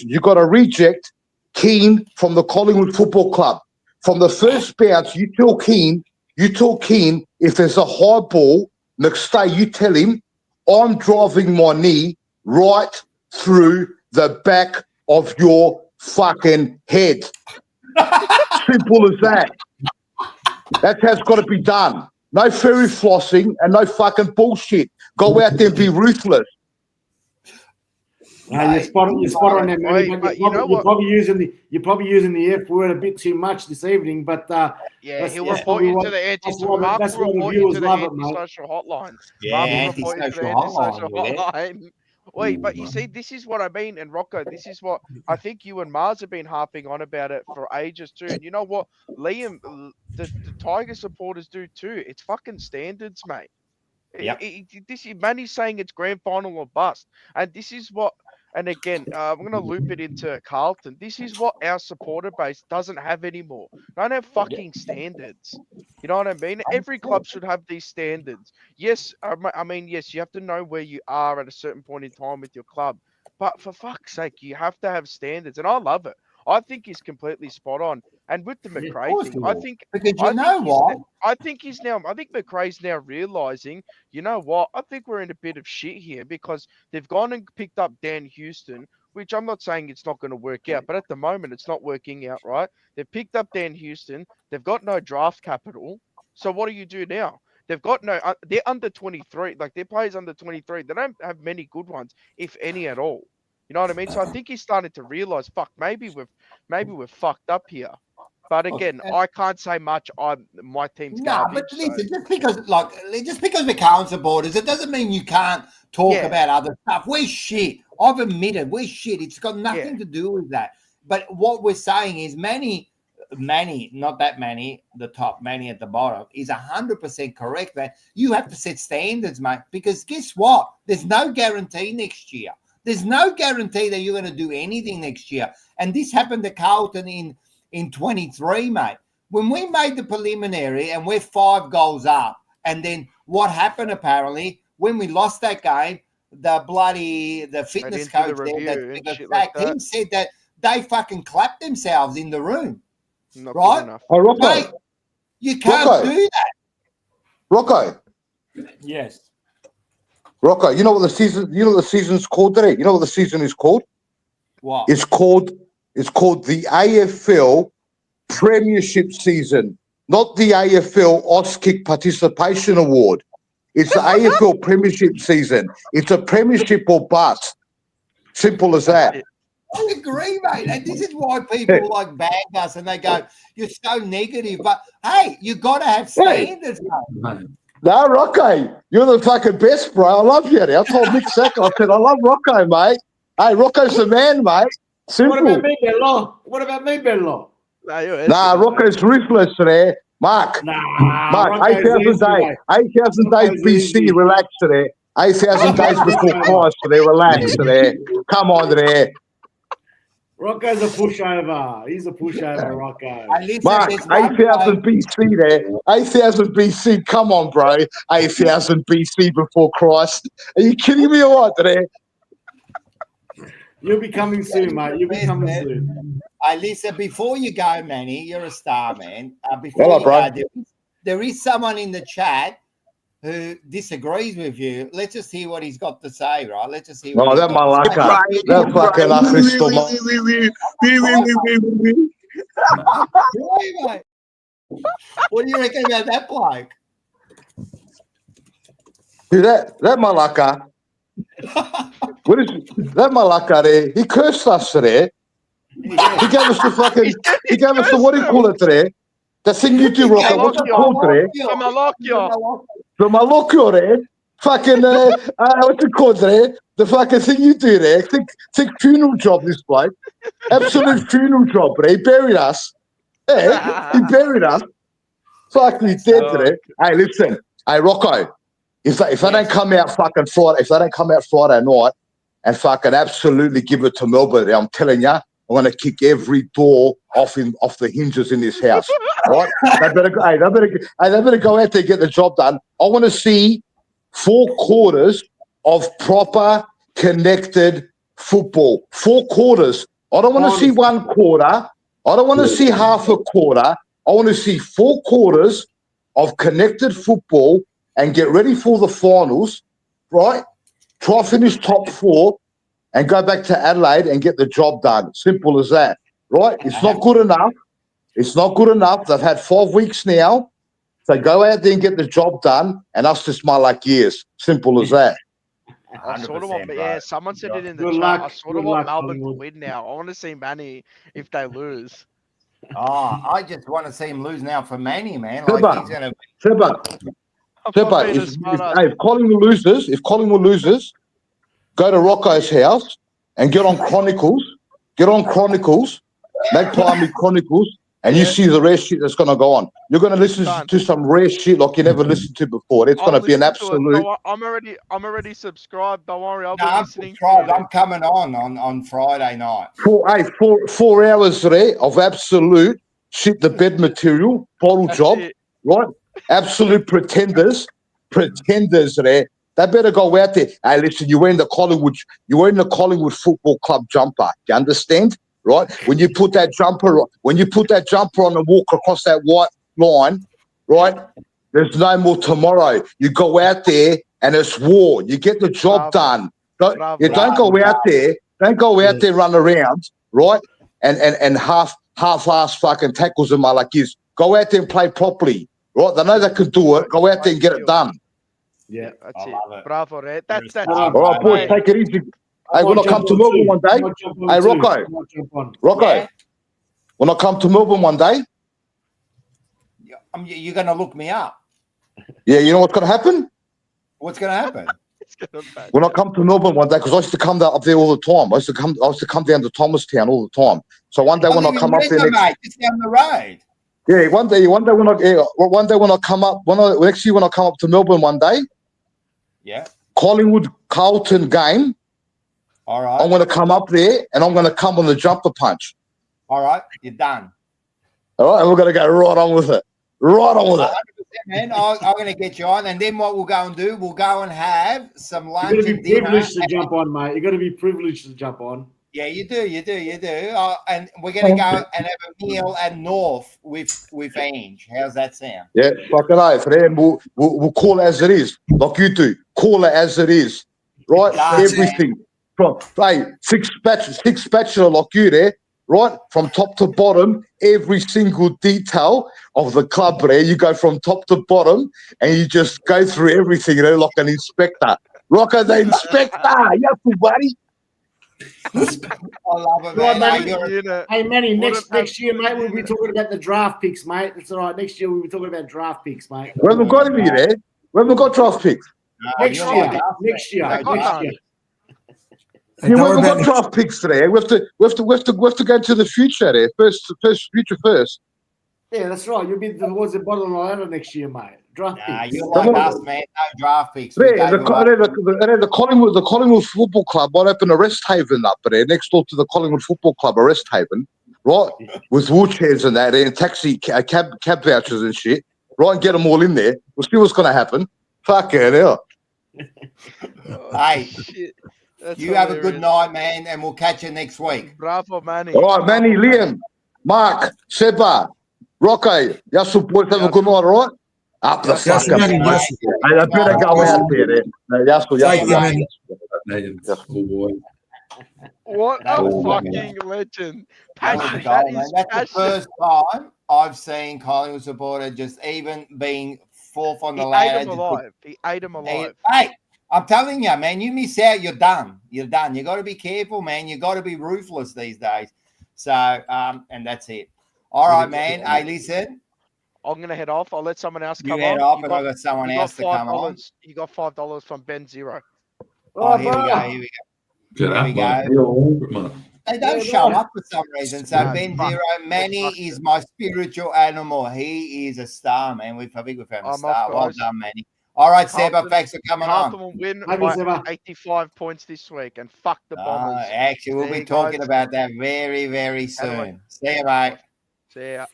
you got to reject Keane from the Collingwood Football Club. From the first bounce, you tell Keane if there's a high ball, next day you tell him, I'm driving my knee right through the back of your fucking head. Simple as that. That's how it's got to be done. No fairy flossing and no fucking bullshit. Go out there and be ruthless. No, you're spot on there, man. You're probably using the F word a bit too much this evening, but he'll report you to the anti-social hotline. Yeah, anti-social hotline. Wait, but you see, this is what I mean, and Rocco, this is what I think you and Mars have been harping on about it for ages too. And you know what, Liam, the Tiger supporters do too. It's fucking standards, mate. Yep. Manny's saying it's grand final or bust, and this is what. And again, I'm going to loop it into Carlton. This is what our supporter base doesn't have anymore. They don't have fucking standards. You know what I mean? Every club should have these standards. Yes, I mean, yes, you have to know where you are at a certain point in time with your club. But for fuck's sake, you have to have standards. And I love it. I think he's completely spot on. And with the McRae thing, I think McRae's now realizing, you know what? I think we're in a bit of shit here because they've gone and picked up Dan Houston, which I'm not saying it's not going to work out, but at the moment it's not working out, right? They've picked up Dan Houston. They've got no draft capital. So what do you do now? They've got they're under 23. Like their players under 23. They don't have many good ones, if any at all. You know what I mean? So I think he's starting to realize, fuck, maybe we're fucked up here. But again, I can't say much. My team's garbage. But listen, just because we're Carlton supporters, it doesn't mean you can't talk about other stuff. We're shit. I've admitted we're shit. It's got nothing to do with that. But what we're saying is Manny, not that Manny, the top, Manny at the bottom, is 100% correct that you have to set standards, mate. Because guess what? There's no guarantee next year. There's no guarantee that you're going to do anything next year. And this happened to Carlton in 23, mate. When we made the preliminary and we're 5 goals up, and then what happened apparently, when we lost that game, the fitness coach there, he said that they fucking clapped themselves in the room. Not right? Oh, Rocco. Mate, you can't do that. Rocco. Yes. Rocco, you know what the season's called today? You know what the season is called? What? It's called the AFL Premiership season, not the AFL Auskick Participation Award. It's the AFL Premiership season. It's a premiership or bust. Simple as that. I agree, mate. And this is why people like bag us and they go, "You're so negative." But hey, you got to have standards, mate. No, Rocco, you're the fucking best, bro. I love you. I told Mick Sacker, I said, I love Rocco, mate. Hey, Rocco's the man, mate. Simple. What about me, Bello? What about me, Bello? Nah, Rocco's ruthless today. Mark, Mark, 8,000 days. 8,000 days BC, relax today. 8,000 days before Christ today, relax today. Come on today. Rocco's a pushover. He's a pushover, Rocco. Mark, 8,000 BC there. 8,000 BC. Come on, bro. 8,000 BC before Christ. Are you kidding me or what today? You'll be coming soon, mate. You'll be coming soon. Hey, listen, before you go, Manny, you're a star, man. Before you go, there is someone in the chat who disagrees with you. Let's just hear what he's got to say, right? Let's just hear. Oh, that malaka. That fucking Achristo. What do you reckon about that bloke? Dude, that malaka. What is that malaka there? He cursed us today. He gave us the fucking. He gave us the what do you call it today? The thing you do, Rocco. What's it called today? The malocchio there. Fucking what's it called there? The fucking thing you do there. Think funeral job. This bloke. Absolute funeral job. But he buried us. Yeah, he buried us. Fuck me dead today. Hey, listen. Hey, Rocco. If they don't come out fucking Friday, if they don't come out Friday night and fucking absolutely give it to Melbourne, I'm telling you, I'm going to kick every door off the hinges in this house. Right? They better go out there and get the job done. I want to see 4 quarters of proper connected football. 4 quarters. I don't want to see 1 quarter. I don't want to see half a quarter. I want to see 4 quarters of connected football and get ready for the finals, right? Try to finish top 4 and go back to Adelaide and get the job done. Simple as that, right? It's not good enough. It's not good enough. They've had 5 weeks now. So go out there and get the job done and us just smile like years. Simple as that. I sort of want, yeah, someone said it in the Good chat. luck. I sort of Good want luck, Melbourne to Collingwood. win now. I want to see Manny if they lose. Oh, I just want to see him lose now for Manny, man. Seba, Like he's going to. Seba, if Collingwood loses, go to Rocco's house and get on Chronicles. Get on Chronicles, make primary Chronicles, and you see the rare shit that's going to go on. You're going to listen to some rare shit like you never listened to before. It's going to be an absolute. I'm already subscribed. Don't worry, I'll be I'm listening. subscribed. I'm coming on Friday night. 4 hours there of absolute shit the bed material, bottle job, right? Absolute pretenders there. They better go out there. Hey, listen, you're wearing the Collingwood Football Club jumper. You understand? Right? When you put that jumper on and walk across that white line, right? There's no more tomorrow. You go out there and it's war. You get the job done. Don't go out there. Don't go out there, run around, right? And half-ass fucking tackles them like this. Go out there and play properly, right? They know they can do it. Go out there and get it done. Yeah, that's it. Bravo, Red. That's all right, boys. Take it easy. Hey, when I come to Melbourne one day, hey, Rocco, when I come to Melbourne one day, you're going to look me up. Yeah, you know what's going to happen? What's going to happen? When I come to Melbourne one day, because I used to come up there all the time. I used to come down to Thomastown all the time. So one day when I come up there, just down the road. Yeah, one day when I come up, next year when I come up to Melbourne one day, yeah, Collingwood Carlton game. All right. I'm going to come up there and I'm going to come on the jumper punch. All right, you're done. All right, and we're going to go right on with it. Right on with it. 100%, man. I'm going to get you on, and then what we'll go and do, we'll go and have some lunch. You've got to be privileged to jump on, mate. You've got to be privileged to jump on. Yeah, you do. And we're going to go and have a meal at North with Ange. How's that sound? Yeah, fucking oath. And we'll call it as it is, like you do. Call it as it is, right? Everything from six spatula like you there, right? From top to bottom, every single detail of the club there. You go from top to bottom, and you just go through everything there like an inspector. Rocco, the inspector. Yeah, buddy. I love it, Right, man. mate. Hey, Manny, What next an year, mate, we'll be unit. talking about the draft picks, mate. That's all right. Next year, we'll be talking about draft picks, mate. We haven't got any there. We haven't got draft picks. Next you're year. like us, Next year. They got Next none. year. Hey, Yeah, don't we worry haven't got about draft picks today. We have to go to the future there. Future first. Yeah, that's right. You'll be towards the bottom of the ladder next year, mate. Draft picks. You're like us, man. No draft picks. We Yeah, gave away- the Collingwood Football Club might open a rest haven up there next door to the Collingwood Football Club, a rest haven, right? With wheelchairs and that, and taxi cab vouchers and shit, right? And get them all in there. We'll see what's going to happen. Fuck it, hell. Hey, Shit. That's you have a good hilarious. night, man, and we'll catch you next week. Bravo, Manny. All right, Manny, Liam, Mark, Seba, Rocky, Yasu boys, have a good night, all right? Up the Yes, fuck up. Manny, yes. Hey, I better go out there. Yasu, Thank you, Manny. Legends. Oh, boy. What That a was fucking legend. That was Passion. a That goal, man. is That's the passion. first time I've seen Collingwood supporter just even being fourth on He the ate ladder. him alive. He ate him alive. Hey, I'm telling you, man, you miss out, you're done. You're done. You got to be careful, man. You got to be ruthless these days. So, and that's it. All right, man. Hey, listen, I'm gonna head off. I'll let someone else you come head on. off, You and I got someone you got else to come on. $5. You got $5 from Ben Zero. Oh, here we go. Here we go. Good There we man. go. They don't Yeah, show right. up for some reason. So Yeah, Ben fuck. Zero, Manny Fuck is it. my spiritual animal. He is a star, man. I think we've found a I'm star. off, Well guys. done, Manny. All right, Seba, Carlton- thanks for coming Carlton on. will win Thank you, by Seba. 85 points this week, and fuck the Bombers. Actually, we'll See be you talking guys. about that very, very Anyway. soon. See you, mate. See ya.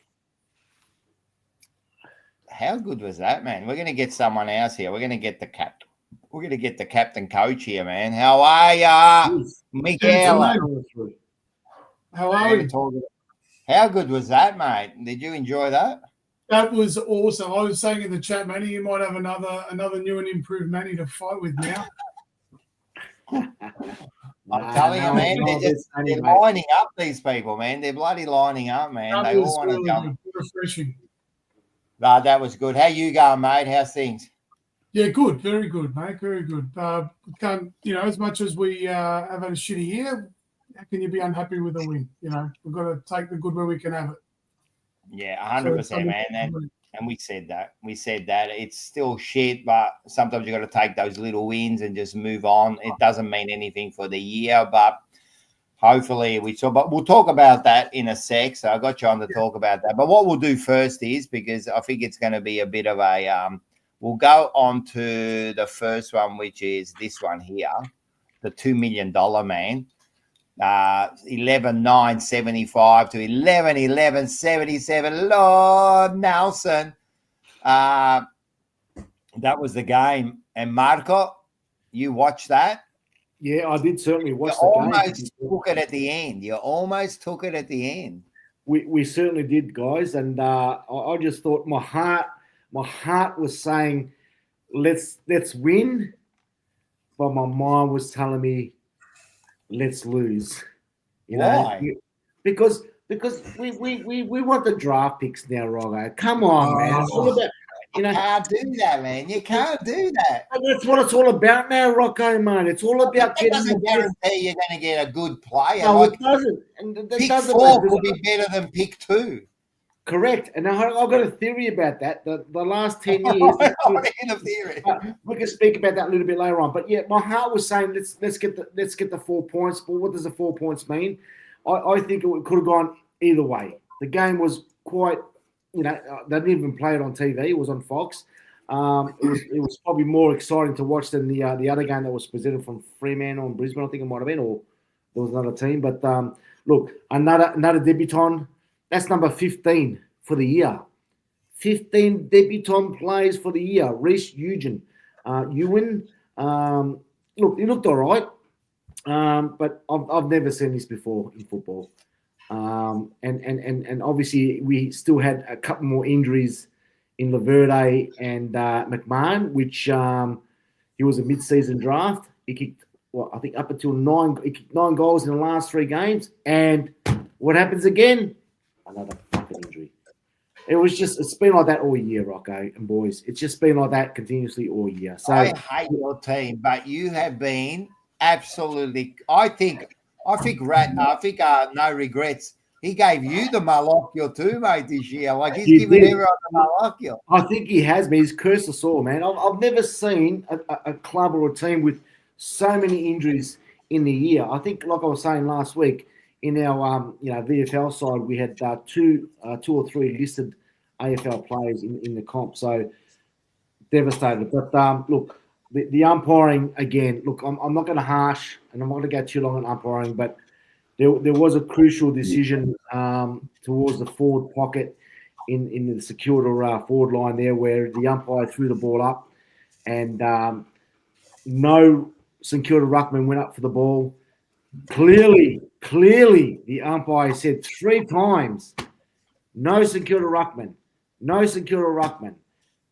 How good was that, man? We're going to get someone else here. We're going to get the captain. We're going to get the captain coach here, man. How are ya, Michaela? How are we? How good was that, mate? Did you enjoy that? That was awesome. I was saying in the chat, Manny, you might have another new and improved Manny to fight with now. I'm telling you, man, they're lining up, these people, man. They're bloody lining up, man. That They all was want to really jump. refreshing. That was good. How you going, mate? How's things? Yeah, good. Very good, mate. Very good. Can't, as much as we have had a shitty year, how can you be unhappy with a win? We've got to take the good where we can have it. Yeah, 100%, man. And we said that. It's still shit, but sometimes you got to take those little wins and just move on. It doesn't mean anything for the year, but hopefully but we'll talk about that in a sec. So I got you on to talk about that. But what we'll do first is, because I think it's going to be a bit of a we'll go on to the first one, which is this one here, the $2 million man. 11,975 to 11,1177. Lord Nelson. That was the game. And Marco, you watched that? Yeah, I did certainly watch You the game. almost took it at the end. You almost took it at the end. We certainly did, guys. And I just thought my heart was saying, let's win. But my mind was telling me, let's lose. Why? Because we want the draft picks now, Rogo. Come on, man. It's all about, You can't do that, man. You can't do that. That's what it's all about now, Rocco, man. It's all about That getting doesn't guarantee you're going to get a good player. No, Like, it doesn't. And that pick doesn't 4 could be better than pick 2. Correct. And I've got a theory about that. The last 10 years. In a theory. We can speak about that a little bit later on. But yeah, my heart was saying let's get the 4 points. But what does the 4 points mean? I think it could have gone either way. The game was quite, they didn't even play it on TV. It was on Fox. It was probably more exciting to watch than the other game that was presented from Fremantle and Brisbane. I think it might have been, or there was another team. But look, another debutant. That's number 15 for the year. 15 debutant players for the year. Reece Ewan. Look, he looked all right. But I've never seen this before in football. And obviously we still had a couple more injuries in Laverde and McMahon, which he was a mid-season draft. He kicked, I think up until 9. He kicked 9 goals in the last 3 games. And what happens again? Another fucking injury. It's been like that all year, Rocco and boys. It's just been like that continuously all year. So I hate your team, but you have been absolutely. I think I think no regrets. He gave you the Malocchio too, mate, this year. Like he's giving everyone the Malocchio. I think he has been. He's cursed us all, man. I've never seen a club or a team with so many injuries in the year. I think, like I was saying last week, in our VFL side, we had two or three listed AFL players in the comp. So devastated. But look, the umpiring again. Look, I'm not going to harsh, and I'm not going to go too long on umpiring, but there was a crucial decision towards the forward pocket in the secured or forward line there, where the umpire threw the ball up, and no St Kilda ruckman went up for the ball. Clearly, the umpire said 3 times, no St Kilda ruckman, no St Kilda ruckman,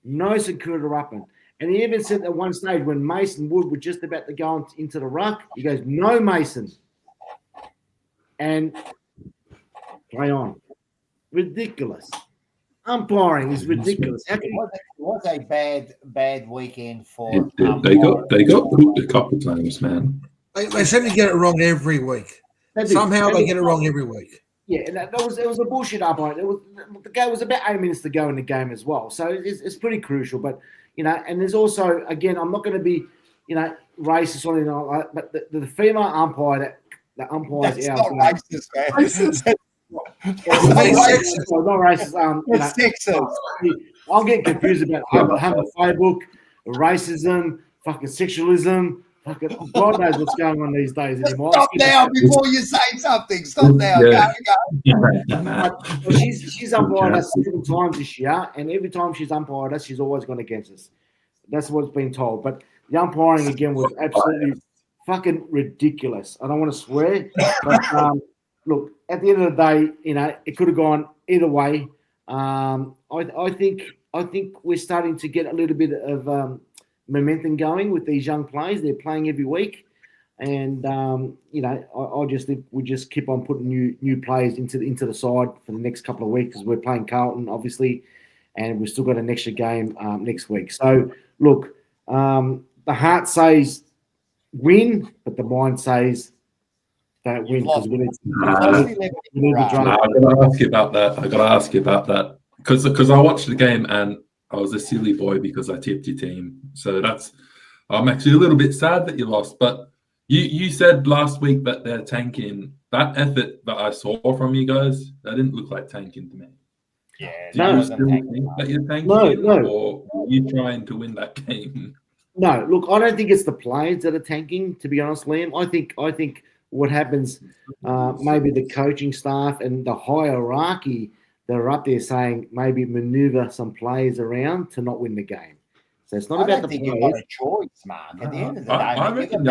no St Kilda ruckman. And he even said at one stage when Mason Wood was just about to go into the ruck, he goes, no, Mason. And play on. Ridiculous. Umpiring is ridiculous. It was a bad weekend for they got hooked a couple of times, man. They seem to get it wrong every week. Somehow they get it wrong every week. Yeah, and it was a bullshit umpiring. The game was about 8 minutes to go in the game as well, so it's pretty crucial. But and there's also, again, I'm not going to be racist or anything like that, but the female umpire that umpires that's out. not racist, man. Not racist. It's sexist. I'm getting confused about homophobic, racism, fucking sexualism. Fucking God knows what's going on these days anymore. Stop now before you say something. Stop now. Yeah. Go. But she's umpired us 7 times this year, and every time she's umpired us, she's always gone against us. That's what's been told. But the umpiring again was absolutely fucking ridiculous. I don't want to swear, but look, at the end of the day, it could have gone either way. I think we're starting to get a little bit of momentum going with these young players. They're playing every week, and I just think we just keep on putting new players into the side for the next couple of weeks, because we're playing Carlton obviously, and we've still got an extra game next week. So look, the heart says win, but the mind says don't win, because we need to drive. I gotta ask you about that. Because I watched the game and I was a silly boy because I tipped your team. So I'm actually a little bit sad that you lost. But you said last week that they're tanking. That effort that I saw from you guys, that didn't look like tanking to me. Yeah, Do you still think that you're tanking? No. Or are you trying to win that game? No, look, I don't think it's the players that are tanking, to be honest, Liam. I think what happens, maybe the coaching staff and the hierarchy that are up there saying maybe maneuver some players around to not win the game. So it's not about the players. You've got a choice, Mark. At the end of the day, I reckon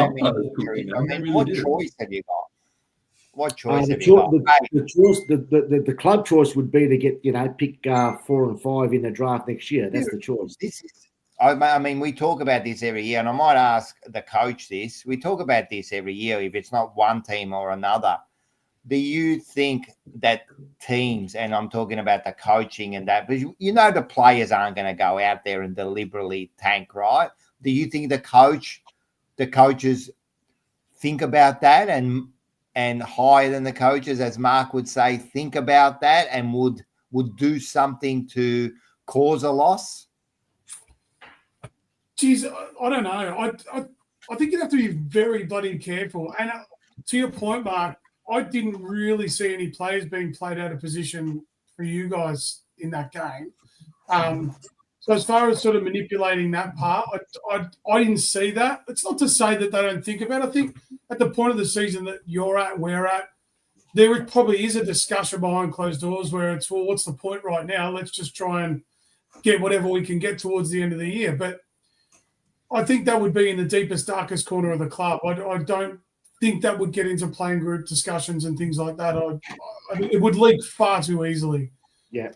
what choice have you got? What choice have you got? The club choice would be to get pick 4 and 5 in the draft next year. That's the choice. I mean, we talk about this every year, and I might ask the coach this. We talk about this every year. If it's not one team or another, do you think that teams, and I'm talking about the coaching and that, but the players aren't going to go out there and deliberately tank, right? Do you think the coaches think about that and higher than the coaches, as Mark would say, think about that and would do something to cause a loss? Geez, I don't know. I think you have to be very bloody careful. And to your point, Mark, I didn't really see any players being played out of position for you guys in that game. So as far as sort of manipulating that part, I didn't see that. It's not to say that they don't think about it. I think at the point of the season that you're at, we're at, there probably is a discussion behind closed doors where it's, well, what's the point right now? Let's just try and get whatever we can get towards the end of the year. But I think that would be in the deepest, darkest corner of the club. I don't think that would get into playing group discussions and things like that. It would leak far too easily. Yeah.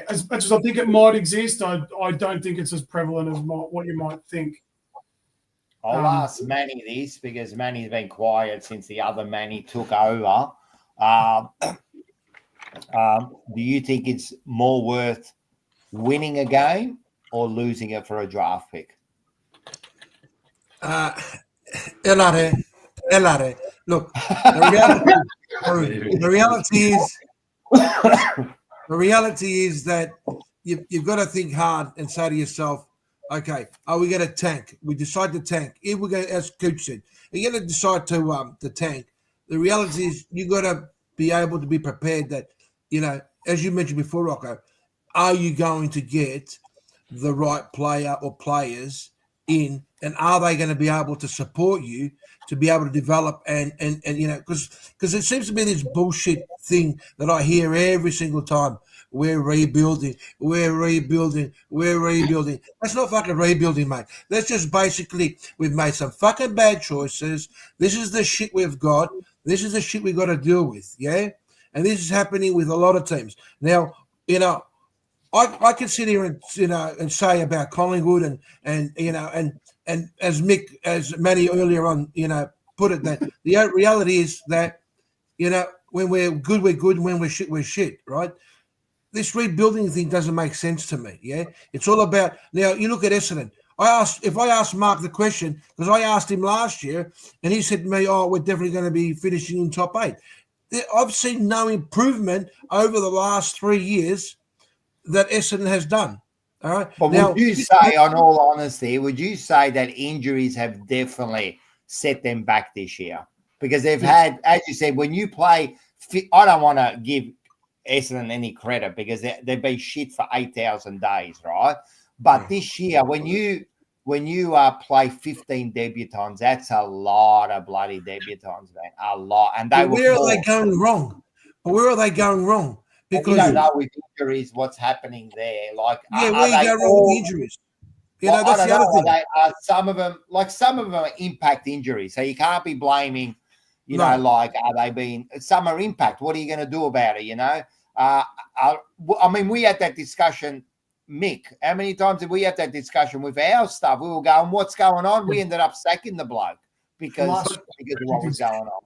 As much as I think it might exist, I don't think it's as prevalent as what you might think. I'll ask Manny this, because Manny's been quiet since the other Manny took over. Do you think it's more worth winning a game or losing it for a draft pick? Iannella, hell out of it. Look, the reality is that you've got to think hard and say to yourself, okay, are we going to tank? We decide to tank. If we're going, as Coach said, you're going to decide to tank. The reality is you've got to be able to be prepared that, as you mentioned before, Rocco, are you going to get the right player or players in, and are they going to be able to support you to be able to develop and because it seems to be this bullshit thing that I hear every single time. We're rebuilding. That's not fucking rebuilding, mate. That's just basically we've made some fucking bad choices. This is the shit we've got. This is the shit we've got to deal with, yeah? And this is happening with a lot of teams. Now, I can sit here and say about Collingwood and as Mick, as Manny earlier on, put it, that the reality is that, when we're good, and when we're shit, right? This rebuilding thing doesn't make sense to me, yeah? It's all about, now you look at Essendon. If I asked Mark the question, because I asked him last year, and he said to me, we're definitely going to be finishing in top 8. I've seen no improvement over the last 3 years that Essendon has done. All right. But would you say, on all honesty, that injuries have definitely set them back this year? Because they've had, as you said, when you play, I don't want to give Essendon any credit because they've been shit for 8,000 days, right? But this year, when you play 15 debutants, that's a lot of bloody debutants, man. A lot. And where are they going wrong? Because we don't know with injuries what's happening there. Like, where you go wrong with injuries? That's the other thing. Some of them are impact injuries, so you can't be blaming. Like, are they being? Some are impact. What are you going to do about it? I mean, we had that discussion, Mick. How many times did we have that discussion with our stuff? We were going, "What's going on?" We ended up sacking the bloke because of what was going on.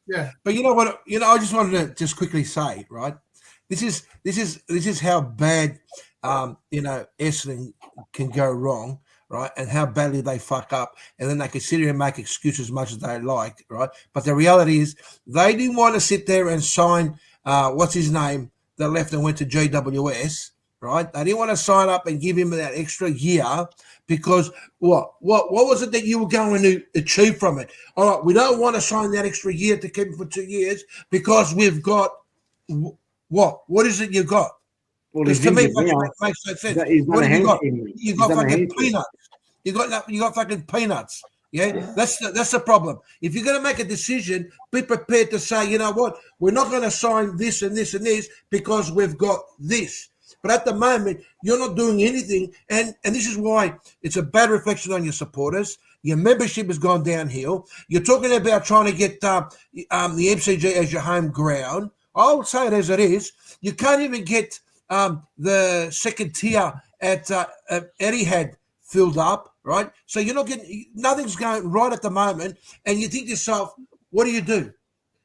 Yeah, but you know what? I just wanted to just quickly say, right? This is how bad Essendon can go wrong, right? And how badly they fuck up, and then they can sit here and make excuses as much as they like, right? But the reality is they didn't want to sit there and sign what's his name that left and went to GWS, right? They didn't want to sign up and give him that extra year because what was it that you were going to achieve from it? All right, we don't want to sign that extra year to keep him for 2 years because we've got what is it you got? Well, to me, it makes no sense. What have you got? You got fucking peanuts. You got fucking peanuts. Yeah, that's the problem. If you're going to make a decision, be prepared to say, you know what, we're not going to sign this and this and this because we've got this. But at the moment, you're not doing anything, and this is why it's a bad reflection on your supporters. Your membership has gone downhill. You're talking about trying to get the MCG as your home ground. I'll say it as it is. You can't even get the second tier at Etihad filled up, right? So you're not getting, nothing's going right at the moment, and you think to yourself, what do?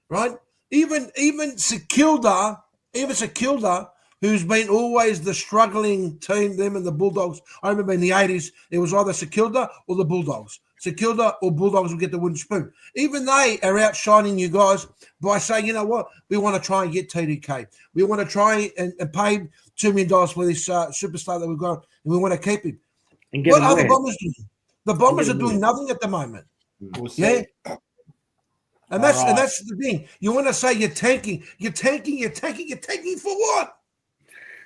Right? Even Sekilda, who's been always the struggling team, them and the Bulldogs. I remember in the 80s, it was either Sekilda or the Bulldogs. Sekilda or Bulldogs will get the wooden spoon. Even they are outshining you guys by saying, you know what, we want to try and get TDK. We want to try and pay $2 million for this superstar that we've got, and we want to keep him. And get what are the Bombers doing? The Bombers are doing nothing at the moment. We'll see. Yeah. And that's the thing. You want to say you're tanking for what?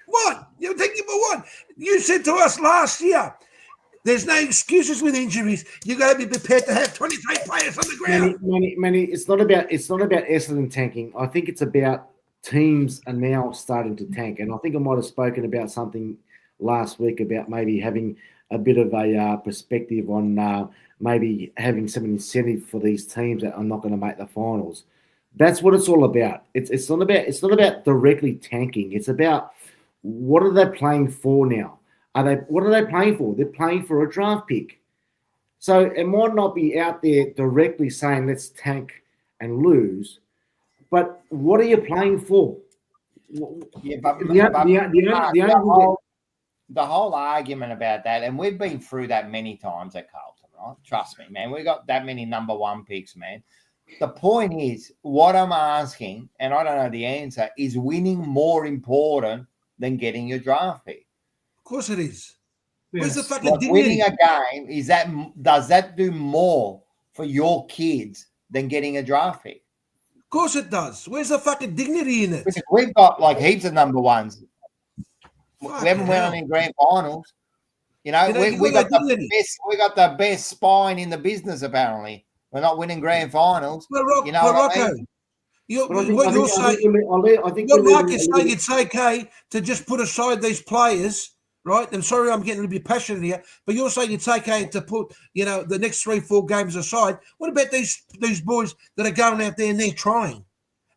What? You're tanking for what? You said to us last year, there's no excuses with injuries. You got to be prepared to have 23 players on the ground. Manny, it's not about Essendon tanking. I think it's about teams are now starting to tank. And I think I might have spoken about something last week about maybe having a bit of a perspective on maybe having some incentive for these teams that are not going to make the finals. That's what it's all about. It's not about directly tanking. It's about what are they playing for now? What are they playing for? They're playing for a draft pick. So it might not be out there directly saying let's tank and lose, but what are you playing for? Yeah, but the whole argument about that, and we've been through that many times at Carlton, right? Trust me, man. We got that many number one picks, man. The point is, what I'm asking, and I don't know the answer, is winning more important than getting your draft pick? Of course it is. Where's the Yes. fucking Like dignity? winning a game, does that do more for your kids than getting a draft pick? Of course it does. Where's the fucking dignity in it? Because we've got like heaps of number ones. Fucking We haven't won hell. any grand finals. You know, You know, you we got got no the dignity. best. We got the best spine in the business. Apparently, we're not winning grand finals. But, You know what I Rocco, mean? But I think, what I you're think, I saying, think what we're Mark leaving is a saying, little- it's okay to just put aside these players, right? And sorry, I'm getting a little bit passionate here, but you're saying it's okay to put, you know, the next 3-4 games aside. What about these boys that are going out there and they're trying,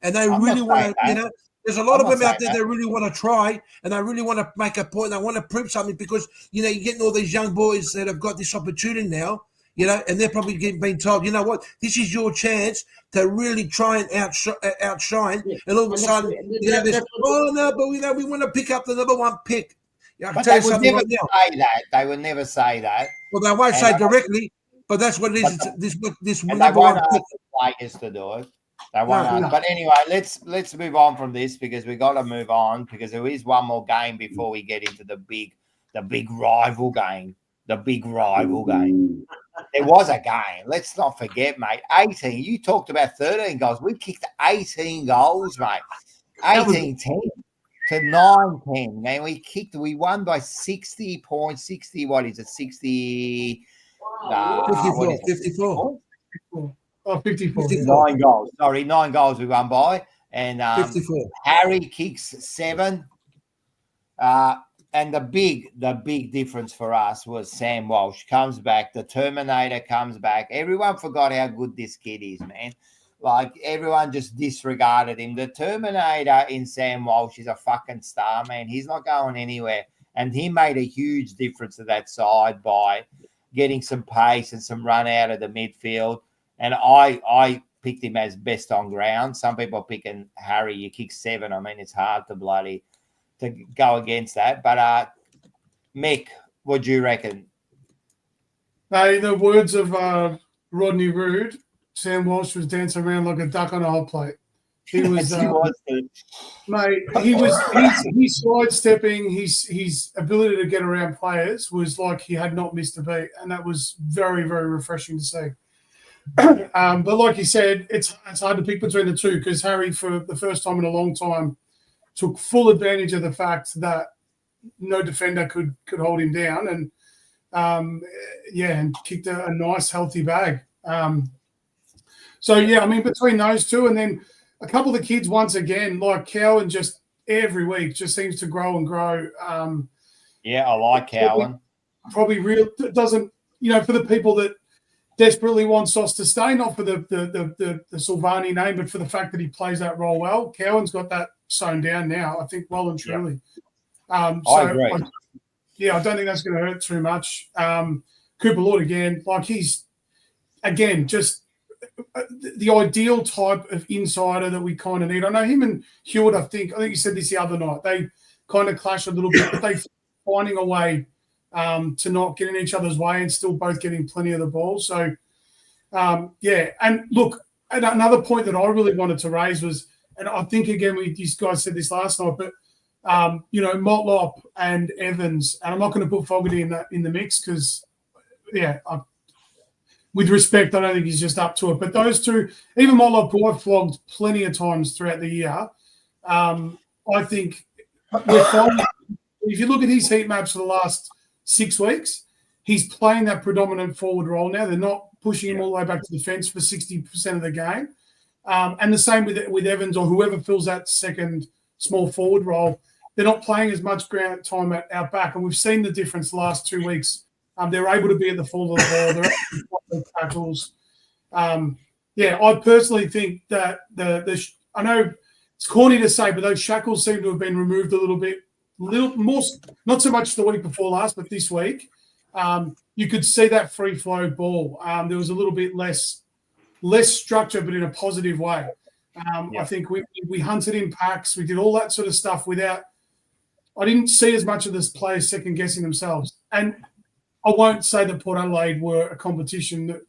and they I'm really not want saying to, you that. know? There's a lot I'm of not them out saying there that. that really want to try, and they really want to make a point. They want to prove something because, you know, you're getting all these young boys that have got this opportunity now, you know, and they're probably being told, you know what, this is your chance to really try and outshine. Yeah. And all of a And sudden, you know, there's, oh no, but you know, we want to pick up the number one pick. Yeah, I can But tell they you would something never right now. say that. They would never say that. Well, they won't And say I- directly, but that's what it is. But It's this And they number won't one ask pick. the players to do it. They won't No. ask. No. But anyway, let's move on from this because we got to move on because there is one more game before we get into the big rival game. The big rival game. There was a game. Let's not forget, mate. 18. You talked about 13 goals. We kicked 18 goals, mate. 18-10 to 9-10. Man, we won by 60 points. 60, what is it? 60. What is it? 54. Oh, 54. 54. 9 goals. Sorry, 9 goals we won by. And 54. Harry kicks 7. And the big difference for us was Sam Walsh comes back. The Terminator comes back. Everyone forgot how good this kid is, man. Like, everyone just disregarded him. The Terminator in Sam Walsh is a fucking star, man. He's not going anywhere. And he made a huge difference to that side by getting some pace and some run out of the midfield. And I picked him as best on ground. Some people are picking Harry. You kick 7. I mean, it's hard to go against that. But Mick, what do you reckon? In the words of Rodney Roode, Sam Walsh was dancing around like a duck on a hot plate. He was, mate. He's sidestepping. His ability to get around players was like he had not missed a beat, and that was very, very refreshing to see. But like you said, it's hard to pick between the two because Harry, for the first time in a long time, took full advantage of the fact that no defender could hold him down, and and kicked a nice healthy bag. So yeah, I mean, between those two, and then a couple of the kids once again, like Cowan, just every week just seems to grow and grow. Yeah, I like Cowan. Probably real doesn't, you know, for the people that desperately want Sauce to stay, not for the Silvani name, but for the fact that he plays that role well. Cowan's got that sewn down now, I think, well and truly. I agree. I don't think that's going to hurt too much. Cooper Lord again, like he's again just the ideal type of insider that we kind of need. I know him and Hewitt. I think you said this the other night. They kind of clash a little bit, but they finding a way to not get in each other's way and still both getting plenty of the ball. So, and look, another point that I really wanted to raise was, and I think, again, these guys said this last night, but, Motlop and Evans, and I'm not going to put Fogarty in the mix because, with respect, I don't think he's just up to it. But those two, even Motlop, who I've flogged plenty of times throughout the year, I think we're finding, if you look at his heat maps for the last 6 weeks, he's playing that predominant forward role now. They're not pushing him all the way back to the fence for 60% of the game. And the same with Evans or whoever fills that second small forward role. They're not playing as much ground time out back. And we've seen the difference the last 2 weeks. They're able to be at the full of the ball. They're able to make tackles. I personally think that I know it's corny to say, but those shackles seem to have been removed a little more, not so much the week before last, but this week. You could see that free flow ball. There was a little bit less structure, but in a positive way. I think we hunted in packs. We did all that sort of stuff I didn't see as much of this players second guessing themselves. And I won't say that Port Adelaide were a competition that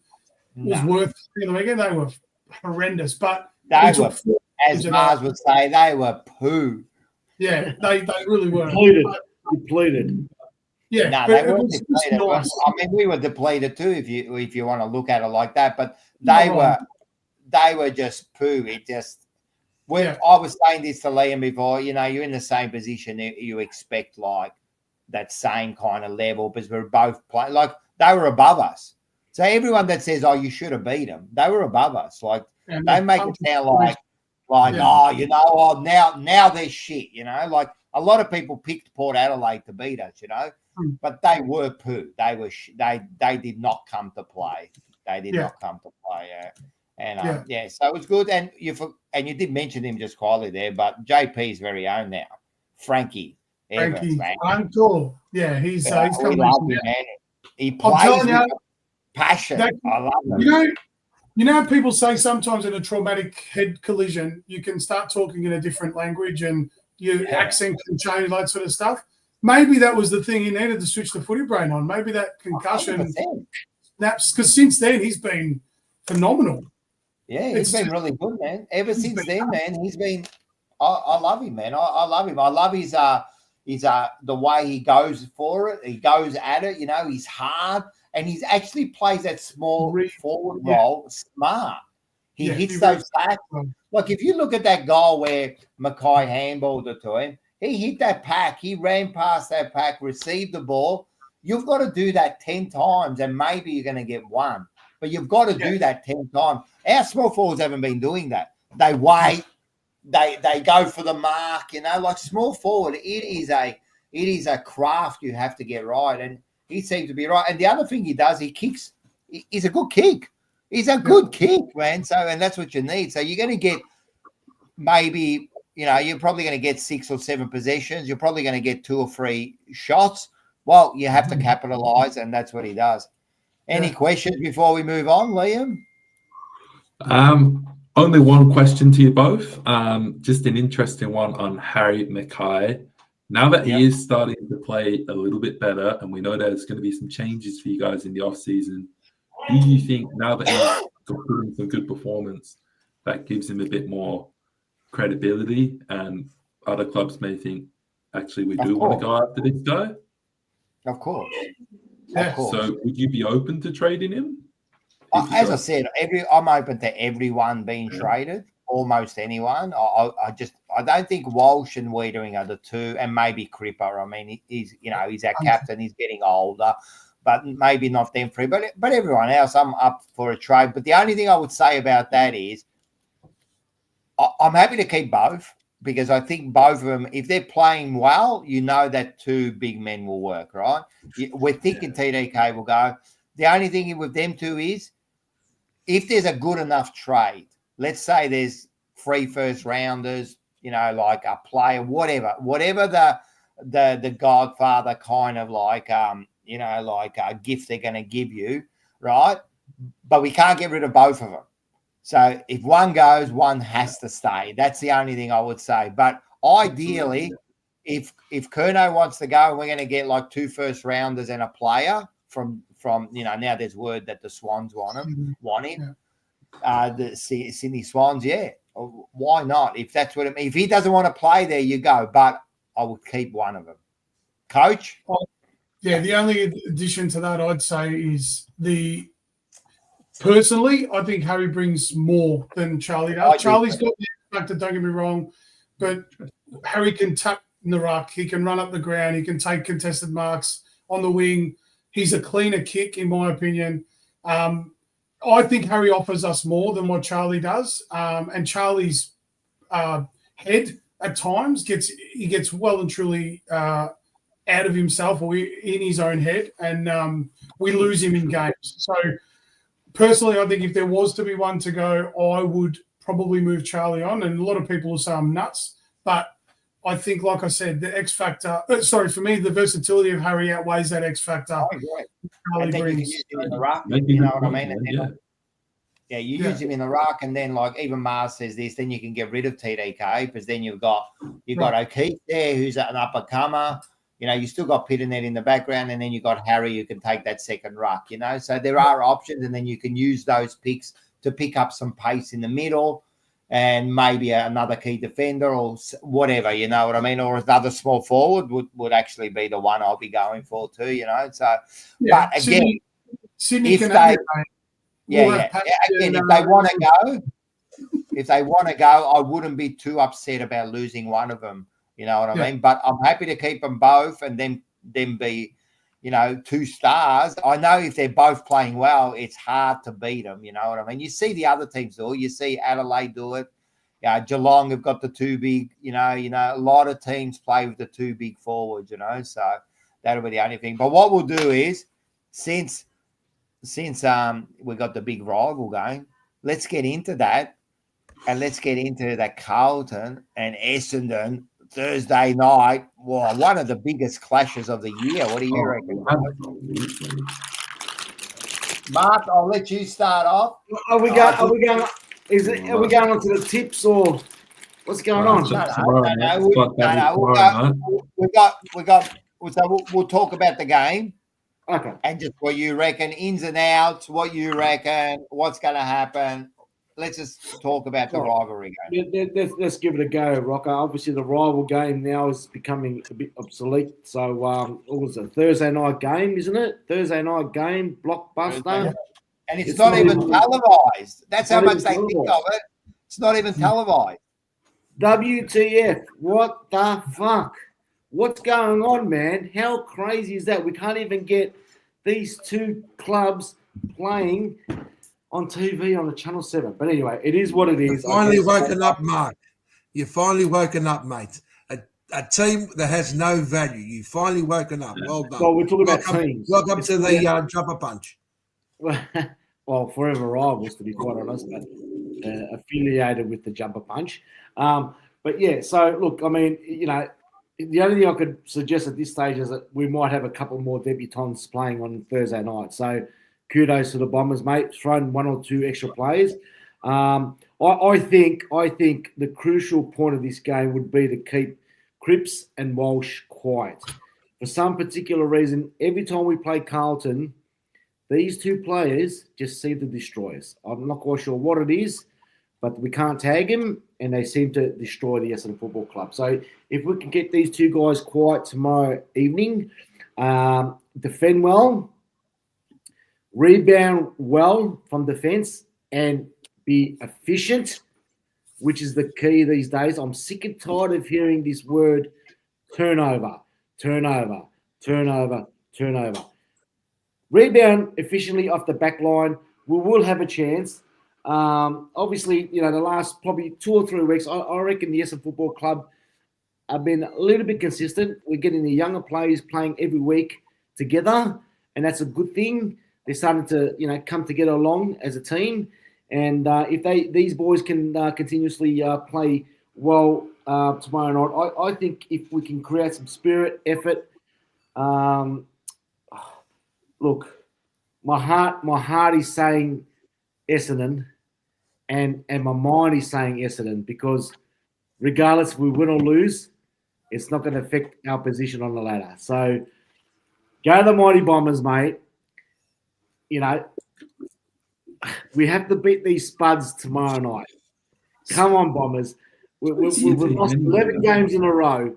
was worth in the weekend. They were horrendous. But They he were, took 4 as Mars would say, they were poo. Yeah, they really were. Depleted. Yeah, No, but they it weren't was just depleted. nice. I mean, we were depleted too, if you want to look at it like that. But they were just poo. It just. I was saying this to Liam before. You know, you're in the same position. You expect like that same kind of level because we're both playing. Like they were above us. So everyone that says, "Oh, you should have beat them," they were above us. Like they make it sound like oh, you know, oh, now they're shit. You know, like a lot of people picked Port Adelaide to beat us. You know, but they were poo. They were they did not come to play. They did not come to play. And so it was good. And you did mention him just quietly there, but JP's very own now, Frankie Evans, man. Uncle. Yeah, he's we love him, man. He plays with passion. I love him. You know, people say sometimes in a traumatic head collision, you can start talking in a different language and your accent can change, that sort of stuff. Maybe that was the thing he needed to switch the footy brain on. Maybe that concussion snaps, because since then he's been phenomenal. Yeah, he's been really good, man. Ever since then, man, he's been. I love him, man. I love him. I love his the way he goes for it. He goes at it. You know, he's hard. And he actually plays that small forward role smart. He hits those packs. Like if you look at that goal where Mackay handballed it to him, he hit that pack. He ran past that pack, received the ball. You've got to do that 10 times and maybe you're going to get one. But you've got to do that 10 times. Our small forwards haven't been doing that. They wait. They go for the mark. You know, like small forward, it is a craft you have to get right. And he seems to be right. And the other thing he does, he kicks. He's a good kick. He's a good kick, man. So, and that's what you need. So you're going to get maybe, you know, you're probably going to get 6 or 7 possessions. You're probably going to get 2 or 3 shots. Well, you have to capitalize, and that's what he does. Any questions before we move on, Liam? Only one question to you both. Just an interesting one on Harry Mackay. Now that he is starting to play a little bit better, and we know there's going to be some changes for you guys in the off-season, do you think now that he's put in some good performance, that gives him a bit more credibility, and other clubs may think, actually, we do want to go after this guy? Of course. Yeah. So would you be open to trading him? As I said, I'm open to everyone being traded. Almost anyone. I don't think Walsh and Wiedering are the two, and maybe Cripper. I mean, he's our captain. He's getting older, but maybe not them three. But everyone else, I'm up for a trade. But the only thing I would say about that is, I'm happy to keep both because I think both of them, if they're playing well, you know that 2 big men will work, right? We're thinking TDK will go. The only thing with them two is, if there's a good enough trade. Let's say there's 3 first rounders, you know, like a player, whatever the Godfather kind of like, you know, like a gift they're going to give you, right? But we can't get rid of both of them. So if one goes, one has to stay. That's the only thing I would say. But ideally, if Curnow wants to go, and we're going to get like 2 first rounders and a player from you know, now there's word that the Swans want him. The Sydney Swans, why not? If that's what it means. If he doesn't want to play there, you go. But I would keep one of them. Coach? The only addition to that I'd say is personally, I think Harry brings more than Charlie does. Charlie's got the factor, don't get me wrong, but Harry can tap in the ruck. He can run up the ground. He can take contested marks on the wing. He's a cleaner kick, in my opinion. I think Harry offers us more than what Charlie does. And Charlie's head at times gets well and truly out of himself or in his own head, and we lose him in games. So personally, I think if there was to be one to go, I would probably move Charlie on. And a lot of people will say I'm nuts, but I think, like I said, the X factor. For me, the versatility of Harry outweighs that X factor. I think you can use him in the ruck. You know what I mean? You use him in the ruck, and then like even Mars says this, then you can get rid of TDK because then you've got O'Keefe there, who's an upper comer. You know, you still got Pitternet in the background, and then you got Harry who can take that second ruck. You know, so there are options, and then you can use those picks to pick up some pace in the middle and maybe another key defender or whatever, you know what I mean? Or another small forward would actually be the one I'll be going for too, you know? So, Yeah, but again, Sydney if can they, have it, mate. yeah, again, if they want to go, I wouldn't be too upset about losing one of them, you know what I mean? But I'm happy to keep them both and then be, you know, 2 stars. I know if they're both playing well, it's hard to beat them. You know what I mean? You see the other teams do it. You see Adelaide do it. Geelong have got the 2 big, you know, a lot of teams play with the 2 big forwards, you know, so that'll be the only thing. But what we'll do is, since we got the big rival game, let's get into that and let's get into that Carlton and Essendon Thursday night. Well, one of the biggest clashes of the year. What do you reckon? Mark, I'll let you start off. Are we going on to the tips or what's going on? We'll talk about the game. Okay. And just what you reckon, ins and outs, what you reckon, what's going to happen. Let's just talk about the rivalry game. Let's give it a go, Rocco. Obviously, the rival game now is becoming a bit obsolete. So, what was it? Thursday night game, isn't it? Thursday night game, blockbuster. And it's not even televised. That's how much they think of it. It's not even televised. WTF? What the fuck? What's going on, man? How crazy is that? We can't even get these 2 clubs playing on TV on the Channel 7. But anyway, it is what it is. You've finally woken up, Mark. You've finally woken up, mate. A team that has no value. You've finally woken up. Well done. Well, we're talking about teams. Welcome to the Jumper Punch. Well, Fourever rivals, to be quite honest, but affiliated with the Jumper Punch. But yeah, so look, I mean, you know, the only thing I could suggest at this stage is that we might have a couple more debutants playing on Thursday night. So kudos to the Bombers, mate. Thrown 1 or 2 extra players. I think the crucial point of this game would be to keep Cripps and Walsh quiet. For some particular reason, every time we play Carlton, these 2 players just seem to destroy us. I'm not quite sure what it is, but we can't tag them, and they seem to destroy the Essendon Football Club. So if we can get these 2 guys quiet tomorrow evening, defend well, rebound well from defence, and be efficient, which is the key these days. I'm sick and tired of hearing this word turnover. Rebound efficiently off the back line. We will have a chance. Obviously, you know, the last probably 2 or 3 weeks, I reckon the Essendon Football Club have been a little bit consistent. We're getting the younger players playing every week together, and that's a good thing. They're starting to, you know, come together along as a team. And if these boys can continuously play well tomorrow night, I think if we can create some spirit, effort. Look, my heart is saying Essendon, and my mind is saying Essendon, because regardless if we win or lose, it's not going to affect our position on the ladder. So go the Mighty Bombers, mate. You know, we have to beat these Spuds tomorrow night. Come on, Bombers. We've lost 11 games in a row.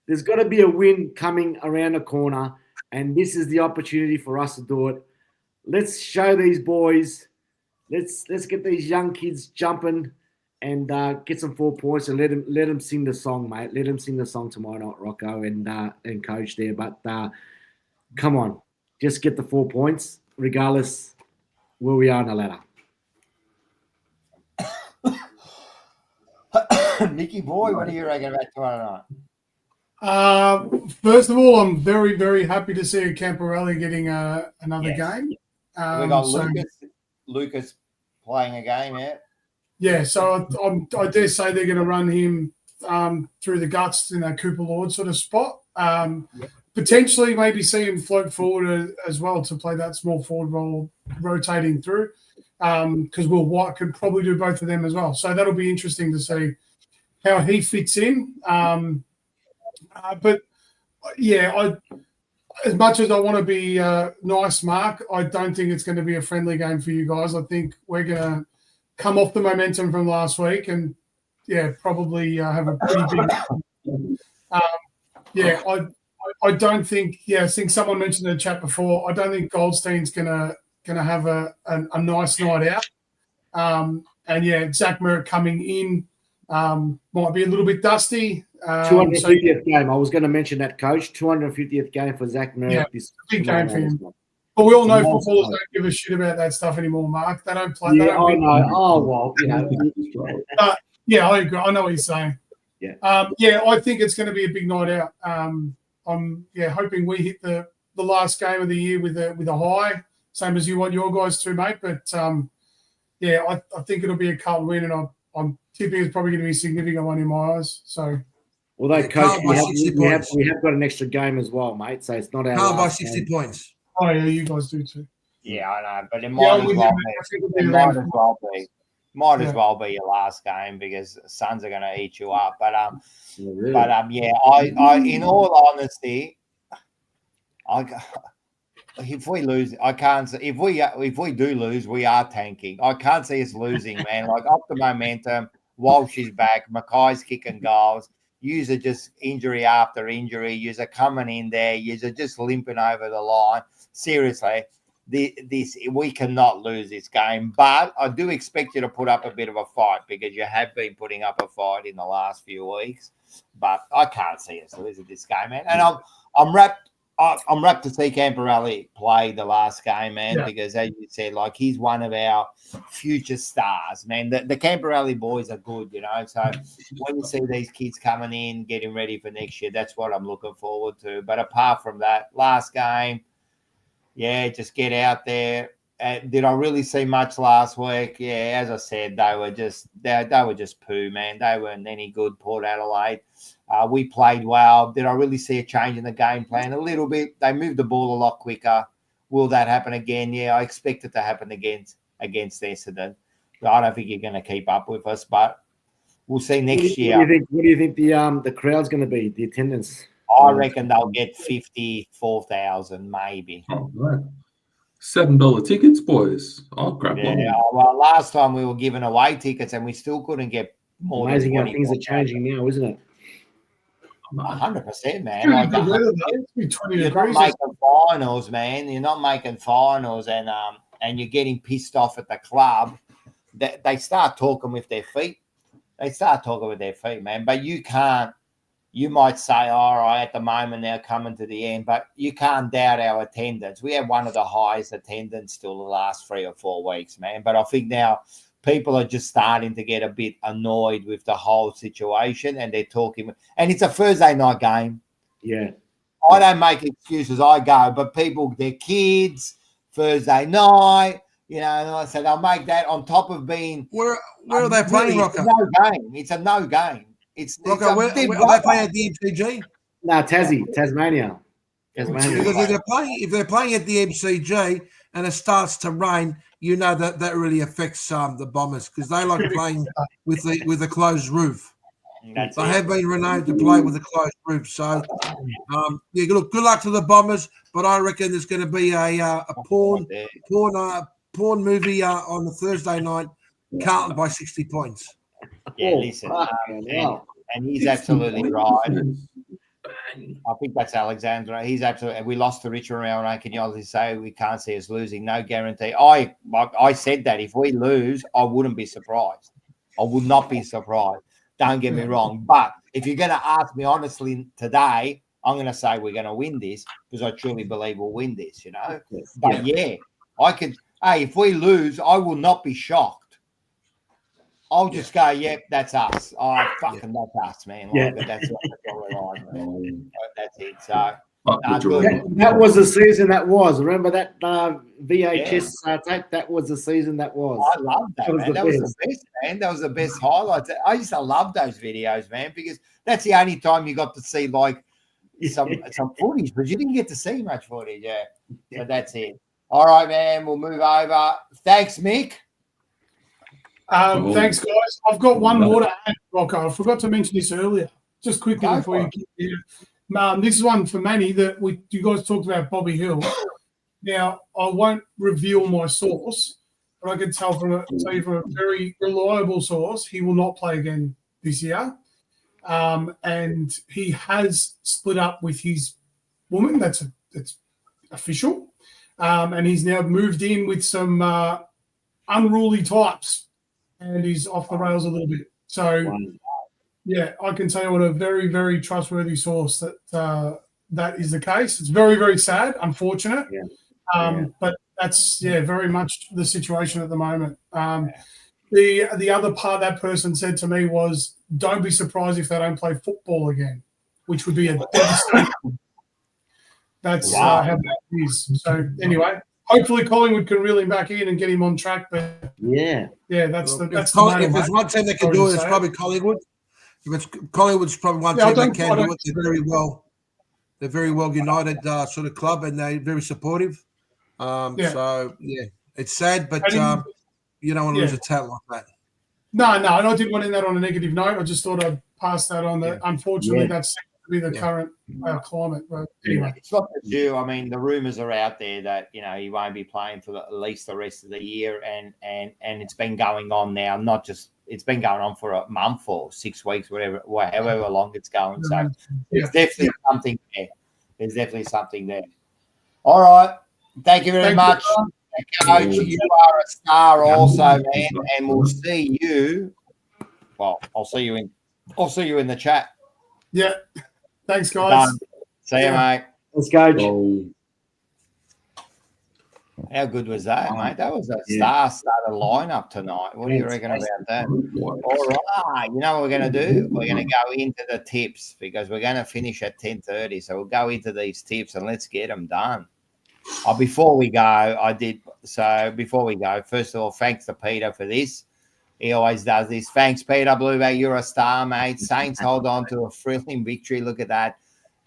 There's got to be a win coming around the corner, and this is the opportunity for us to do it. Let's show these boys. Let's get these young kids jumping and get some 4 points, and let them sing the song, mate. Let them sing the song tomorrow night, Rocco and Coach there. But come on, just get the 4 points, regardless where we are on the ladder. Mickey boy, what do you reckon about tomorrow night? First of all, I'm very, very happy to see Camporelli getting another game. We got Lucas playing a game, yeah. Yeah, so I dare say they're going to run him through the guts in that Cooper Lord sort of spot. Potentially maybe see him float forward as well to play that small forward role, rotating through, because Will White could probably do both of them as well. So that'll be interesting to see how he fits in. But, yeah, as much as I want to be nice, Mark, I don't think it's going to be a friendly game for you guys. I think we're going to come off the momentum from last week and, probably have a pretty big I don't think, I think someone mentioned in the chat before, I don't think Goldstein's gonna have a nice night out. Zach Merritt coming in might be a little bit dusty. 250th game. I was going to mention that, Coach. 250th game for Zach Merritt. Yeah, big game for him. But we all know footballers don't give a shit about that stuff anymore, Mark. They don't play. Yeah, I know. Oh, well, I agree. I know what you're saying. Yeah. I think it's going to be a big night out. I'm hoping we hit the last game of the year with a high, same as you want your guys to, mate. But I think it'll be a Carlton win, and I'm tipping it's probably going to be a significant one in my eyes. So, although Coach, we have got an extra game as well, mate. So it's not our Carlton by 60 points. Oh yeah, you guys do too. Yeah, I know, but it might as well be your last game because Suns are going to eat you up. But I in all honesty, if we lose, I can't see if we do lose, we are tanking. I can't see us losing, man. Like up the momentum, Walsh is back, Mackay's kicking goals. You're just injury after injury. You're coming in there. You're just limping over the line. Seriously, we cannot lose this game. But I do expect you to put up a bit of a fight because you have been putting up a fight in the last few weeks. But I can't see us losing this game, man. And I'm wrapped to see Camperelli play the last game, man, because as you said, like he's one of our future stars, man. The Camperelli boys are good, you know. So when you see these kids coming in, getting ready for next year, that's what I'm looking forward to. But apart from that, last game, just get out there. Did I really see much last week? Yeah, as I said, they were just poo, man. They weren't any good. Port Adelaide. We played well. Did I really see a change in the game plan? A little bit. They moved the ball a lot quicker. Will that happen again? Yeah, I expect it to happen against Essendon. I don't think you're going to keep up with us, but we'll see next year. What do you think the crowd's going to be? The attendance? I reckon they'll get 54,000, maybe. Oh, right. $7 tickets, boys. I'll grab one. Yeah, well, last time we were giving away tickets and we still couldn't get more. Amazing how things are changing now, isn't it? 100%, man. Like, you're not making finals, man. You're not making finals, and you're getting pissed off at the club. They start talking with their feet. Man. But you can't. You might say, all right, at the moment they're coming to the end, but you can't doubt our attendance. We have one of the highest attendance still the last 3 or 4 weeks, man. But I think now people are just starting to get a bit annoyed with the whole situation, and they're talking. And it's a Thursday night game. Yeah. I don't make excuses. I go, but people, their kids, Thursday night, you know, and I said, I'll make that on top of being. Where are they playing, Rocco? It's a no game. Rocco, are they playing at the MCG? No, Tasmania. Because if they're playing at the MCG and it starts to rain, you know that really affects the Bombers because they like playing with a closed roof. They have been renowned to play with a closed roof. So, look, good luck to the Bombers, but I reckon there's going to be a porn movie on the Thursday night, Carlton by 60 points. Yeah, listen, and he's absolutely right. I think that's Alexander. He's absolutely. We lost to Richmond round. I can honestly say we can't see us losing. No guarantee. I said that if we lose, I wouldn't be surprised. I would not be surprised. Don't get me wrong. But if you're going to ask me honestly today, I'm going to say we're going to win this because I truly believe we'll win this. You know. But I could. Hey, if we lose, I will not be shocked. I'll just go, that's us. Oh, fucking that's us, man. Like, that's what we're on. That's it. So that was the season that was. Remember that VHS tape? That was the season that was. I love that, man. That was the best, man. That was the best highlights. I used to love those videos, man, because that's the only time you got to see like some footage, but you didn't get to see much footage. Yeah. So that's it. All right, man. We'll move over. Thanks, Mick. Thanks, guys. I've got one more to add, Rocco. I forgot to mention this earlier. Just quickly before you get here. This is one for Manny that you guys talked about Bobby Hill. Now, I won't reveal my source, but I can tell you from a very reliable source, he will not play again this year. And he has split up with his woman. That's official. And he's now moved in with some unruly types, and he's off the rails a little bit. So, yeah, I can tell you on a very, very trustworthy source that that is the case. It's very, very sad, unfortunate. But that's, very much the situation at the moment. The other part that person said to me was, don't be surprised if they don't play football again, which would be a devastating. That's how bad it is. So anyway, hopefully Collingwood can reel him back in and get him on track. But that's the if there's one team that can do it, it's probably Collingwood. If it's Collingwood's probably one team that can do it. They're very well united sort of club, and they're very supportive. So it's sad, but you don't want to lose a talent like that. No, and I didn't want to end that on a negative note. I just thought I'd pass that on. That unfortunately, that's to be the current climate. But anyway, it's not the due. I mean, the rumours are out there that he won't be playing for at least the rest of the year, and it's been going on now. Not just it's been going on for a month or 6 weeks, however long it's going. So there's definitely something there. There's definitely something there. All right, thank you very much. Coach, you are a star also, man, and we'll see you. Well, I'll see you in the chat. Yeah. Thanks, guys. Done. See you, mate. Let's go. How good was that, mate? That was a star-starter lineup tonight. What do you reckon about that? All right. You know what we're going to do? We're going to go into the tips because we're going to finish at 10:30. So we'll go into these tips and let's get them done. Before we go, first of all, thanks to Peter for this. He always does this. Thanks, Peter Blueback. You're a star, mate. Saints hold on to a thrilling victory. Look at that.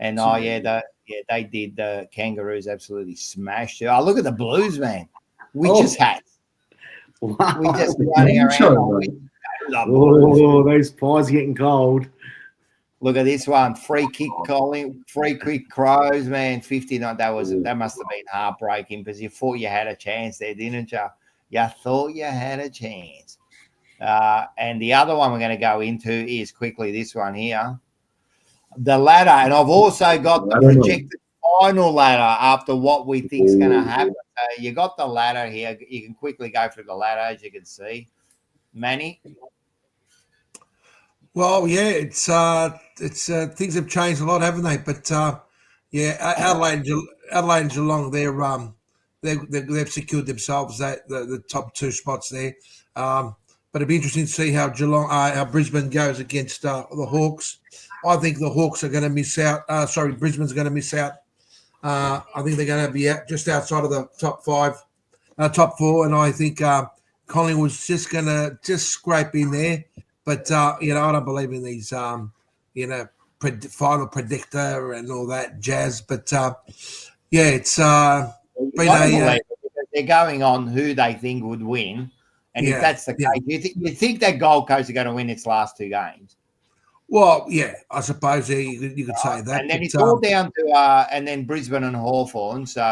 And they did. The Kangaroos absolutely smashed it. Oh, look at the Blues, man. Witches hats. Wow. We just running around. Those pies are getting cold. Look at this one. Free kick Crows, man. 59. That must have been heartbreaking because you thought you had a chance there, didn't you? You thought you had a chance. And the other one we're going to go into is quickly this one here. The ladder. And I've also got the projected final ladder after what we think is going to happen. So you got the ladder here. You can quickly go through the ladder, as you can see. Manny? Well, yeah, it's things have changed a lot, haven't they? But Adelaide and Geelong, they've secured themselves the top two spots there. But it'd be interesting to see how Brisbane goes against the Hawks. I think the Hawks are going to miss out. Brisbane's going to miss out. I think they're going to be just outside of the top top four, and I think Collingwood's just going to scrape in there. But, I don't believe in these, final predictor and all that jazz. But, it's been they're going on who they think would win. And if that's the case, you think that Gold Coast are going to win its last two games? Well, yeah, I suppose you could say that. And then it's all down to and then Brisbane and Hawthorn. So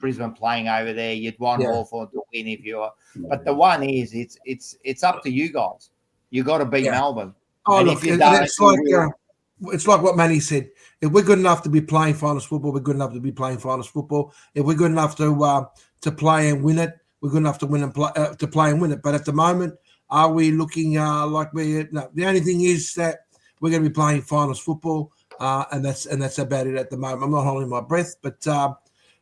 Brisbane playing over there, you'd want Hawthorn to win if you're. But the one is, it's up to you guys. You got to beat Melbourne. Oh, and look, it's like what Manny said. If we're good enough to be playing finals football, we're good enough to be playing finals football. If we're good enough to play and win it, we're good enough to win and to play and win it. But at the moment, are we looking like we're? No. The only thing is that we're going to be playing finals football, and that's about it at the moment. I'm not holding my breath, but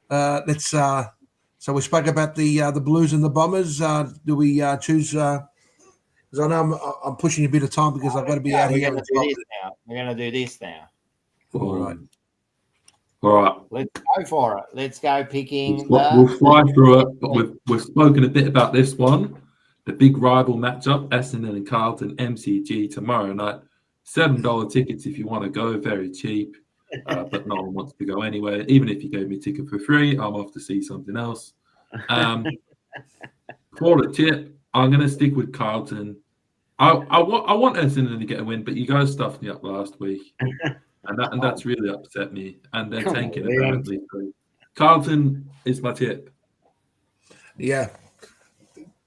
let's. So we spoke about the Blues and the Bombers. Do we choose? Because I know I'm pushing a bit of time because I've got to be out here. We're going to do this now. All right. Let's go for it. Let's go picking. We'll fly through it, but we've spoken a bit about this one. The big rival matchup, Essendon and Carlton, MCG tomorrow night. $7 tickets if you want to go, very cheap. But no one wants to go anyway. Even if you gave me a ticket for free, I'm off to see something else. For the tip, I'm going to stick with Carlton. I want Essendon to get a win, but you guys stuffed me up last week. And that's really upset me. And they're tanking apparently. Carlton is my tip. Yeah.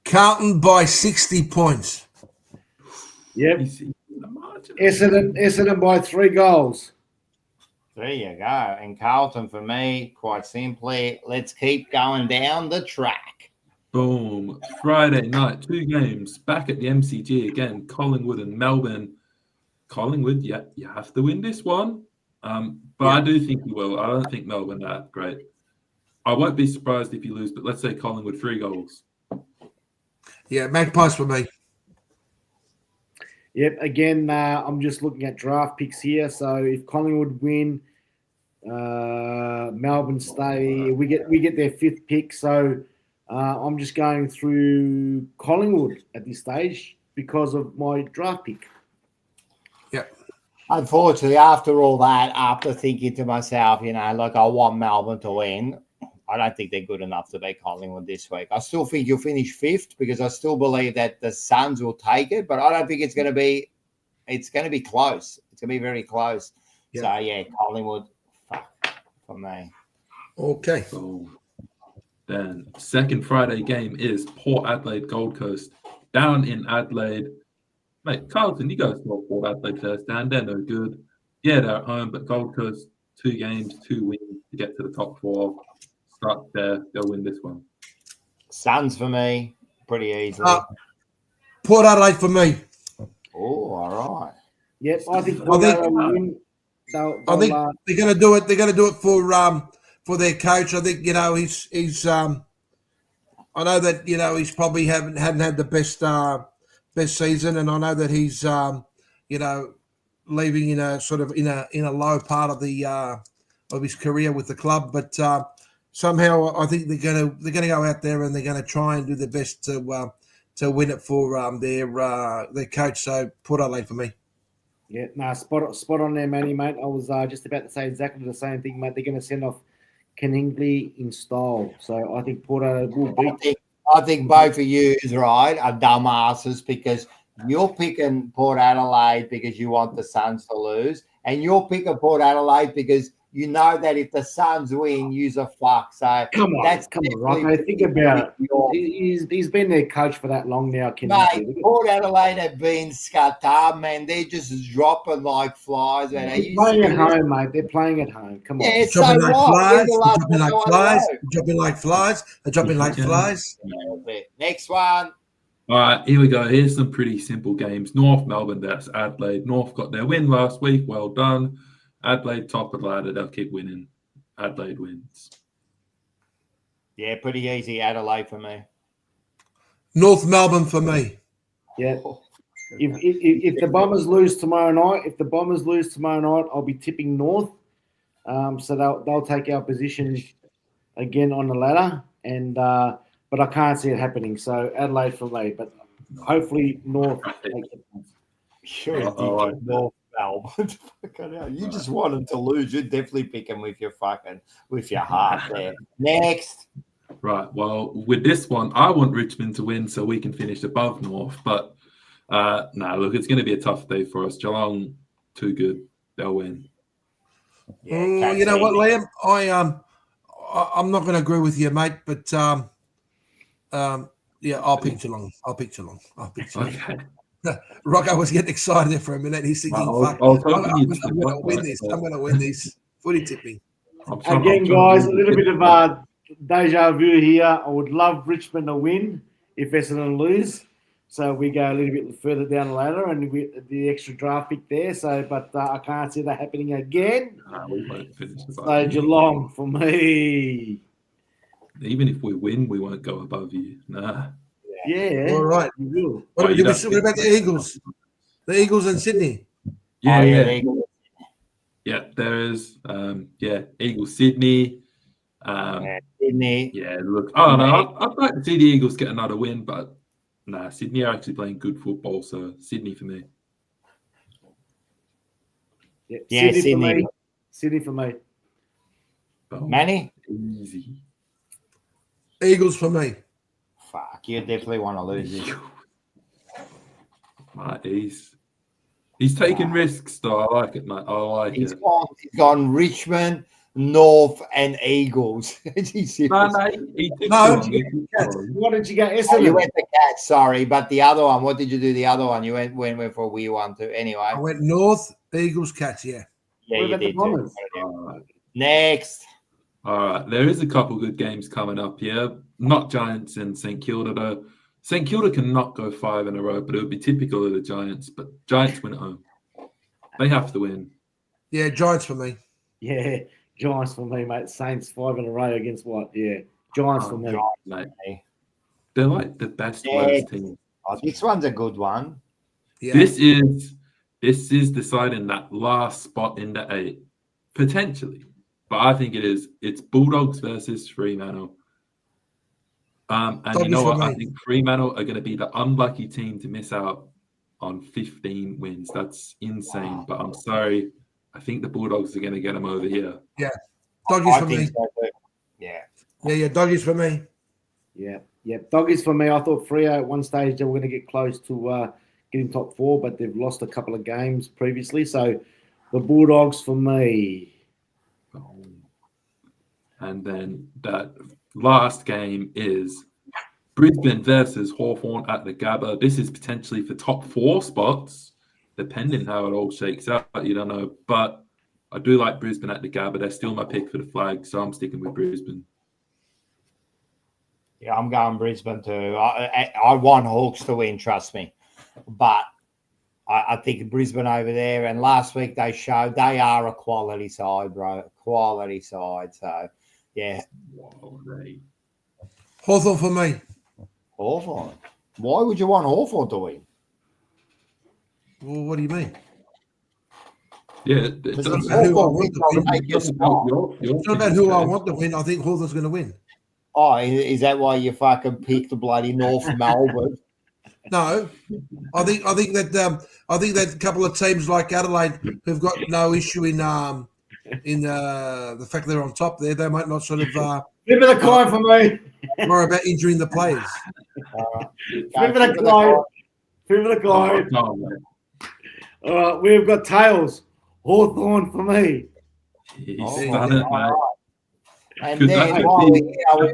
Carlton by 60 points. Yep. Easy. The margin. Essendon by 3 goals. There you go. And Carlton, for me, quite simply, let's keep going down the track. Boom. Friday night, 2 games back at the MCG again. Collingwood and Melbourne. Collingwood, yeah, you have to win this one. But I do think you will. I don't think Melbourne are that great. I won't be surprised if you lose, but let's say Collingwood 3 goals. Yeah, Magpies for me. Yep. Again, I'm just looking at draft picks here. So if Collingwood win, Melbourne stay. We get their 5th pick. So I'm just going through Collingwood at this stage because of my draft pick. Yeah. Unfortunately, after all that, after thinking to myself, look, I want Melbourne to win. I don't think they're good enough to beat Collingwood this week. I still think you'll finish 5th because I still believe that the Suns will take it, but I don't think it's going to be close. It's going to be very close. Yeah. So, yeah, Collingwood, for me. Okay. So then, second Friday game is Port Adelaide Gold Coast down in Adelaide. Mate, Carlton, you guys know Port Adelaide first down. They're no good. Yeah, they're at home, but Gold Coast, 2 games, 2 wins to get to the top 4. Start there. They'll win this one. Suns for me, pretty easily. Port Adelaide for me. Oh, all right. Yep, I think I think win. they're going to do it. They're going to do it for their coach. I think he's. I know that he's probably hadn't had the best season, and I know that he's leaving in a sort of in a low part of the of his career with the club, but somehow I think they're going to go out there and they're going to try and do their best to win it for their coach. So Port Adelaide for me. Yeah, spot on there, Manny, mate. I was just about to say exactly the same thing, mate. They're going to send off Kenningley in style, so I think Port Adelaide will beat. I think both of you are dumbasses because you're picking Port Adelaide because you want the Suns to lose, and you're picking Port Adelaide because you know that if the Suns win, you's a fuck. So come on, Rocco. Think about it. He's been their coach for that long now. Mate, Port Adelaide have been scatter, man. They're just dropping like flies. Man. They're playing at home, mate. They're playing at home. Come on. Yeah, dropping dropping like flies. Next one. All right, here we go. Here's some pretty simple games. North Melbourne, that's Adelaide. North got their win last week. Well done. Adelaide, top of the ladder. They'll keep winning. Adelaide wins. Yeah, pretty easy. Adelaide for me. North Melbourne for me. Yeah. If the Bombers lose tomorrow night, I'll be tipping North. So they'll take our position again on the ladder, and but I can't see it happening. So Adelaide for me, but hopefully North. Sure, North Melbourne. You just want them to lose. You're definitely picking with your heart there. Next. Right. Well, with this one, I want Richmond to win so we can finish above North. But look, it's going to be a tough day for us. Geelong, too good. They'll win. Yeah, you know what, Liam? I'm not going to agree with you, mate. But yeah, I'll pick Geelong. Okay. Rocco was getting excited there for a minute. He's thinking, "Fuck, I'm going to win this. I'm going to win this." Footy tipping. Again, guys, a little bit of deja vu here. I would love Richmond to win if Essendon lose. So we go a little bit further down the ladder and the extra draft pick there. So, but I can't see that happening again. We won't finish so Geelong for me. Even if we win, we won't go above you. Nah. Yeah. All right. You will. What about the Eagles? The Eagles in Sydney. Yeah. Yeah, there is. Eagles Sydney. Sydney. Yeah, look. I don't know. I'd like to see the Eagles get another win, but Sydney are actually playing good football, so Sydney for me. Yeah, Sydney for me. Manny? Easy. Eagles for me. Fuck, you definitely want to lose this. Mate, he's taking risks, though. I like it, mate. I like He's it. gone Richmond. North and Eagles. No, he took No. too long. He took too long. What did you go? Oh, you Essendon. went the Cats, sorry, but the other one. What did you do? The other one, you went for a weird one too. Anyway, I went North, Eagles, Cats, yeah. yeah, What you about the did. Bombers? Too. Next, All right, there is a couple good games coming up here. Not Giants and St Kilda though. St Kilda cannot go 5 in a row, but it would be typical of the Giants. But Giants win at home. They have to win. Yeah, Giants for me. Yeah, Giants for me, mate. Saints 5 in a row against what? Yeah, Giants for me. Mate. They're like the best Yeah. worst team. oh, this one's a good one. Yeah. This is deciding that last spot in the 8 potentially, but I think it is. It's Bulldogs versus Fremantle. And you Doggies know for what? I me. think Fremantle are going to be the unlucky team to miss out on 15 wins. That's insane. But I'm sorry. I think the Bulldogs are going to get them over here. Doggies I for me. think so too. Yeah. Yeah, Doggies for me. Yeah. Doggies for me. I thought Freo at one stage they were going to get close to getting top 4, but they've lost a couple of games previously. So the Bulldogs for me. And then that last game is Brisbane versus Hawthorn at the Gabba. This is potentially for top 4 spots, depending how it all shakes out. You don't know. But I do like Brisbane at the Gabba. They're still my pick for the flag, so I'm sticking with Brisbane. Yeah, I'm going Brisbane too. I want Hawks to win, trust me. But I think Brisbane over there, and last week they showed they are a quality side, bro. Quality side. So, yeah. Hawthorn for me. Hawthorn. Why would you want Hawthorn to win? Well, what do you mean? Yeah, it Because doesn't Hawthorn who I want wins, to they'll win. make your spot. It's not about who I want to win. I think Hawthorn's going to win. Oh, is that why you fucking picked the bloody North Melbourne? No, I think that a couple of teams like Adelaide who've got no issue in the fact they're on top there. They might not sort of Flip of the coin for me. worry about injuring the players. Flip of the coin. Flip of the coin. All right, we've got tails. Hawthorn for me. He's Oh, done it, mate. And Good then luck. while we're here, Happy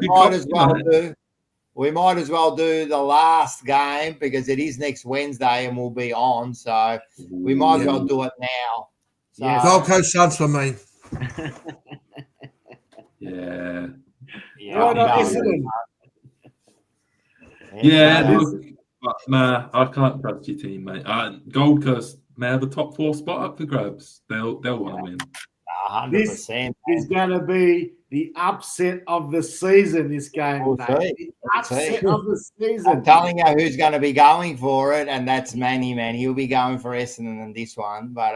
we might as well do the last game because it is next Wednesday and we'll be on. So we might as well do it now. So, Yeah. Gold Coast Suns for me. Yeah. yeah, Why not I'm Essendon? going. Yeah, look, man, I can't trust your team, mate. Gold Coast may have a top 4 spot up for grabs. They'll want to win. 100%. Is going to be the upset of the season, this game. We'll mate. see. The upset see. of the I'm season. telling you who's going to be going for it, and that's Manny, man. He'll be going for Essendon in this one. But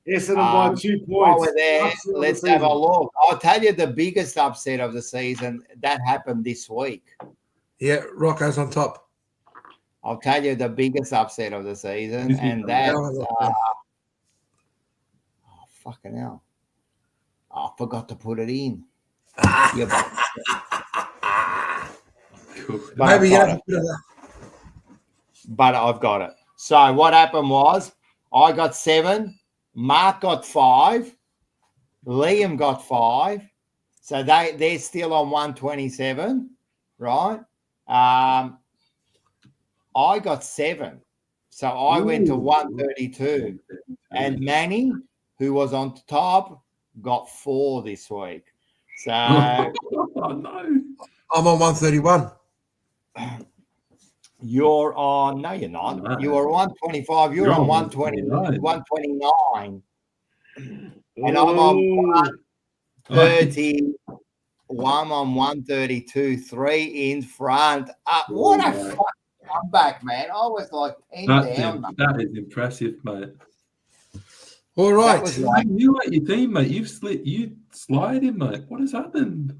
Essendon by 2 while points. we're there, Upset of the let's have a season. look. I'll tell you the biggest upset of the season that happened this week. Yeah, Rocco's on top. I'll tell you the biggest upset of the season, and that's fucking hell. I forgot to put it in. Yeah, but Maybe you I've got have it. to put it. But I've got it. So what happened was I got 7, Mark got 5, Liam got 5. So they're still on 127, right? I got 7. So I went to 132. And Manny, who was on top, got 4 this week. So Oh, no. I'm on 131. you're on, no, you're not. No. You were 125. You're on 120, 129. And I'm on 130. I'm on 132, 3 in front. What a fucking comeback, man. I was like 10 down. That is impressive, mate. All right. That was like, You like your team, mate. You sliding, mate. What has happened?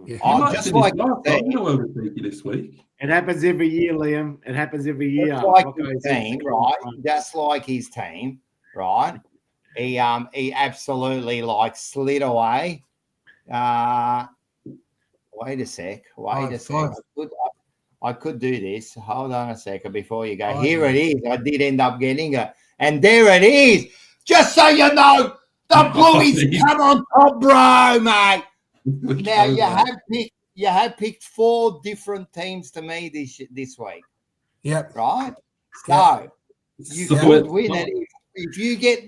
Yeah. Oh, might just finish like last. that. I don't know where we'll take you this week. It happens every year, Liam. It happens every year. just like Rocco his is team, right? Just like his team, right? He absolutely like slid away. Wait a sec. Five. I could do this. Hold on a second before you go. Five. Here it is. I did end up getting it. And there it is. Just so you know, the Blueies come on Oh, bro, mate. Which Now one, mate? you have picked 4 different teams to me this week, Yep. right? Yep. So you So could it- win it if you get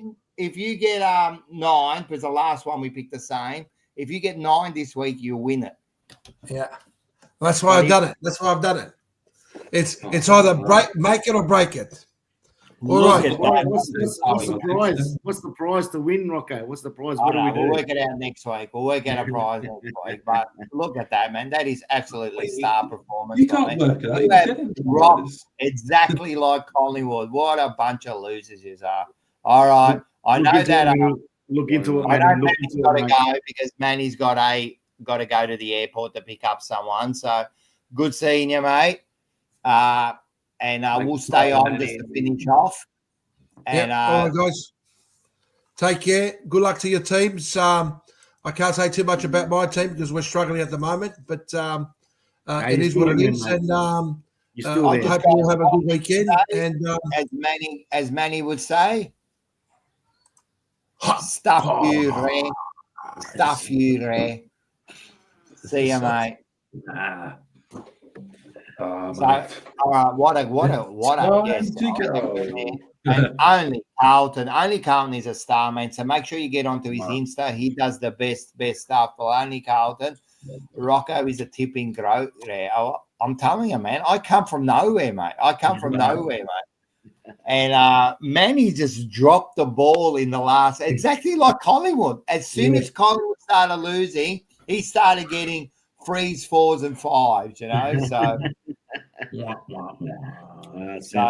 9, because the last one we picked the same. If you get 9 this week, you win it. Yeah. That's why I've done it. That's why I've done it. It's either make it or break it. All Look right. at that. What's the prize? What's the prize to win, Rocco? What's the prize? What do we do? We'll work it out next week. We'll work out a prize next week. But look at that, man. That is absolutely star performance. You from can't me. work it out. Look You at get that into rock, this. exactly like Collingwood. What a bunch of losers you are. All right. I know that. Look into it, I man. know Look Manny's into got it, to mate. go because Manny's got to go to the airport to pick up someone. So good seeing you, mate. And we'll stay on just to finish off. And All right, guys. Take care. Good luck to your teams. I can't say too much about my team because we're struggling at the moment, but it is what it is. And You're still I there. hope you all have a good weekend. And as Manny would say, stuff you, Ray. Stuff you, Ray. See you, mate. Nah. So, all right, what a guest. And only Carlton is a star, man. So make sure you get onto his Insta. He does the best stuff for only Carlton. Rocco is a tipping grow. I'm telling you, man, I come from nowhere, mate. And Manny just dropped the ball in the last, exactly like Collingwood. As soon as Collingwood started losing, he started getting 3s, 4s, and 5s, you know. So,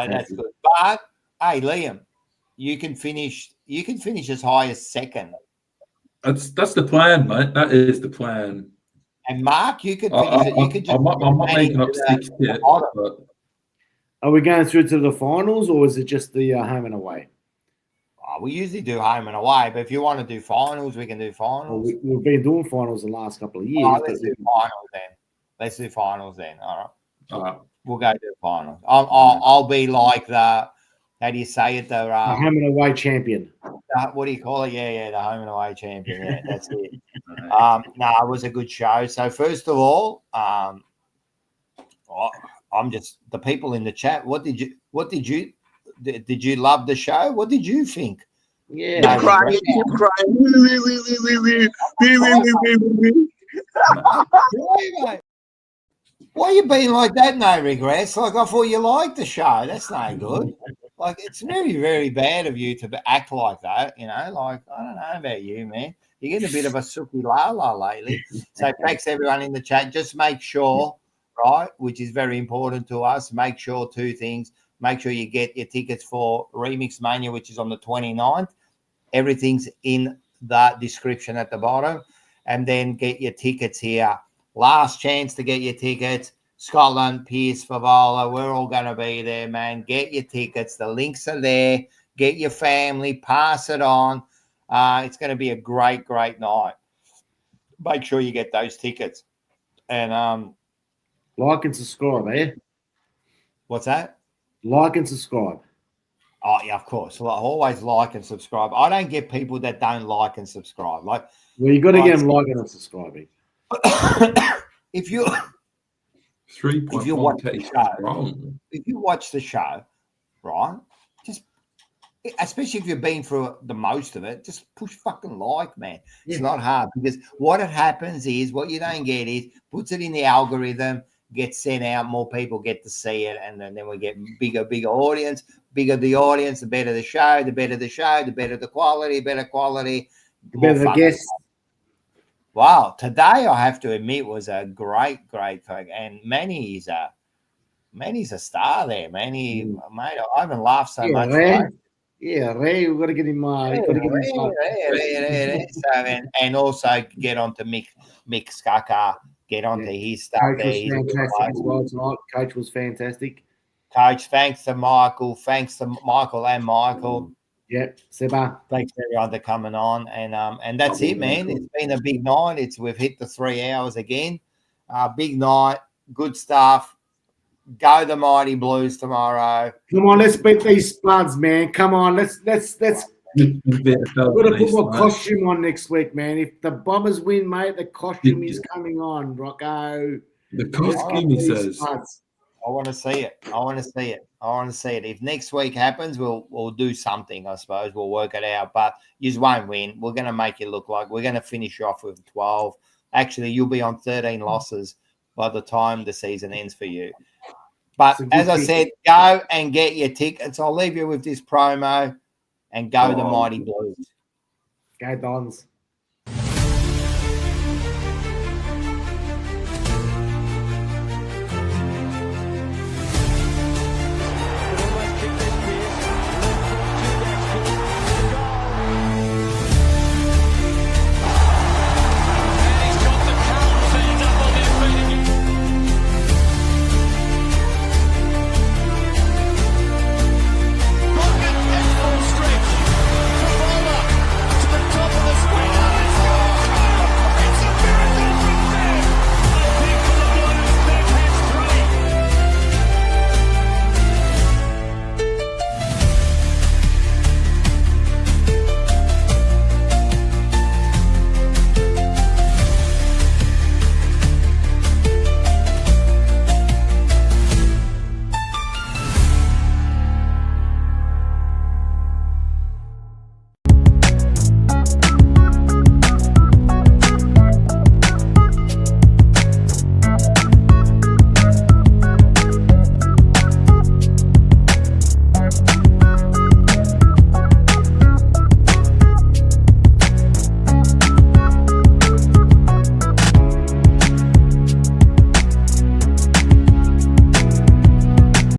that's good. But hey, Liam, you can finish as high as second. That's the plan, mate. That is the plan. And Mark, you could finish it. You could just. I'm not making up 6 yet. But Are we going through to the finals, or is it just the home and away? We usually do home and away, but if you want to do finals, we can do finals. Well, we've been doing finals the last couple of years. Let's do finals then. All right. We'll go to the finals. I'll be like the, how do you say it? The home and away champion. What do you call it? Yeah, the home and away champion. Yeah, that's it. It was a good show. So first of all, I'm just the people in the chat. What did you love the show? What did you think? Yeah, crying. Why are you being like that? No regrets. Like I thought you liked the show. That's no good. Like it's very, very bad of you to act like that. You know, like I don't know about you, man. You're getting a bit of a sookie la lately. So thanks everyone in the chat. Just make sure, right, which is very important to us. Make sure 2 things. Make sure you get your tickets for Remix Mania, which is on the 29th. Everything's in the description at the bottom. And then get your tickets here. Last chance to get your tickets. Scotland, PEARCE, FEVOLA. We're all going to be there, man. Get your tickets. The links are there. Get your family. Pass it on. It's going to be a great, great night. Make sure you get those tickets. And like and subscribe, eh? What's that? Like and subscribe. Oh, yeah, of course. Always like and subscribe. I don't get people that don't like and subscribe. Like, well, you got to get them liking and subscribing. If you watch the show, right? Just especially if you've been through the most of it, just push fucking like, man. It's not hard because what it happens is what you don't get is puts it in the algorithm, gets sent out, more people get to see it, and then we get bigger audience. Bigger the audience, the better the show, the better the quality, the better the guests. Wow, today I have to admit was a great thing, and Manny's a star there. Manny, mate, I haven't laughed so much. Ray, we've got to get him. And also get onto Mick Skaka, get onto his stuff. Coach was fantastic as well tonight. Coach was fantastic. Coach, thanks to Michael and Michael. Yep, Seba. Thanks everyone for coming on, and that's it, man. It's been a big night. We've hit the 3 hours again. Big night, good stuff. Go the Mighty Blues tomorrow. Come on, let's beat these Spuds, man. Come on, let's I've got to put my costume on next week, man. If the Bombers win, mate, the costume is coming on, Rocco. The costume, he says. I want to see it. I want to see it. I want to see it. If next week happens, we'll do something, I suppose. We'll work it out. But you won't win. We're going to make it look like we're going to finish off with 12. Actually, you'll be on 13 losses by the time the season ends for you. But as I said, go and get your tickets. I'll leave you with this promo and go the Mighty Blues. Go Dons.